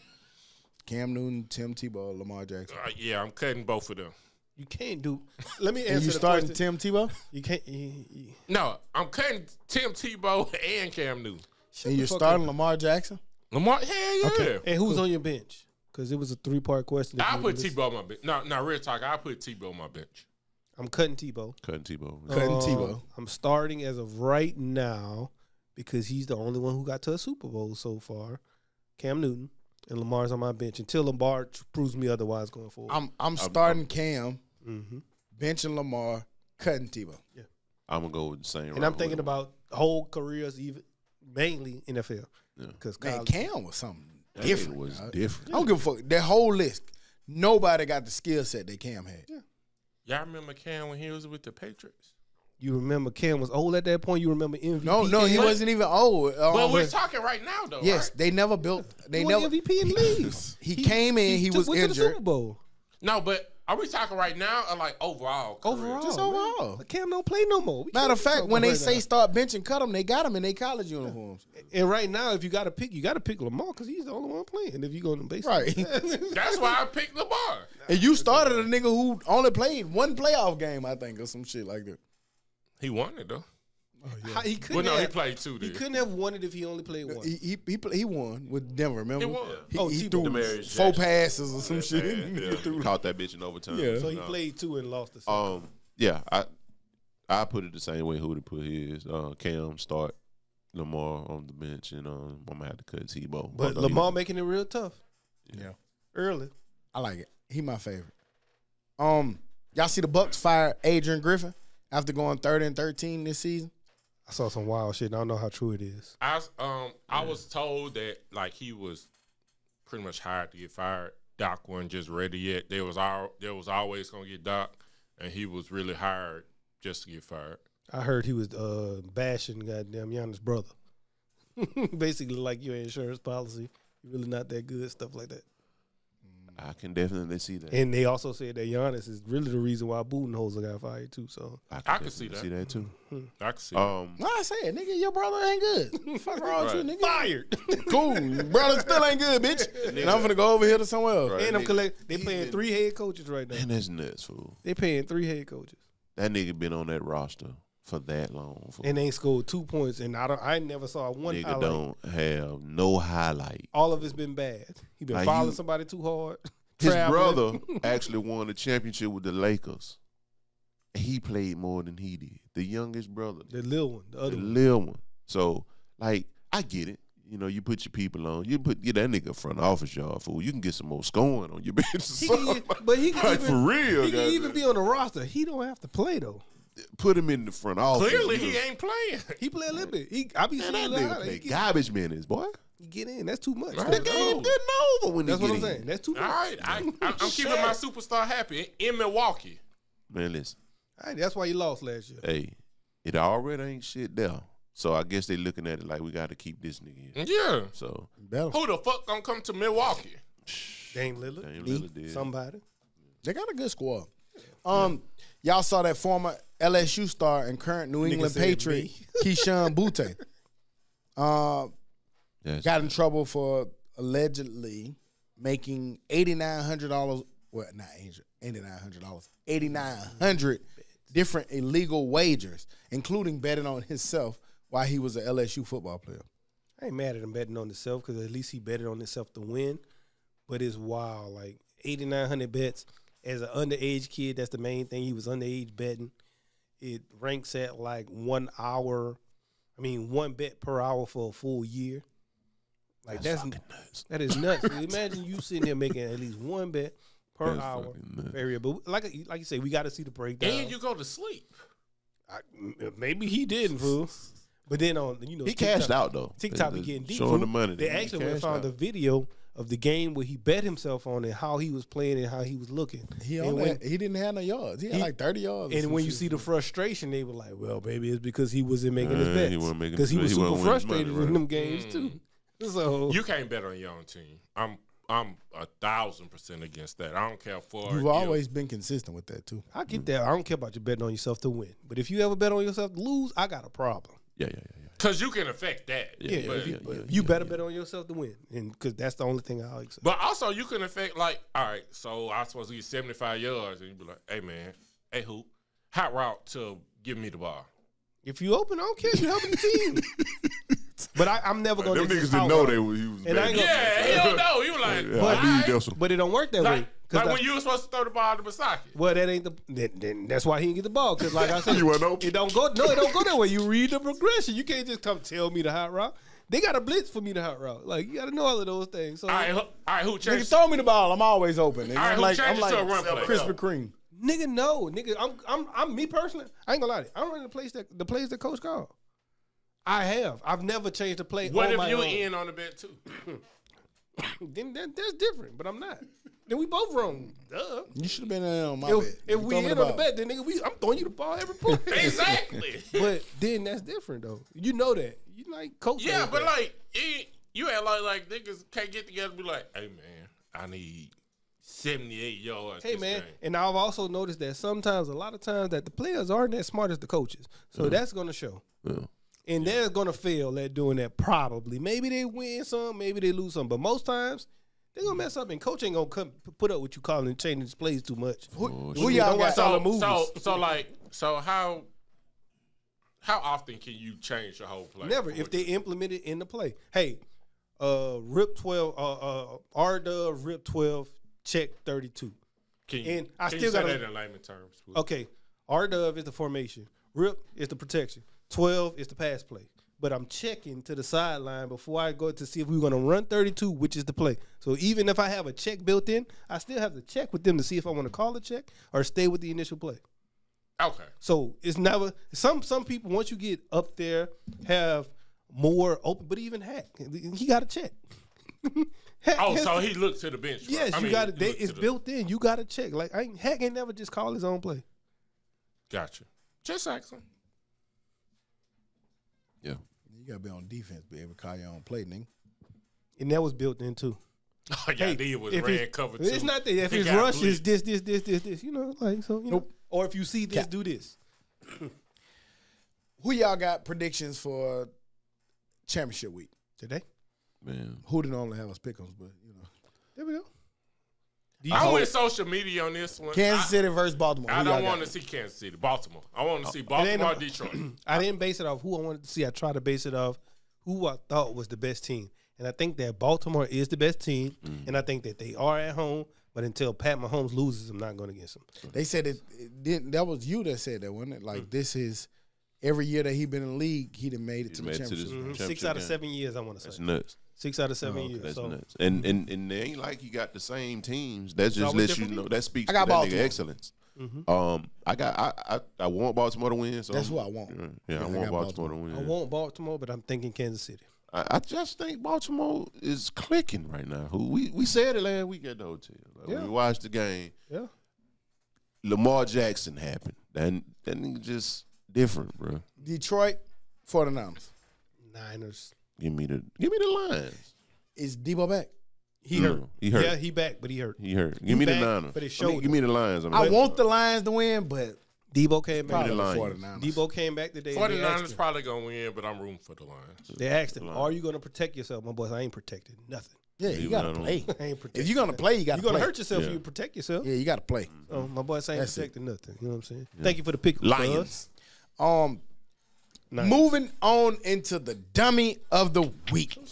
Cam Newton, Tim Tebow, or Lamar Jackson. Yeah, I'm cutting both of them. You can't do. Let me And answer you the starting question. Tim Tebow? You can't. No, I'm cutting Tim Tebow and Cam Newton. And you're the fuck starting up. Lamar Jackson? Lamar, hell yeah. Okay. And who's on your bench? Because it was a 3-part question. I'll put Tebow on my bench. No, real talk. I'll put Tebow on my bench. I'm cutting Tebow. Cutting Tebow. Cutting Tebow. I'm starting as of right now because he's the only one who got to a Super Bowl so far. Cam Newton and Lamar's on my bench until Lamar proves me otherwise going forward. I'm starting Cam, Mm-hmm. benching Lamar, cutting Tebow. I'm gonna go with the same. And I'm thinking about whole careers, even mainly NFL. Because Man, Cam was something that different. was dog. different. I don't give a fuck. That whole list, nobody got the skill set that Cam had. Y'all remember Cam when he was with the Patriots? you remember Cam was old at that point. You remember MVP. No, he Cam? wasn't even old. But we're talking right now, though. Yes, right? they never built. They He never. won MVP in league. He came in. He was went to the Super injured. Bowl. No, but are we talking right now or like overall? career? Overall, Just man. overall. But Cam don't play no more. We Matter can't of fact, talk when about they right say now. start bench and cut them, they got them in their college uniforms. And right now, if you got to pick Lamar because he's the only one playing. If you go to base, Right. That's why I picked Lamar. And you started a nigga who only played one playoff game, I think, or some shit like that. He won it though. He couldn't. Well, no, he have, played two. He Then. couldn't have won it if he only played one. He won with Denver. Remember? He won. He Tebow. threw Demarius 4 Jackson. passes or some Yeah, shit. man, yeah. Caught that bitch in overtime. Yeah. So he No. played 2 and lost the second. Yeah, I put it the same way Hootie put his. Cam start, Lamar on the bench, and I'm gonna have to cut Tebow. But Although Lamar making it real tough Yeah, early. I like it. He my favorite. Y'all see the Bucks fire Adrian Griffin after going 30-13 this season? I saw some wild shit. And I don't know how true it is. I was told that like he was pretty much hired to get fired. Doc wasn't just ready yet. There was always gonna get Doc, and he was really hired just to get fired. I heard he was bashing goddamn Giannis' brother. Basically, like your insurance policy, you're really not that good, stuff like that. I can definitely see that. And they also said that Giannis is really the reason why Budenholzer got fired too. So I can see that. See that too. I can see No, I said, nigga, your brother ain't good. Fuck wrong with you, nigga. fired. Cool. Brother still ain't good, bitch. And I'm finna go over here to somewhere else. Right. And they paying 3 head coaches right now. Man, that's nuts, fool. They paying 3 head coaches. That nigga been on that roster for that long. Fool. And they scored 2 points. And I never saw one Nigga highlight. don't have no highlight. All of it's been bad. He been Like following you- somebody too hard. His traveling. brother actually won the championship with the Lakers. He played more than he did. The youngest brother. The little one, the The other one. little one. So, like, I get it. You know, you put your people on. You get that nigga front office job, fool. You can get some more scoring on your bench. But he can like, even, for real, he can goddamn. even be on the roster. He don't have to play though. Put him in the front office. Clearly, you he know. ain't playing. He play a little bit. I be Man, seeing that that. nigga play garbage minutes, boy. He get in. That's too much. Right. The game getting over when That's he what get I'm in. saying. That's too much. All right, I'm keeping my superstar happy in Milwaukee. Man, listen. All right, that's why you lost last year. Hey, it already ain't shit there. So I guess they looking at it like we got to keep this nigga in. Yeah. So Who the fuck gonna come to Milwaukee? Dame Lillard, Dame Lee, Lillard did. somebody. They got a good squad. Y'all saw that former LSU star and current New England said Patriot, me. Keyshawn Butte, yes. got in trouble for allegedly making $8,900. Well, not $8,900. 8,900 different illegal wagers, including betting on himself while he was an LSU football player. I ain't mad at him betting on himself because at least he betted on himself to win. But it's wild, like 8,900 bets as an underage kid. That's the main thing. He was underage betting. It ranks at like 1 hour. I mean, 1 bet per hour for a full year. Like that's fucking nuts. That is nuts. Imagine you sitting there making at least 1 bet per That's hour. fucking nuts. Area, but like you say, we got to see the breakdown. And you go to sleep. Maybe he didn't, fool. But then on He TikTok, cashed out though. TikTok be getting deep. Showing fool. the money. They He actually went and cashed found out. a video of the game where he bet himself on it, how he was playing and how he was looking. He and didn't have no yards. He had He- like 30 yards. or and some when you shit. see the frustration, they were like, "Well, baby, it's because he wasn't making his He bets wasn't making because he his- was he super wasn't winning his frustrated money, in right. them games too." So You can't bet on your own team. I'm 1,000% against that. I don't care for You've you. always been consistent with that too. I get that. I don't care about you betting on yourself to win, but if you ever bet on yourself to lose, I got a problem. Yeah. Because you can affect that. Yeah, but, you better bet on yourself to win, and because that's the only thing I like. but also, you can affect, like, all right, so I was supposed to get 75 yards, and you be like, hey, man, hey, hoop, hot route to give me the ball. If you open, I don't care. You're helping the team. But I'm never going to. Them niggas didn't know he was And I ain't betting. gonna- Yeah, he don't know. You like, Yeah, all I need right. this one. But it don't work that way. Like when you were supposed to throw the ball to Basaki. Well, that ain't the. Then that's why he didn't get the ball. Because like I said, You wasn't open. it don't go. No, it don't go that way. You read the progression. You can't just come tell me the hot route. They got a blitz for me the hot route. Like you got to know all of those things. So All right, who Nigga, changed? throw me the ball. I'm always open. Nigga. All right, I'm who like changed it to a run play? Krispy Kreme. nigga, no, nigga. I'm me personally. I ain't gonna lie to you. I'm running the plays that coach called. I have. I've never changed a play. What on if my you own. in on the bet too? Then that's different. But I'm not. Then we both wrong. Duh. You should have been in on my If, bet. if You we throw me in the on the ball. bet, then nigga, I'm throwing you the ball every point. Exactly. But then that's different though. You know that. You like coach. Yeah, knows but that. like you act like niggas can't get together and be like, hey man, I need 78 yards. Hey this man, game. and I've also noticed that sometimes, a lot of times, that the players aren't as smart as the coaches. So that's gonna show. Yeah. And they're gonna fail at doing that probably. Maybe they win some, maybe they lose some, but most times they're gonna mess up. And coach ain't gonna come put up with you calling and changing his plays too much. Who y'all got? all the movies. So how often can you change your whole play? Never if they implement it in the play. Hey, rip 12, R-Dub, rip 12, check 32. Can you, and I can still you say gotta- that in layman terms? Please? Okay, R-Dub is the formation. Rip is the protection. 12 is the pass play. But I'm checking to the sideline before I go to see if we're going to run 32, which is the play. So even if I have a check built in, I still have to check with them to see if I want to call a check or stay with the initial play. Okay. So it's never some people, once you get up there, have more open, but even Hack, he got a check. Hack Oh, has- so he looked to the bench. first. yes, I you mean, got he it. looked It's to the- built in. You got to check. Like Hack ain't never just call his own play. Gotcha. Just asking. You gotta be on defense, be able to call your own play, nigga. And that was built in too. All y'all did was ran cover two. It's not that. If it's rush, it's this. You know, like so. You know, or if you see this, do this. Who y'all got predictions for championship week Today, Man. Who didn't only have us pick'ems, but you know. there we go. I went social media on this one. Kansas City versus Baltimore. I don't want to see Kansas City. Baltimore. I want to see Baltimore, Detroit. I didn't base it off who I wanted to see. I tried to base it off who I thought was the best team. And I think that Baltimore is the best team, and I think that they are at home. But until Pat Mahomes loses, I'm not going against him. They said it didn't. That was you that said that, wasn't it? Like this is every year that he been in the league, he done made it to the championship. 6 out of 7 years, I want to say. That's nuts. 6 out of 7 years. That's so. nuts. And they ain't like you got the same teams. That just lets you know. That speaks to got that Baltimore. nigga excellence. I want Baltimore to win. So That's who I want. Yeah, I want Baltimore to win. I want Baltimore, but I'm thinking Kansas City. I just think Baltimore is clicking right now. We said it last week at the hotel. Like, we watched the game. Yeah. Lamar Jackson happened. That nigga just different, bro. Detroit 49ers. Niners. Give me the Lions. Is Debo back? He hurt. He hurt. Yeah, he back, but he hurt. He hurt. Give me back, the Niners. but it showed give me the Lions. I want the Lions to win, but Debo came back. probably the Lions. 49ers. Debo came back today. and they asked 49ers him- probably going to win, but I'm rooting for the Lions. They asked him, "Are you going to protect yourself?" My boy, I ain't protected nothing. Yeah, you gotta Even play. I ain't protected. If you're gonna play, you gotta You're gonna play. hurt yourself Yeah. if you protect yourself. Yeah, you gotta play. So my boy, I ain't That's it. protecting nothing. You know what I'm saying? Thank you for the pick, Lions. Nice. Moving on into the dummy of the week. My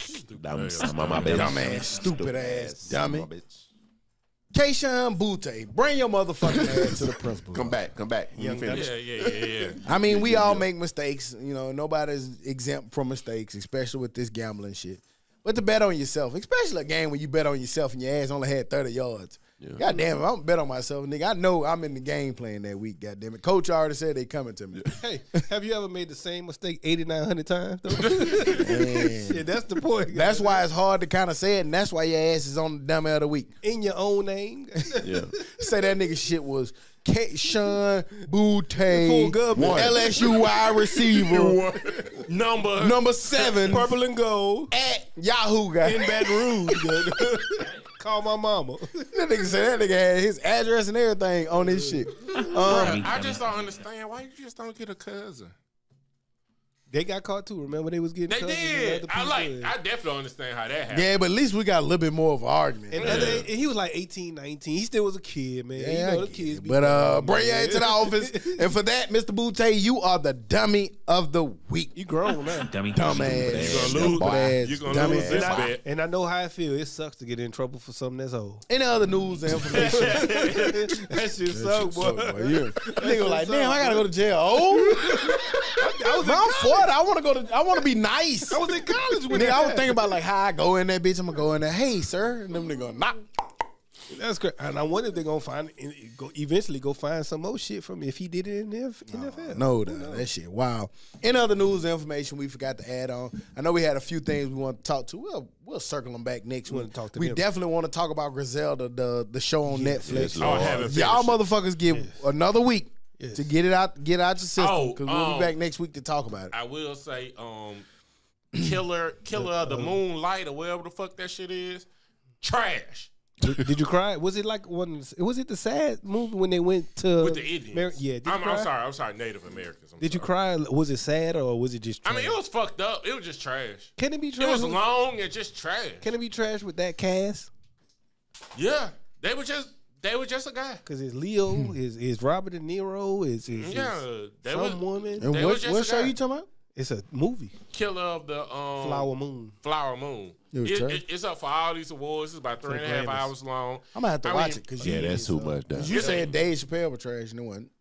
Dumbass, stupid ass dummy. Kayshawn Butte, bring your motherfucking ass to the principal. Come back. You finish. Yeah. I mean, we all make mistakes. You know, nobody's exempt from mistakes, especially with this gambling shit. But to bet on yourself, especially a game when you bet on yourself and your ass only had 30 yards. Yeah. God damn it, I'm bet on myself, nigga. I know I'm in the game playing that week, God damn it. Coach already said they coming to me. Hey, have you ever made the same mistake 8,900 times? Though? Man. Shit, that's the point. That's why it's hard to kind of say it, and that's why your ass is on the dummy of the week. in your own name. Yeah. Say that nigga shit was Kayshawn Full Butte, government. LSU wide receiver, number 7, Purple and gold at Yahoo guy. in Baton Rouge. Call my mama. That nigga said that nigga had his address and everything on his shit. I just don't understand why you just don't get a cousin. They got caught too. Remember they was getting They cousins and did. other I people. definitely understand how that happened. Yeah, but at least we got a little bit more of an argument. And he was like 18, 19. He still was a kid, man. Yeah, you I know the get kids it. be But dumb, bring your man. ass to the office. And for that, Mr. Butte, you are the dummy of the week. You grown now. Dummy. Dumbass. You're gonna lose. Stupid-ass You're gonna dummy lose this ass. bet. And I know how I feel. It sucks to get in trouble for something that's old. Any other news and information? That shit suck, boy. Yeah. Nigga was like, damn, I gotta go to jail. Oh, I'm 40. I want to be nice. I was in college when Nigga, I was that thinking about like how I go in that bitch. I'm gonna go in there. Hey, sir, and them nigga go knock. That's great. And I wonder if they're gonna eventually go find some more shit from me if he did it in the NFL. No, that shit. Wow. Any other news and information we forgot to add on? I know we had a few things we want to talk to. We'll circle them back next week. talk to We them. definitely want to talk about Griselda, the show on Netflix. yes, I haven't Y'all finished it. motherfuckers give another week Yes. to get out your system Oh, because we'll be back next week to talk about it. I will say, killer of the moonlight or whatever the fuck that shit is, trash. Did you cry? Was it like was it the sad movie when they went to With the Indians. Yeah. Did you I'm cry? sorry, Native Americans. Did you cry? Was it sad or was it just I trash? mean, it was fucked up. It was just trash. Can it be It trash? was long and just trash. Can it be trash with that cast? Yeah, they were just a guy. Because it's Leo, is Robert De Niro, is Yeah, they some was woman. And They what was just a show guy. you talking about? It's a movie, killer of the Flower Moon. Flower Moon. It was trash? It's up for all these awards. It's about 3.5 Grammys. hours long. I'm gonna have to I watch mean, it because Yeah, that's too much. Done. you said Dave Chappelle was trash and it wasn't.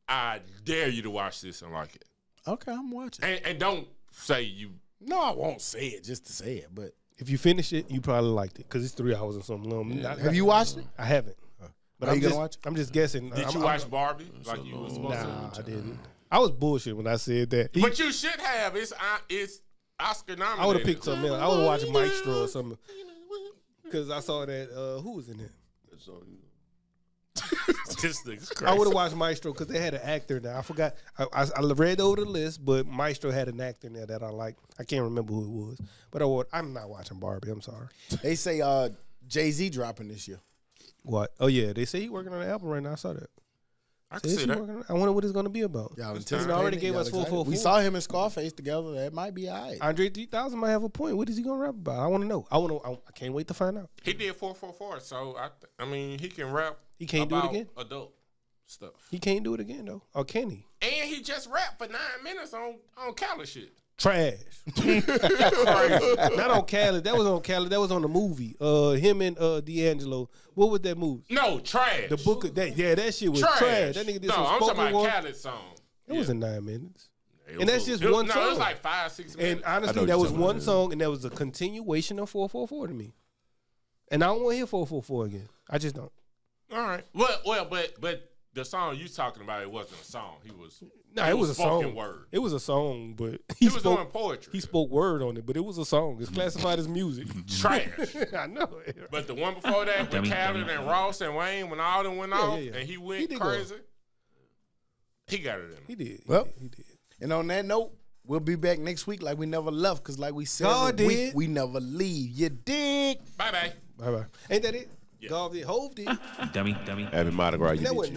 I dare you to watch this and like it. Okay, I'm watching. And don't say you. No, I won't say it just to say it, but If you finish it, you probably liked it because it's 3 hours and something long. have you watched it? I haven't. But Are I'm you gonna just, watch it? I'm just guessing. Did you watch Barbie like you was supposed Nah, to? I didn't. I was bullshit when I said that. But you should have. It's Oscar nominated. I would have picked something else. I would have watched Maestro or something. Because I saw that. Who was in it? This nigga's crazy. I would have watched Maestro because they had an actor now. I forgot. I read over the list, but Maestro had an actor in there that I like. I can't remember who it was. But I'm not watching Barbie. I'm sorry. They say Jay-Z dropping this year. What? Oh, yeah. They say he's working on an album right now. I saw that. I can see that. I wonder what it's going to be about. Y'all He anticipating already it? gave Y'all us excited? 444. We saw him and Scarface together. That might be all right. Andre 3000 might have a point. What is he going to rap about? I want to know. I can't wait to find out. He did 444, so I mean, he can rap. He can't do it about again? Adult stuff. He can't do it again, though. Or can he? And he just rapped for 9 minutes on Cali shit. Trash. Not on Cali. That was on Cali. That was on the movie. Him and D'Angelo. What was that movie? No, trash. The book of that. Yeah, that shit was trash. That nigga did some I'm spoken talking word. about Khaled's song. It was in 9 minutes. It And that's just one No, it song. was like 5, 6 minutes. And honestly, that was one song, and that was a continuation of 444 to me. And I don't want to hear 444 again. I just don't. All right. Well, but the song you talking about, it wasn't a song. It was a spoken song. word. It was a song, but He was doing poetry. He spoke word on it, but it was a song. It's classified as music. Trash. I know. But the one before that, with Dummy, Khaled and Ross and Wayne, when all them went off, yeah. and he He went did crazy, he got it in him. He did. Well, he did. And on that note, we'll be back next week like we never left. Because like we said, God every week, did. we never leave. You dig? Bye-bye. Bye-bye. Ain't that it? God did. Hove did. Dummy. Happy Mardi Gras. You That did wasn't you.